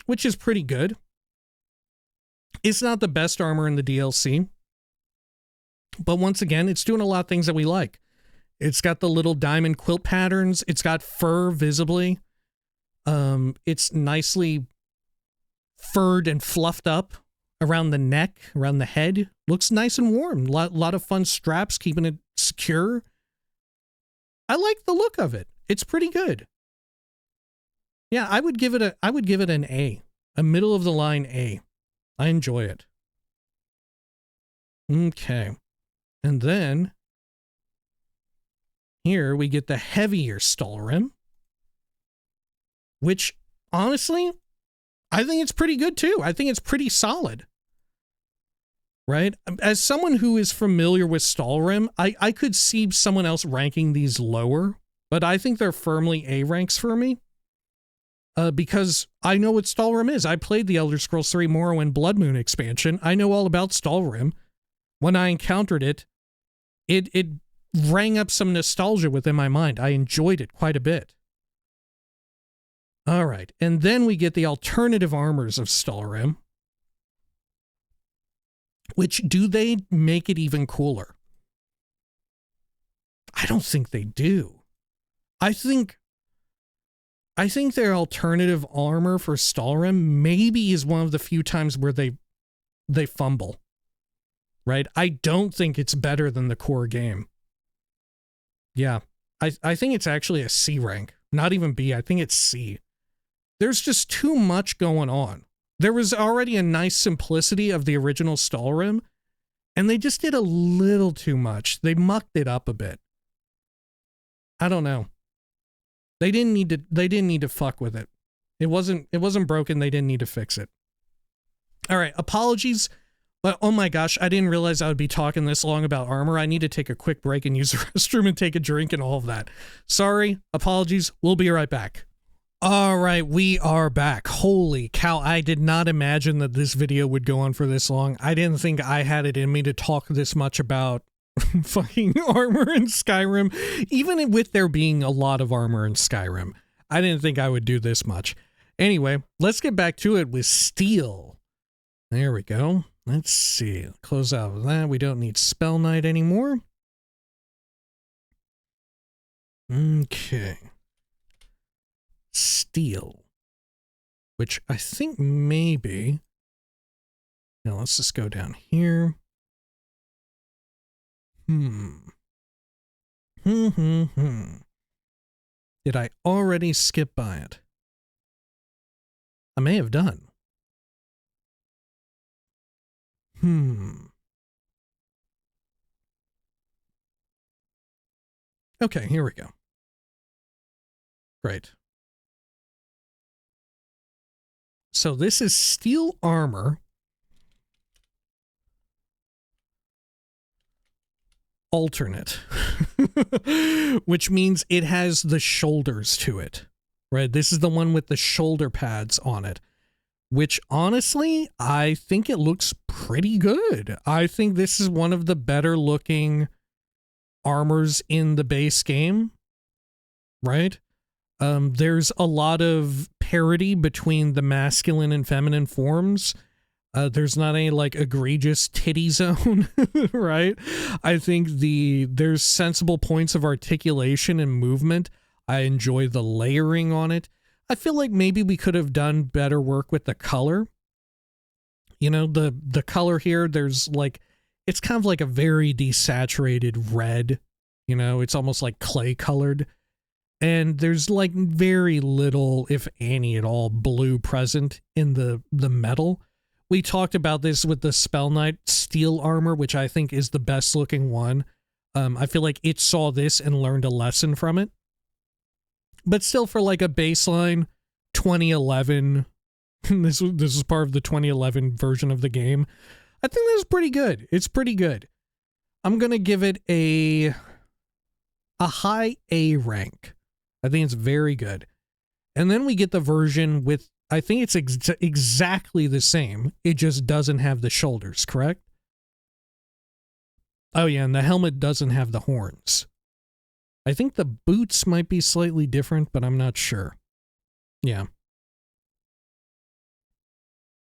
which is pretty good. It's not the best armor in the DLC, but once again, it's doing a lot of things that we like. It's got the little diamond quilt patterns. It's got fur visibly. It's nicely furred and fluffed up around the neck, around the head. Looks nice and warm. Lot of fun straps, keeping it secure. I like the look of it. It's pretty good. Yeah, I would give it an A. A middle of the line A. I enjoy it. Okay. And then here we get the heavier Stalrim, which honestly, I think it's pretty good too. I think it's pretty solid. Right? As someone who is familiar with Stalrim, I could see someone else ranking these lower, but I think they're firmly A ranks for me. Because I know what Stalrim is. I played the Elder Scrolls 3 Morrowind Blood Moon expansion. I know all about Stalrim. When I encountered it, it rang up some nostalgia within my mind. I enjoyed it quite a bit. All right, and then we get the alternative armors of Stalrim, which, do they make it even cooler? I don't think they do. I think their alternative armor for Stalrim maybe is one of the few times where they fumble. Right? I don't think it's better than the core game. Yeah. I think it's actually a C rank. Not even B. I think it's C. There's just too much going on. There was already a nice simplicity of the original Stalrim, and they just did a little too much. They mucked it up a bit. I don't know. They didn't need to fuck with it. It wasn't broken. They didn't need to fix it. All right, apologies. But oh my gosh, I didn't realize I would be talking this long about armor. I need to take a quick break and use the restroom and take a drink and all of that. Sorry, apologies. We'll be right back. All right, we are back. Holy cow, I did not imagine that this video would go on for this long. I didn't think I had it in me to talk this much about fucking armor in Skyrim, even with there being a lot of armor in Skyrim. I didn't think I would do this much. Anyway, let's get back to it with steel. There we go. Let's see. Close out of that. We don't need Spell Knight anymore. Okay. Steel. Which I think maybe... Now let's just go down here. Did I already skip by it? I may have done. Okay, here we go. Great. So this is steel armor. Alternate. Which means it has the shoulders to it. Right? This is the one with the shoulder pads on it. Which, honestly, I think it looks pretty good. I think this is one of the better looking armors in the base game. Right? There's a lot of parity between the masculine and feminine forms. There's not any, like, egregious titty zone, right? I think there's sensible points of articulation and movement. I enjoy the layering on it. I feel like maybe we could have done better work with the color. You know, the color here, there's like, it's kind of like a very desaturated red. You know, it's almost like clay colored. And there's like very little, if any at all, blue present in the metal. We talked about this with the Spell Knight steel armor, which I think is the best looking one. I feel like it saw this and learned a lesson from it. But still, for like a baseline 2011, this is part of the 2011 version of the game, I think this is pretty good. It's pretty good. I'm going to give it a high A rank. I think it's very good. And then we get the version with I think it's exactly the same. It just doesn't have the shoulders, correct? Oh yeah, and the helmet doesn't have the horns. I think the boots might be slightly different, but I'm not sure. Yeah.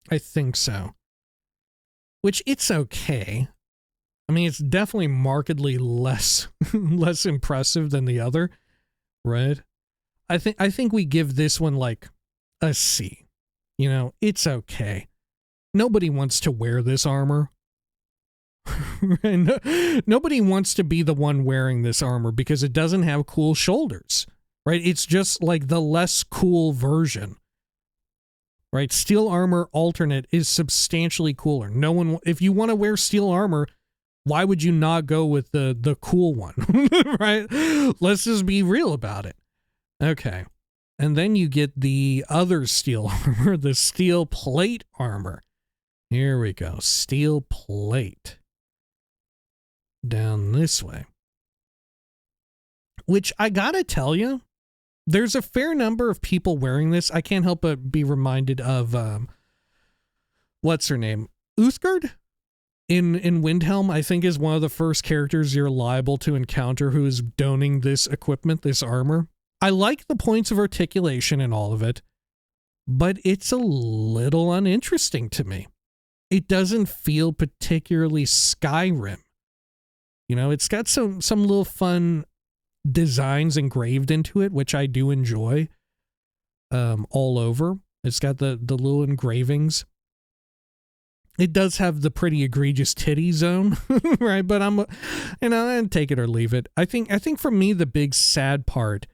I think so. Which, it's okay. I mean, it's definitely markedly less less impressive than the other, right? I think we give this one like a C. You know, it's okay. Nobody wants to wear this armor. Nobody wants to be the one wearing this armor because it doesn't have cool shoulders, right? It's just like the less cool version, right? Steel armor alternate is substantially cooler. No one, if you want to wear steel armor, why would you not go with the cool one, right? Let's just be real about it. Okay. And then you get the other steel armor, the steel plate armor. Here we go. Steel plate. Down this way. Which I gotta tell you, there's a fair number of people wearing this. I can't help but be reminded of, what's her name? Uthgard? In Windhelm, I think is one of the first characters you're liable to encounter who is donning this equipment, this armor. I like the points of articulation and all of it, but it's a little uninteresting to me. It doesn't feel particularly Skyrim. You know, it's got some little fun designs engraved into it, which I do enjoy, all over. It's got the little engravings. It does have the pretty egregious titty zone, right? But I'm, you know, and take it or leave it. I think for me, the big sad part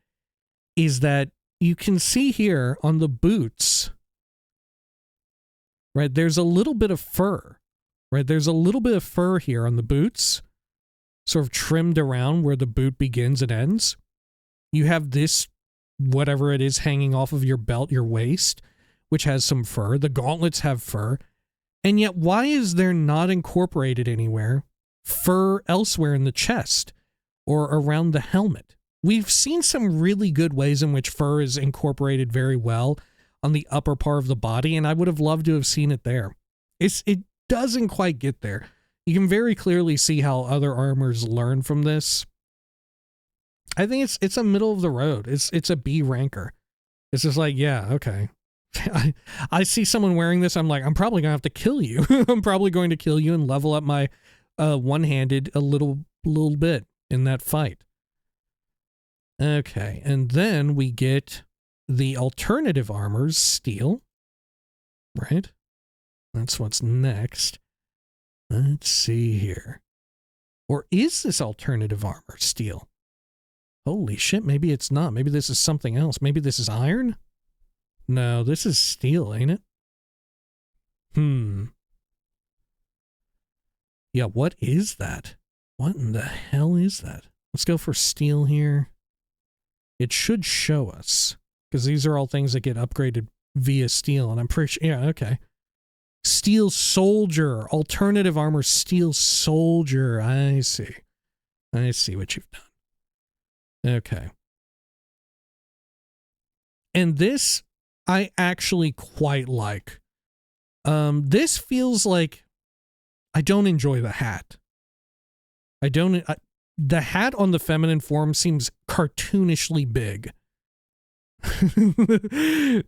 is that you can see here on the boots, right? There's a little bit of fur, right? There's a little bit of fur here on the boots, sort of trimmed around where the boot begins and ends. You have this, whatever it is, hanging off of your belt, your waist, which has some fur. The gauntlets have fur. And yet, why is there not incorporated anywhere fur elsewhere in the chest or around the helmet? We've seen some really good ways in which fur is incorporated very well on the upper part of the body, and I would have loved to have seen it there. It doesn't quite get there. You can very clearly see how other armors learn from this. I think it's a middle of the road. It's a B ranker. It's just like, yeah, okay. I see someone wearing this, I'm like, I'm probably gonna have to kill you. I'm probably going to kill you and level up my one-handed a little bit in that fight. Okay, and then we get the alternative armors, steel. Right? That's what's next. Let's see here. Or is this alternative armor steel? Holy shit, maybe it's not. Maybe this is something else. Maybe this is iron? No, this is steel, ain't it? Yeah, what is that? What in the hell is that? Let's go for steel here. It should show us, because these are all things that get upgraded via steel, and I'm pretty sure, yeah, okay. Steel soldier, alternative armor, steel soldier. I see. I see what you've done. Okay. And this, I actually quite like. This feels like I don't enjoy the hat. The hat on the feminine form seems cartoonishly big.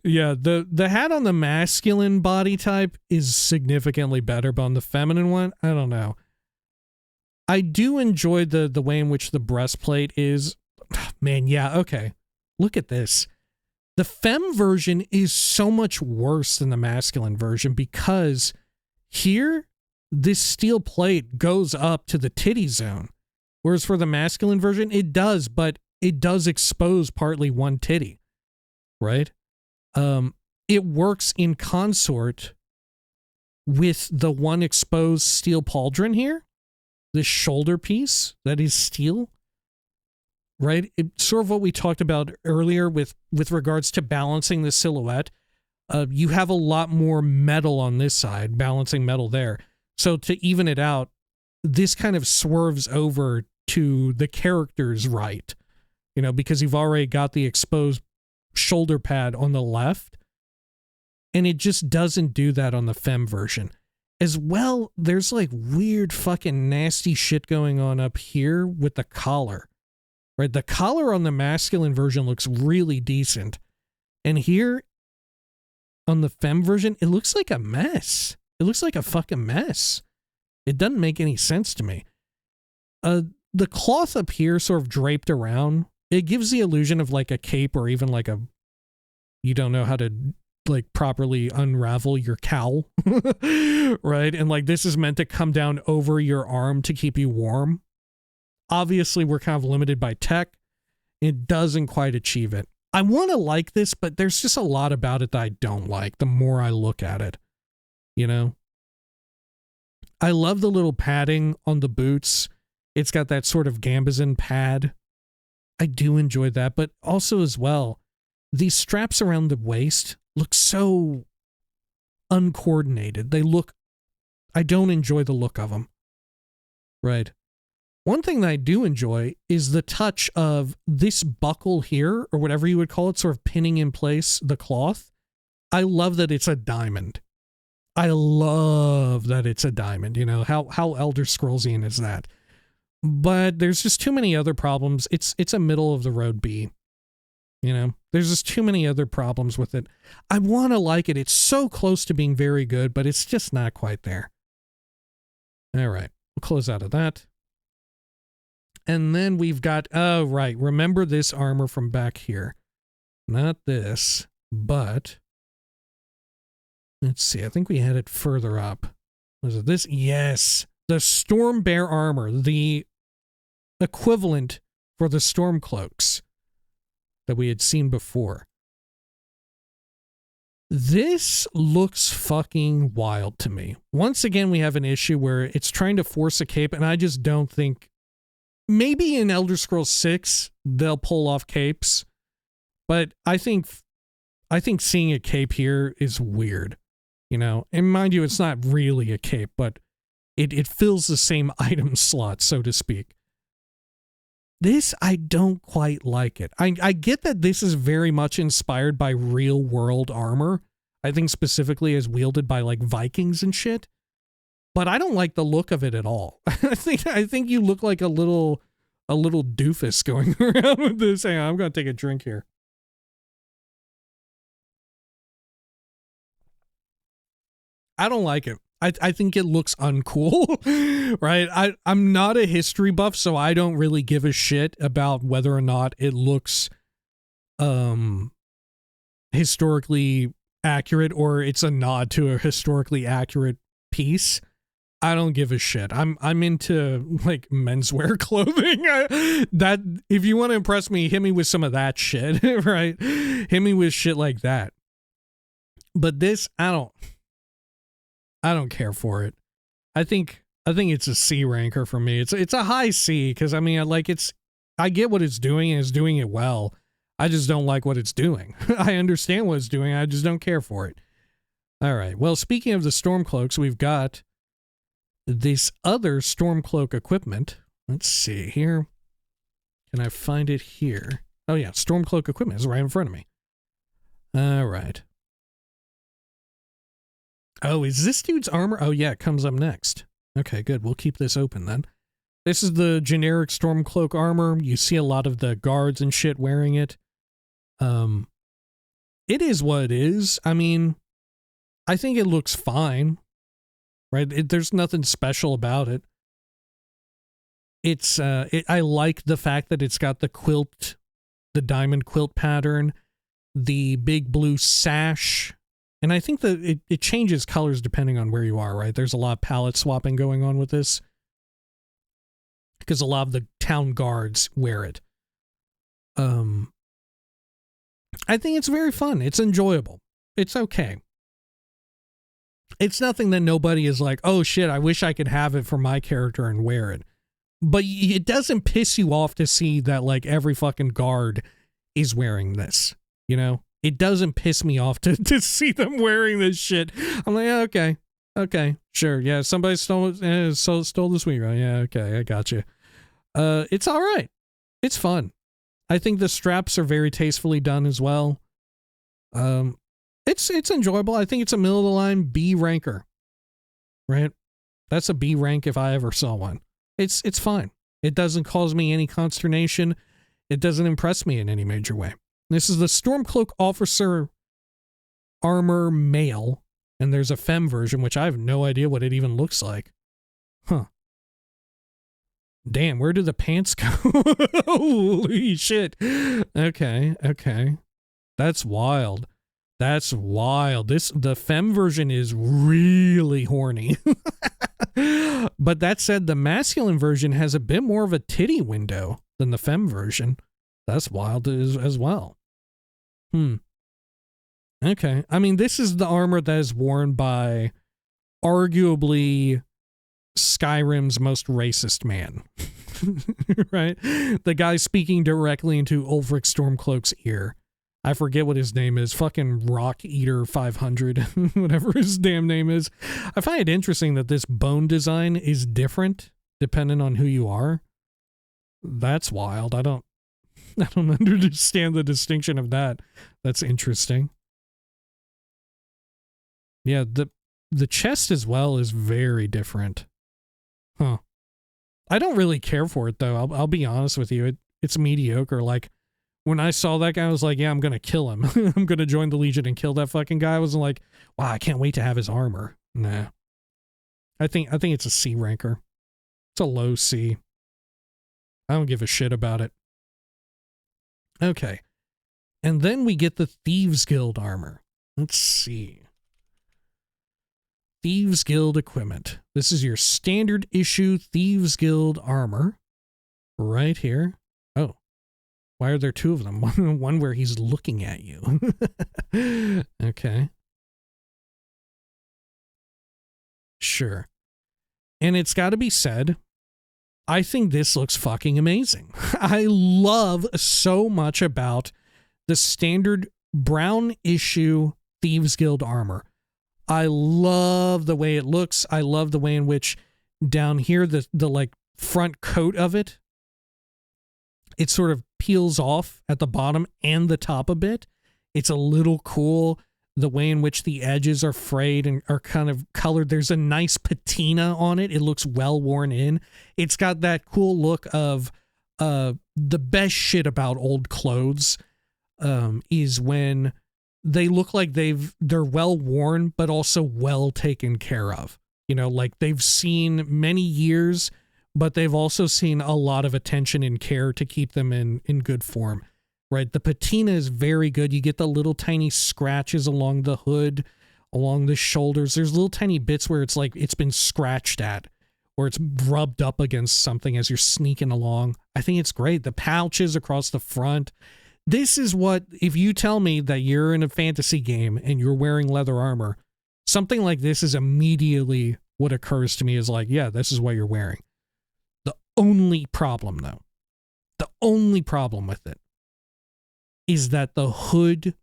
Yeah, the hat on the masculine body type is significantly better, but on the feminine one, I don't know. I do enjoy the way in which the breastplate is. Man, yeah, okay. Look at this. The femme version is so much worse than the masculine version because here, this steel plate goes up to the titty zone. Whereas for the masculine version, it does, but it does expose partly one titty. Right? It works in consort with the one exposed steel pauldron here. This shoulder piece that is steel. Right? It's sort of what we talked about earlier with regards to balancing the silhouette. You have a lot more metal on this side, balancing metal there. So to even it out, this kind of swerves over to the character's right. You know, because you've already got the exposed shoulder pad on the left. And it just doesn't do that on the femme version. As well, there's like weird fucking nasty shit going on up here with the collar. Right? The collar on the masculine version looks really decent. And here on the femme version, it looks like a mess. It looks like a fucking mess. It doesn't make any sense to me. The cloth up here sort of draped around, it gives the illusion of like a cape or even like a, you don't know how to like properly unravel your cowl, right? And like this is meant to come down over your arm to keep you warm. Obviously, we're kind of limited by tech. It doesn't quite achieve it. I want to like this, but there's just a lot about it that I don't like the more I look at it, you know? I love the little padding on the boots. It's got that sort of gambazon pad. I do enjoy that, but also as well, these straps around the waist look so uncoordinated. I don't enjoy the look of them. Right. One thing that I do enjoy is the touch of this buckle here, or whatever you would call it, sort of pinning in place the cloth. I love that it's a diamond. I love that it's a diamond. You know, how Elder Scrollsian is that? But there's just too many other problems. It's a middle of the road B. You know, there's just too many other problems with it. I want to like it. It's so close to being very good, but it's just not quite there. All right, we'll close out of that. And then we've got, oh, right. Remember this armor from back here. Not this, but let's see. I think we had it further up. Was it this? Yes. The Storm Bear armor, the equivalent for the Storm Cloaks that we had seen before. This looks fucking wild to me. Once again, we have an issue where it's trying to force a cape, and I just don't think. Maybe in Elder Scrolls 6 they'll pull off capes, but I think seeing a cape here is weird, you know. And mind you, it's not really a cape, but it fills the same item slot, so to speak. This, I don't quite like it. I get that this is very much inspired by real world armor. I think specifically as wielded by like Vikings and shit. But I don't like the look of it at all. I think you look like a little doofus going around with this. Hang on, I'm going to take a drink here. I don't like it. I think it looks uncool, right? I'm not a history buff, so I don't really give a shit about whether or not it looks historically accurate or it's a nod to a historically accurate piece. I don't give a shit. I'm into like menswear clothing. That if you want to impress me, hit me with some of that shit, right? Hit me with shit like that. But this, I don't care for it. I think it's a C ranker for me. It's a high C because I mean I get what it's doing and it's doing it well. I just don't like what it's doing. I understand what it's doing. I just don't care for it. All right. Well, speaking of the Stormcloaks, we've got this other Stormcloak equipment. Let's see here. Can I find it here? Oh yeah, Stormcloak equipment is right in front of me. All right. Oh, is this dude's armor? Oh yeah, it comes up next. Okay, good. We'll keep this open then. This is the generic Stormcloak armor. You see a lot of the guards and shit wearing it. It is what it is. I mean, I think it looks fine. Right? There's nothing special about it. I like the fact that it's got the quilt, the diamond quilt pattern, the big blue sash, and I think that it changes colors depending on where you are, right? There's a lot of palette swapping going on with this because a lot of the town guards wear it. I think it's very fun. It's enjoyable. It's okay. It's nothing that nobody is like, oh shit, I wish I could have it for my character and wear it. But it doesn't piss you off to see that like every fucking guard is wearing this, you know? It doesn't piss me off to see them wearing this shit. I'm like, yeah, okay, sure, yeah, somebody stole this week, right? Yeah, okay, I got you. It's all right. It's fun. I think the straps are very tastefully done as well. It's enjoyable. I think it's a middle of the line B ranker, right? That's a B rank if I ever saw one. It's fine. It doesn't cause me any consternation. It doesn't impress me in any major way. This is the Stormcloak Officer Armor Male, and there's a femme version, which I have no idea what it even looks like. Huh. Damn, where do the pants go? Holy shit. Okay, okay. That's wild. That's wild. The femme version is really horny. But that said, the masculine version has a bit more of a titty window than the femme version. That's wild as well. Okay. I mean, this is the armor that is worn by arguably Skyrim's most racist man. Right? The guy speaking directly into Ulfric Stormcloak's ear. I forget what his name is. Fucking Rock Eater 500. Whatever his damn name is. I find it interesting that this bone design is different depending on who you are. That's wild. I don't understand the distinction of that. That's interesting. Yeah, the chest as well is very different. Huh. I don't really care for it though. I'll be honest with you. It's mediocre. Like when I saw that guy, I was like, yeah, I'm gonna kill him. I'm gonna join the Legion and kill that fucking guy. I was like, wow, I can't wait to have his armor. Nah. I think it's a C ranker. It's a low C. I don't give a shit about it. Okay. And then we get the Thieves Guild armor. Let's see. Thieves Guild equipment. This is your standard issue Thieves Guild armor. Right here. Oh. Why are there two of them? One where he's looking at you. Okay. Sure. And it's got to be said, I think this looks fucking amazing. I love so much about the standard brown issue Thieves Guild armor. I love the way it looks. I love the way in which down here, the like front coat of it, it sort of peels off at the bottom and the top a bit. It's a little cool. The way in which the edges are frayed and are kind of colored. There's a nice patina on it. It looks well worn in. It's got that cool look of the best shit about old clothes is when they look like they're well worn, but also well taken care of. You know, like they've seen many years, but they've also seen a lot of attention and care to keep them in good form. Right, the patina is very good. You get the little tiny scratches along the hood, along the shoulders. There's little tiny bits where it's like it's been scratched at, or it's rubbed up against something as you're sneaking along. I think it's great. The pouches across the front. This is what, if you tell me that you're in a fantasy game and you're wearing leather armor, something like this is immediately what occurs to me is like, yeah, this is what you're wearing. The only problem, though, with it is that the hood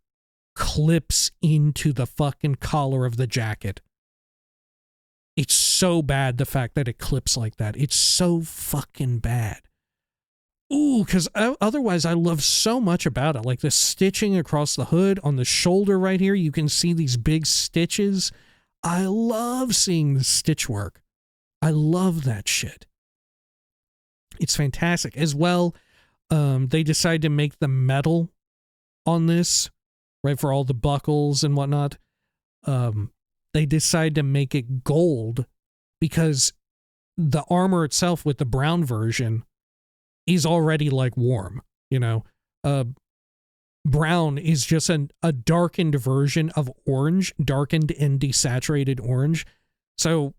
clips into the fucking collar of the jacket. It's so bad, the fact that it clips like that. It's so fucking bad. Ooh, because otherwise I love so much about it. Like the stitching across the hood, on the shoulder right here, you can see these big stitches. I love seeing the stitch work. I love that shit. It's fantastic. As well, they decide to make the metal on this, right, for all the buckles and whatnot. They decide to make it gold because the armor itself with the brown version is already like warm, you know. Brown is just a darkened version of orange, darkened and desaturated orange. So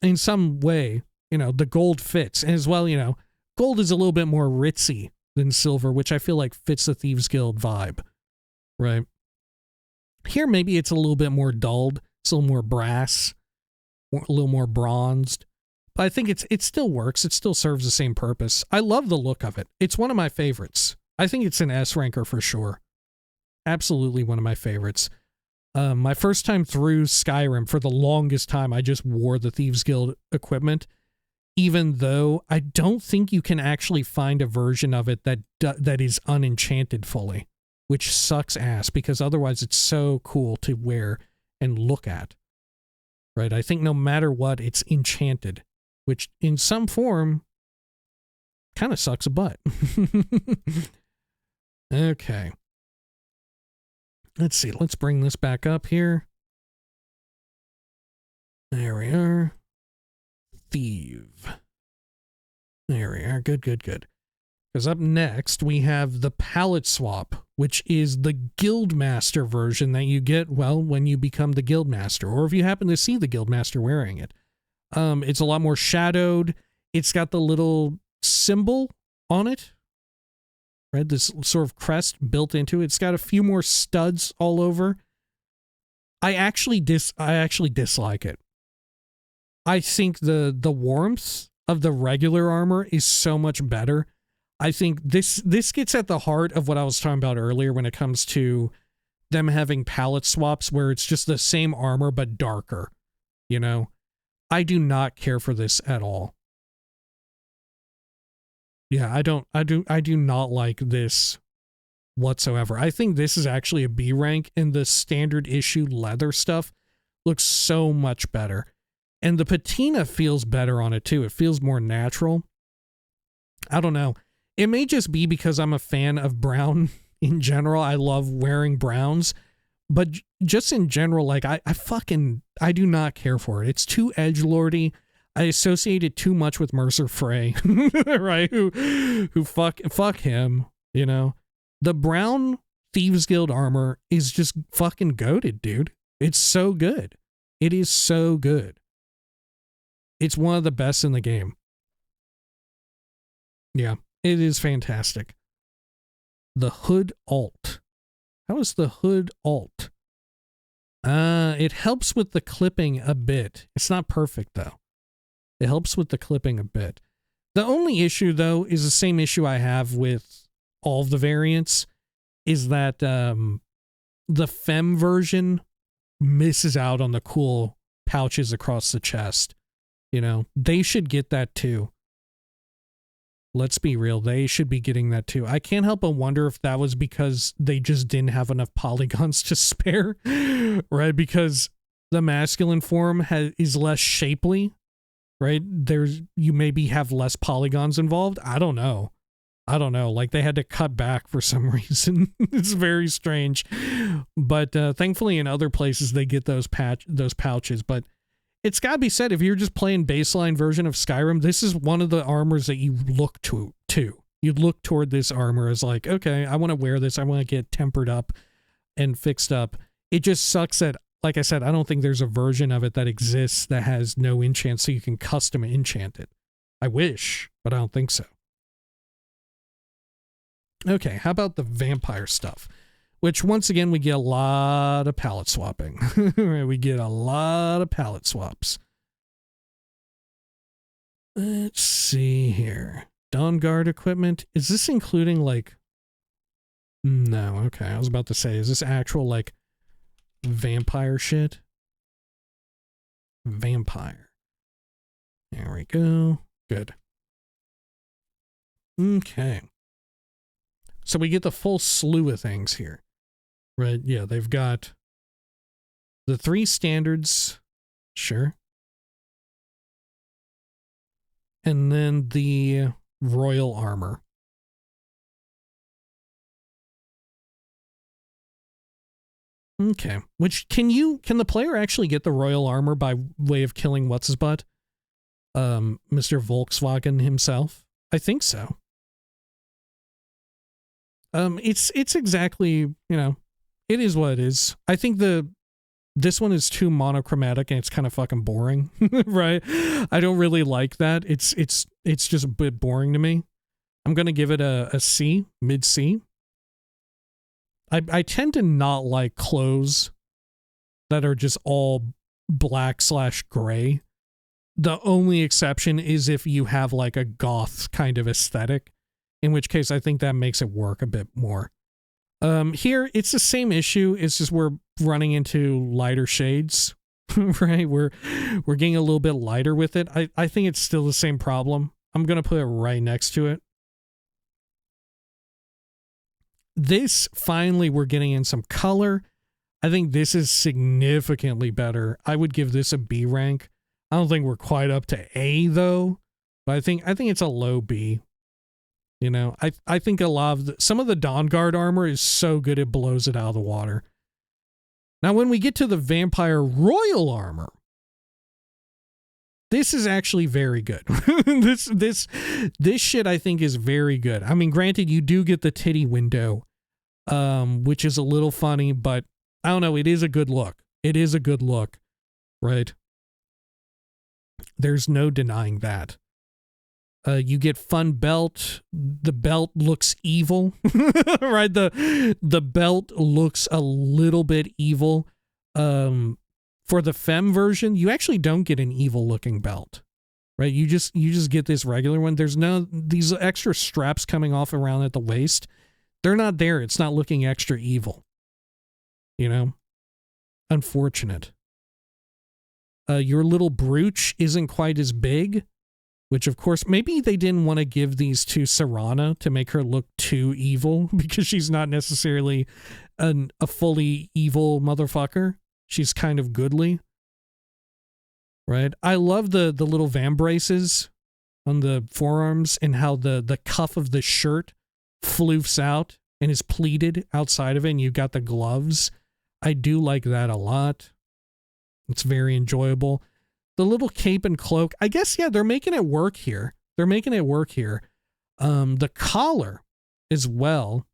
in some way, you know, the gold fits. And as well, you know, gold is a little bit more ritzy than silver, which I feel like fits the Thieves Guild vibe, right? Here, maybe it's a little bit more dulled. It's a little more brass, a little more bronzed. But I think it still works. It still serves the same purpose. I love the look of it. It's one of my favorites. I think it's an S ranker for sure. Absolutely one of my favorites. My first time through Skyrim, for the longest time, I just wore the Thieves Guild equipment, even though I don't think you can actually find a version of it that is unenchanted fully, which sucks ass because otherwise it's so cool to wear and look at. Right? I think no matter what, it's enchanted, which in some form kind of sucks a butt. Okay. Let's see. Let's bring this back up here. There we are. Thieve. There we are. Good, good, good. Because up next, we have the palette swap, which is the Guildmaster version that you get, well, when you become the Guildmaster, or if you happen to see the Guildmaster wearing it. It's a lot more shadowed. It's got the little symbol on it, right? This sort of crest built into it. It's got a few more studs all over. I actually dislike it. I think the warmth of the regular armor is so much better. I think this gets at the heart of what I was talking about earlier when it comes to them having palette swaps where it's just the same armor but darker, you know? I do not care for this at all. Yeah, I do not like this whatsoever. I think this is actually a B rank, and the standard issue leather stuff looks so much better. And the patina feels better on it too. It feels more natural. I don't know. It may just be because I'm a fan of brown in general. I love wearing browns, but just in general, like I do not care for it. It's too edgelordy. I associate it too much with Mercer Frey, right? Who fuck him, you know? The brown Thieves Guild armor is just fucking goated, dude. It's so good. It is so good. It's one of the best in the game. Yeah, it is fantastic. The Hood Alt. How is the Hood Alt? It helps with the clipping a bit. It's not perfect, though. It helps with the clipping a bit. The only issue, though, is the same issue I have with all of the variants, is that the Femme version misses out on the cool pouches across the chest. You know, they should get that too. Let's be real, they should be getting that too. I can't help but wonder if that was because they just didn't have enough polygons to spare, right? Because the masculine form is less shapely, right? You maybe have less polygons involved. I don't know. Like they had to cut back for some reason. It's very strange. But thankfully in other places they get those pouches. But it's got to be said, if you're just playing baseline version of Skyrim, this is one of the armors that you look to. You look toward this armor as like, okay, I want to wear this. I want to get tempered up and fixed up. It just sucks that, like I said, I don't think there's a version of it that exists that has no enchant, so you can custom enchant it. I wish, but I don't think so. Okay, how about the vampire stuff? Which, once again, we get a lot of palette swapping. We get a lot of palette swaps. Let's see here. Dawn Guard equipment. Is this including, like... No, okay. I was about to say, is this actual, like, vampire shit? Vampire. There we go. Good. Okay. So we get the full slew of things here. Right, yeah, they've got the 3 standards, sure. And then the royal armor. Okay, which can the player actually get the royal armor by way of killing what's-his-butt? Mr. Volkswagen himself? I think so. It's exactly, you know, it is what it is. I think this one is too monochromatic and it's kind of fucking boring, right? I don't really like that. It's just a bit boring to me. I'm going to give it a C, mid-C. I tend to not like clothes that are just all black/gray. The only exception is if you have like a goth kind of aesthetic, in which case I think that makes it work a bit more. Here, it's the same issue. It's just we're running into lighter shades, right? We're getting a little bit lighter with it. I think it's still the same problem. I'm going to put it right next to it. this finally we're getting in some color. I think this is significantly better. I would give this a B rank. I don't think we're quite up to A though, but I think it's a low B. You know, I think a lot of some of the Dawn Guard armor is so good it blows it out of the water. Now, when we get to the Vampire Royal armor, this is actually very good. this shit I think is very good. I mean, granted, you do get the titty window, which is a little funny, but I don't know. It is a good look. It is a good look, right? There's no denying that. You get fun belt. The belt looks evil, right? The belt looks a little bit evil. For the femme version, you actually don't get an evil looking belt, right? You just get this regular one. There's no these extra straps coming off around at the waist. They're not there. It's not looking extra evil. You know, unfortunate. Your little brooch isn't quite as big. Which, of course, maybe they didn't want to give these to Serana to make her look too evil because she's not necessarily a fully evil motherfucker. She's kind of goodly. Right? I love the little vambraces on the forearms and how the cuff of the shirt floofs out and is pleated outside of it and you've got the gloves. I do like that a lot. It's very enjoyable. The little cape and cloak, I guess, yeah, they're making it work here. They're making it work here. The collar as well,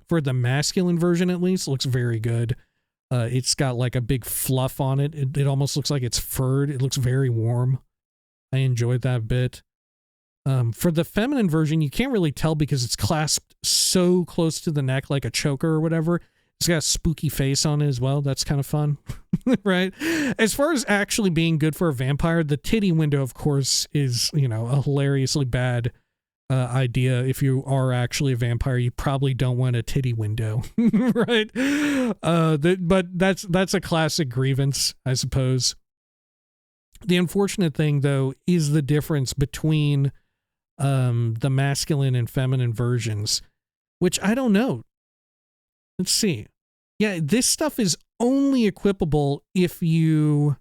for the masculine version at least, looks very good. It's got like a big fluff on it. It almost looks like it's furred. It looks very warm. I enjoyed that bit. For the feminine version, you can't really tell because it's clasped so close to the neck like a choker or whatever. It's got a spooky face on it as well. That's kind of fun, right? As far as actually being good for a vampire, the titty window, of course, is, you know, a hilariously bad idea. If you are actually a vampire, you probably don't want a titty window, right? But that's a classic grievance, I suppose. The unfortunate thing, though, is the difference between the masculine and feminine versions, which I don't know. Let's see. Yeah, this stuff is only equipable if you...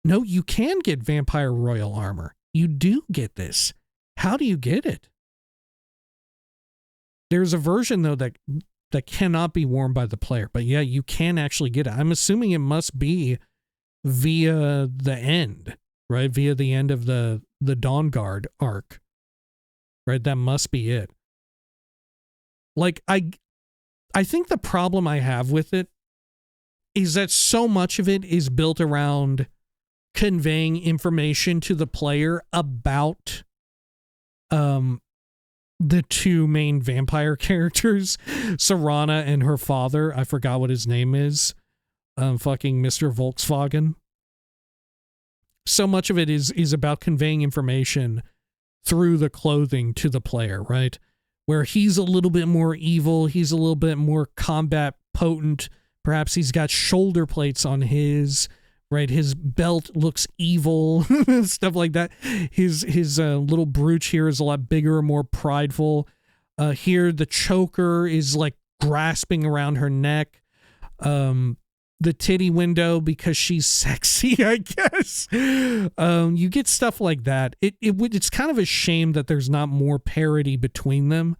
No, you can get Vampire Royal armor. You do get this. How do you get it? There's a version, though, that cannot be worn by the player. But yeah, you can actually get it. I'm assuming it must be via the end, right? Via the end of the Dawn Guard arc. Right? That must be it. Like, I think the problem I have with it is that so much of it is built around conveying information to the player about the two main vampire characters, Serana and her father. I forgot what his name is. Fucking Mr. Volkswagen. So much of it is about conveying information through the clothing to the player, right? Where he's a little bit more evil, he's a little bit more combat potent. Perhaps he's got shoulder plates on his, right? His belt looks evil, stuff like that. His little brooch here is a lot bigger, more prideful. Here, the choker is like grasping around her neck. The titty window because she's sexy, I guess. You get stuff like that. It's kind of a shame that there's not more parity between them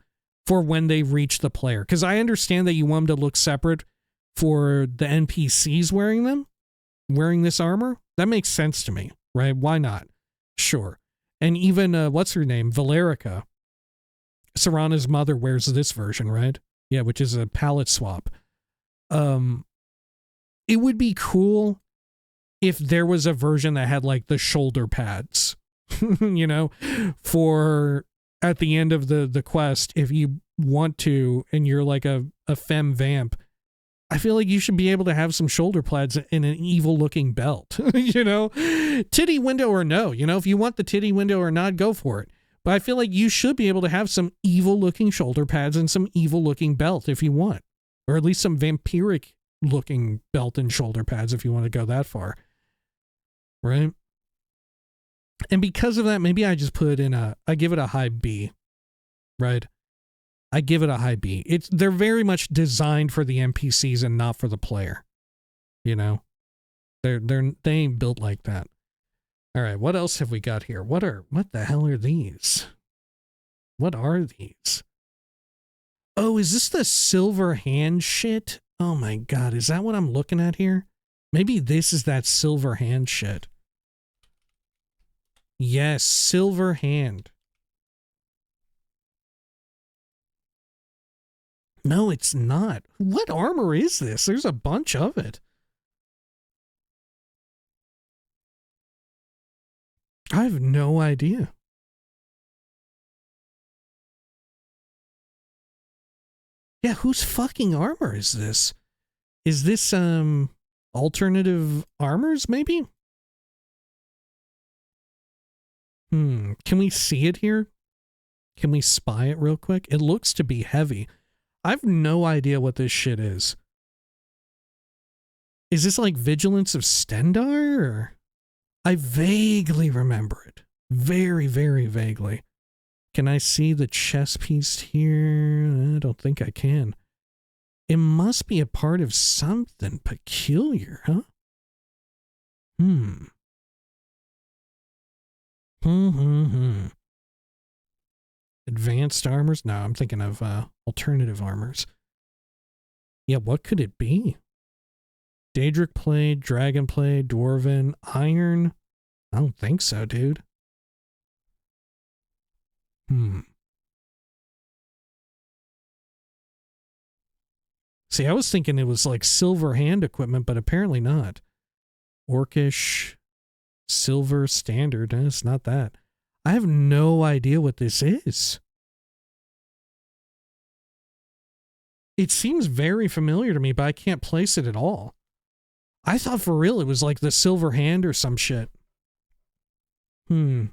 for when they reach the player. Because I understand that you want them to look separate for the NPCs wearing this armor. That makes sense to me, right? Why not? Sure. And even, what's her name? Valerica. Serana's mother wears this version, right? Yeah, which is a palette swap. It would be cool if there was a version that had like the shoulder pads, you know, for at the end of the quest, if you want to, and you're like a femme vamp, I feel like you should be able to have some shoulder pads and an evil looking belt, you know, titty window or no, you know, if you want the titty window or not, go for it. But I feel like you should be able to have some evil looking shoulder pads and some evil looking belt if you want, or at least some vampiric looking belt and shoulder pads if you want to go that far, right? And because of that, maybe I just put it in I give it a high B, right? I give it a high B. They're very much designed for the NPCs and not for the player. You know? They ain't built like that. All right, what else have we got here? What the hell are these? What are these? Oh, is this the silver hand shit? Oh my god, is that what I'm looking at here? Maybe this is that silver hand shit. Yes, silver hand. No, it's not. What armor is this? There's a bunch of it. I have no idea. Yeah, whose fucking armor is this? Is this, alternative armors, maybe? Can we see it here? Can we spy it real quick? It looks to be heavy. I have no idea what this shit is. Is this like Vigilance of Stendar? Or? I vaguely remember it. Very, very vaguely. Can I see the chess piece here? I don't think I can. It must be a part of something peculiar, huh? Advanced armors? No, I'm thinking of alternative armors. Yeah, what could it be? Daedric Blade, Dragon Blade, Dwarven, Iron? I don't think so, dude. See, I was thinking it was like silver hand equipment, but apparently not. Orcish, silver, standard. It's not that. I have no idea what this is. It seems very familiar to me, but I can't place it at all. I thought for real it was like the silver hand or some shit. Okay.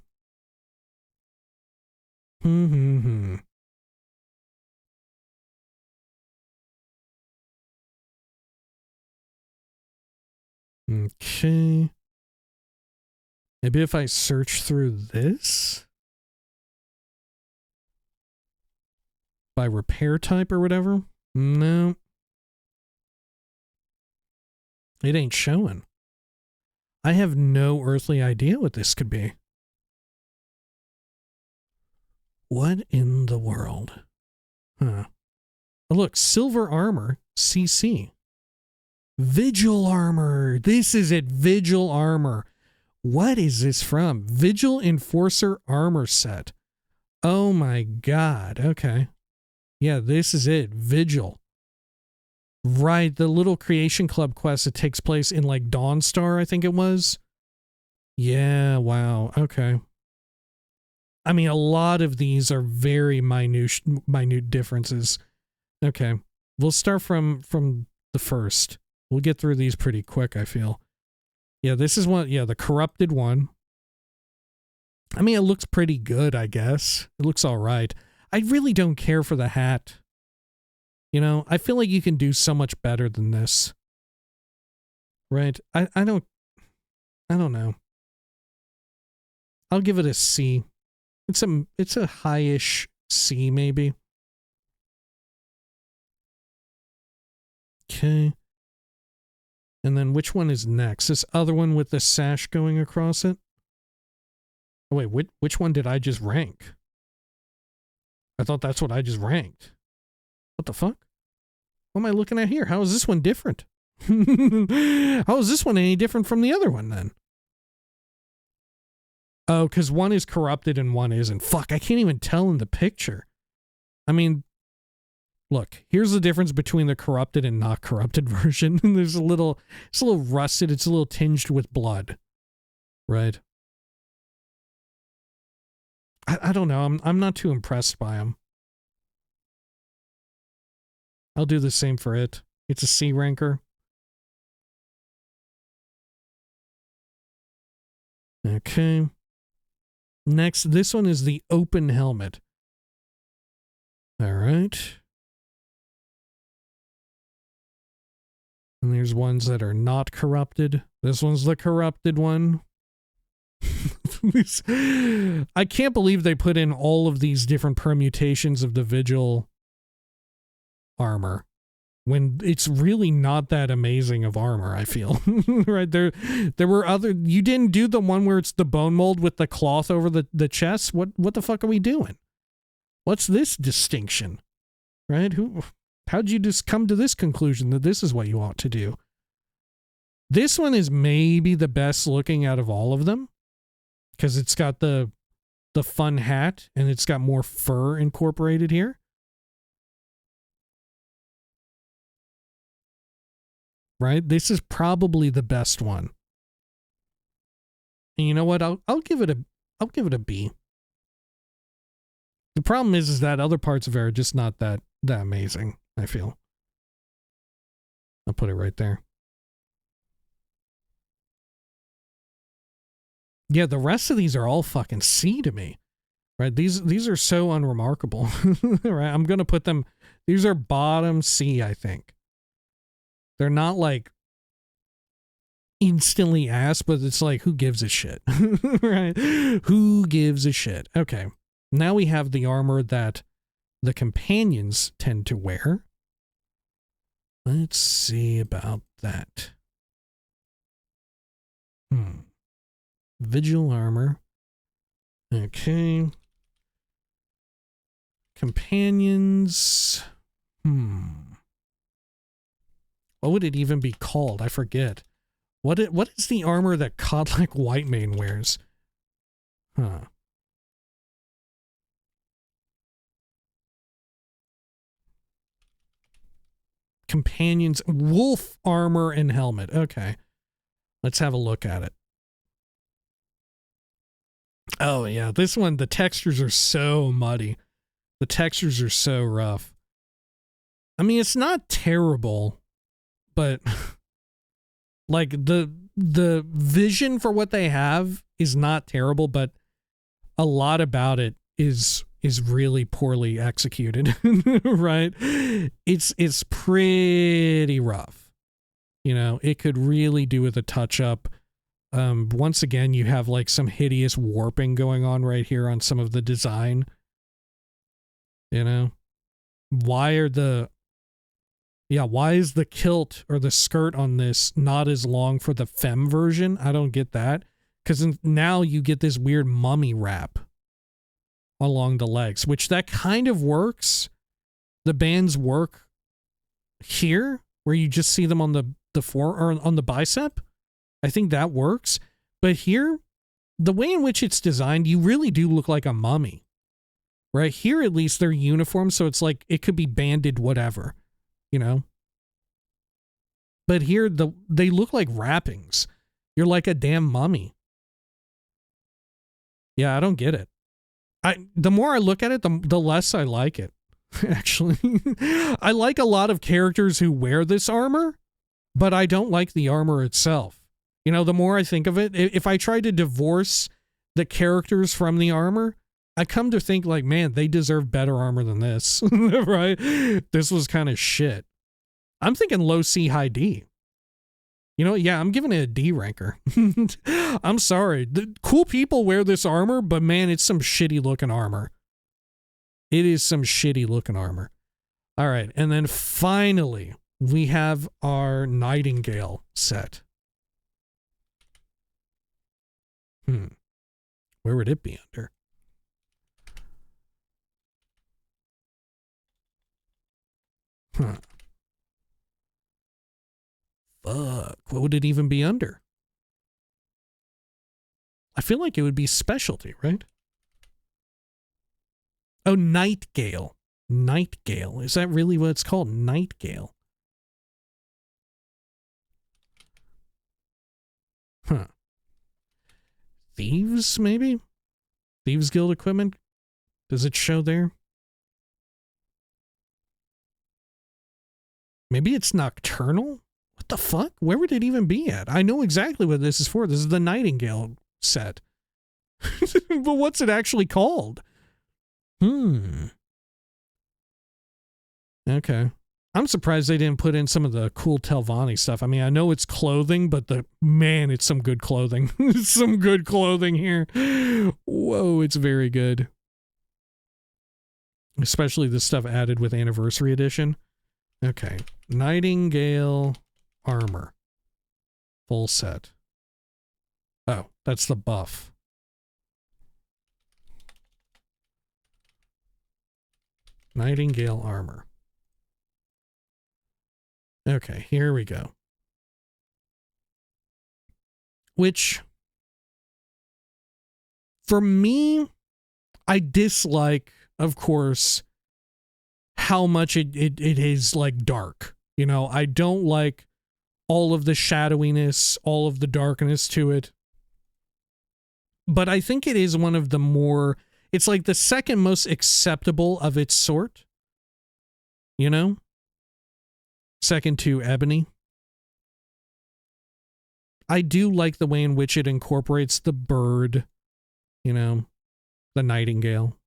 Maybe if I search through this? By repair type or whatever? No. It ain't showing. I have no earthly idea what this could be. What in the world? Huh. Oh, look, silver armor, CC. Vigil armor. This is it, Vigil armor. What is this from? Vigil Enforcer armor set. Oh my god. Okay. Yeah, this is it. Vigil. Right, the little Creation Club quest that takes place in like Dawnstar, I think it was. Yeah, wow. Okay. I mean, a lot of these are very minute differences. Okay. We'll start from the first. We'll get through these pretty quick, I feel. Yeah, this is one. Yeah, the corrupted one. I mean, it looks pretty good, I guess. It looks all right. I really don't care for the hat. You know, I feel like you can do so much better than this. Right? I don't know. I'll give it a C. It's a high-ish C, maybe. Okay. And then which one is next? This other one with the sash going across it? Oh, wait, which one did I just rank? I thought that's what I just ranked. What the fuck? What am I looking at here? How is this one different? How is this one any different from the other one then? Oh, because one is corrupted and one isn't. Fuck, I can't even tell in the picture. I mean, look, here's the difference between the corrupted and not corrupted version. It's a little rusted. It's a little tinged with blood. Right? I don't know. I'm not too impressed by him. I'll do the same for it. It's a C ranker. Okay. Next, this one is the open helmet. All right. And there's ones that are not corrupted. This one's the corrupted one. I can't believe they put in all of these different permutations of the Vigil armor when it's really not that amazing of armor, I feel. Right? There were other, you didn't do the one where it's the bone mold with the cloth over the chest. What the fuck are we doing? What's this distinction? Right? How'd you just come to this conclusion that this is what you ought to do? This one is maybe the best looking out of all of them because it's got the fun hat and it's got more fur incorporated here. Right? This is probably the best one. And you know what? I'll give it a B. The problem is that other parts of it are just not that amazing, I feel. I'll put it right there. Yeah, the rest of these are all fucking C to me. Right? These are so unremarkable. Right? I'm going to put them, these are bottom C, I think. They're not like instantly ass, but it's like, who gives a shit? Right? Who gives a shit? Okay. Now we have the armor that the companions tend to wear. Let's see about that. Vigil armor. Okay. Companions. What would it even be called? I forget. What is the armor that Godlike Whitemane wears? Companions, wolf armor and helmet. Okay. Let's have a look at it. Oh yeah, this one, the textures are so muddy. The textures are so rough. I mean, it's not terrible, but like the vision for what they have is not terrible, but a lot about it is really poorly executed. Right? It's pretty rough. You know, it could really do with a touch up. Once again, you have like some hideous warping going on right here on some of the design. You know, why is the kilt or the skirt on this not as long for the femme version? I don't get that. Because now you get this weird mummy wrap along the legs, which that kind of works. The bands work here, where you just see them on the fore or on the bicep. I think that works. But here, the way in which it's designed, you really do look like a mummy. Right here, at least they're uniform, so it's like it could be banded whatever, you know. But here, they look like wrappings. You're like a damn mummy. Yeah, I don't get it. The more I look at it, the less I like it. Actually, I like a lot of characters who wear this armor, but I don't like the armor itself. You know, the more I think of it, if I try to divorce the characters from the armor, I come to think like, man, they deserve better armor than this. Right? This was kind of shit. I'm thinking low C, high D. You know, yeah, I'm giving it a D ranker. I'm sorry. The cool people wear this armor, but man, it's some shitty looking armor. It is some shitty looking armor. All right. And then finally, we have our Nightingale set. Where would it be under? Fuck. What would it even be under? I feel like it would be specialty, right? Oh, Nightgale. Nightgale. Is that really what it's called? Nightgale. Huh. Thieves, maybe? Thieves Guild equipment? Does it show there? Maybe it's nocturnal? What the fuck? Where would it even be at? I know exactly what this is for. This is the Nightingale set. But what's it actually called? Okay. I'm surprised they didn't put in some of the cool Telvanni stuff. I mean, I know it's clothing, but it's some good clothing. Some good clothing here. Whoa, it's very good. Especially the stuff added with Anniversary Edition. Okay. Nightingale armor. Full set. Oh, that's the buff. Nightingale armor. Okay, here we go. Which, for me, I dislike, of course, how much it is like dark. You know, I don't like all of the shadowiness, all of the darkness to it. But I think it is one of the more, it's like the second most acceptable of its sort. You know? Second to Ebony. I do like the way in which it incorporates the bird, you know, the nightingale.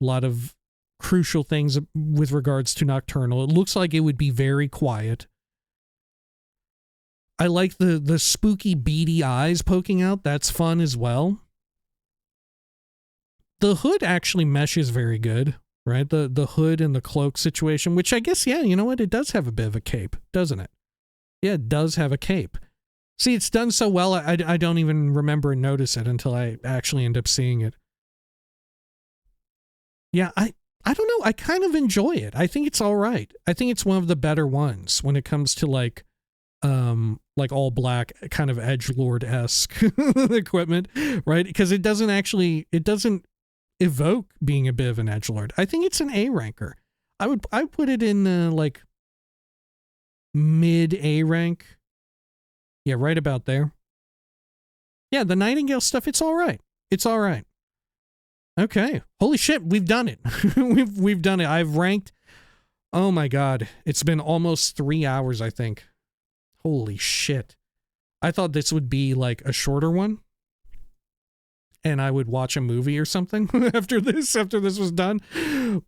A lot of crucial things with regards to Nocturnal. It looks like it would be very quiet. I like the spooky beady eyes poking out. That's fun as well. The hood actually meshes very good, right? The hood and the cloak situation, which I guess, yeah, you know what? It does have a bit of a cape, doesn't it? Yeah, it does have a cape. See, it's done so well, I don't even remember and notice it until I actually end up seeing it. Yeah, I don't know. I kind of enjoy it. I think it's all right. I think it's one of the better ones when it comes to like all black kind of edgelord-esque equipment, right? Because it doesn't evoke being a bit of an edgelord. I think it's an A ranker. I put it in like mid A rank. Yeah, right about there. Yeah, the Nightingale stuff, it's all right. It's all right. Okay. Holy shit, we've done it. we've done it. I've ranked. Oh my god, it's been almost 3 hours, I think. Holy shit. I thought this would be like a shorter one. And I would watch a movie or something after this was done.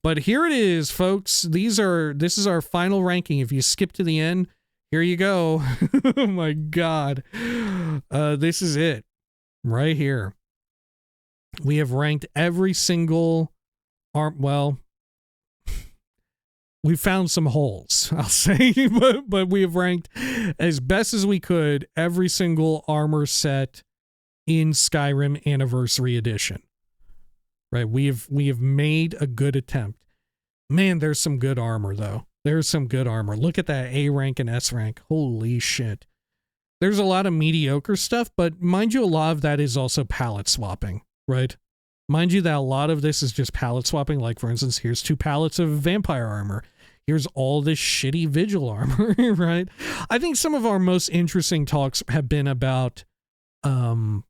But here it is, folks. This is our final ranking. If you skip to the end, here you go. Oh my god. This is it. Right here. We have ranked every single arm. Well, we found some holes, I'll say, but we have ranked as best as we could every single armor set in Skyrim Anniversary Edition. Right? We have made a good attempt. Man, there's some good armor though. There's some good armor. Look at that A rank and S rank. Holy shit. There's a lot of mediocre stuff, but mind you, a lot of that is also palette swapping, right? Mind you that a lot of this is just palette swapping. Like, for instance, here's 2 pallets of vampire armor. Here's all this shitty vigil armor, right? I think some of our most interesting talks have been about the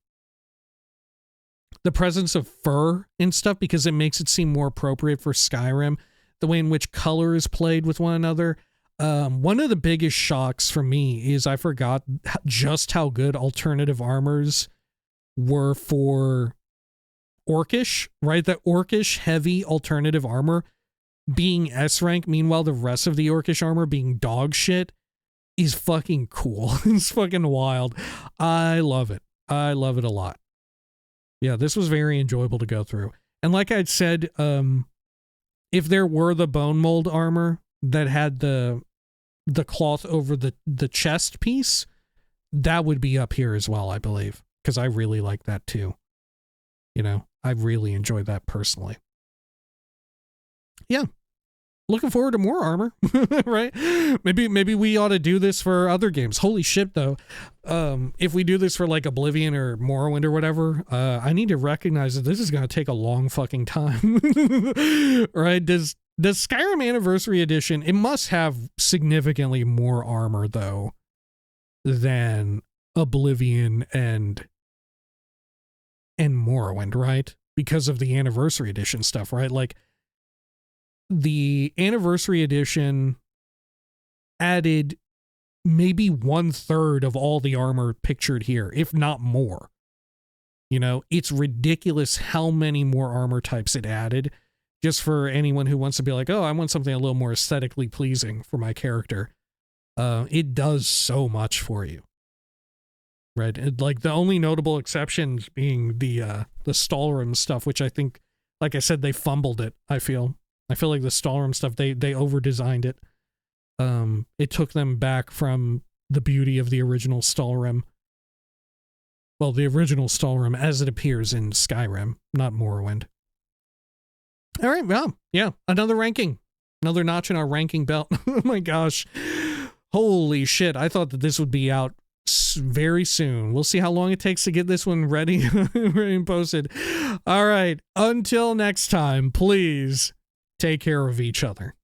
presence of fur and stuff, because it makes it seem more appropriate for Skyrim, the way in which color is played with one another. One of the biggest shocks for me is I forgot just how good alternative armors were for Orcish, right? The Orcish heavy alternative armor being S rank, meanwhile the rest of the Orcish armor being dog shit, is fucking cool. It's fucking wild. I love it. I love it a lot. Yeah, this was very enjoyable to go through. And like I'd said, if there were the bone mold armor that had the cloth over the chest piece, that would be up here as well, I believe, because I really like that too. You know, I really enjoyed that personally. Yeah. Looking forward to more armor, right? Maybe we ought to do this for other games. Holy shit, though. If we do this for like Oblivion or Morrowind or whatever, I need to recognize that this is going to take a long fucking time, right? Does Skyrim Anniversary Edition, it must have significantly more armor, though, than Oblivion and Morrowind, right? Because of the Anniversary Edition stuff, right? Like, the Anniversary Edition added maybe 1/3 of all the armor pictured here, if not more. You know, it's ridiculous how many more armor types it added, just for anyone who wants to be like, oh, I want something a little more aesthetically pleasing for my character. It does so much for you. Right? Like, the only notable exceptions being the Stalrim stuff, which I think, like I said, they fumbled it, I feel. I feel like the Stalrim stuff, they over-designed it. It took them back from the beauty of the original Stalrim. Well, the original Stalrim as it appears in Skyrim, not Morrowind. All right, well, yeah, another ranking. Another notch in our ranking belt. Oh my gosh. Holy shit, I thought that this would be out very soon. We'll see how long it takes to get this one ready and posted. All right, until next time, please take care of each other.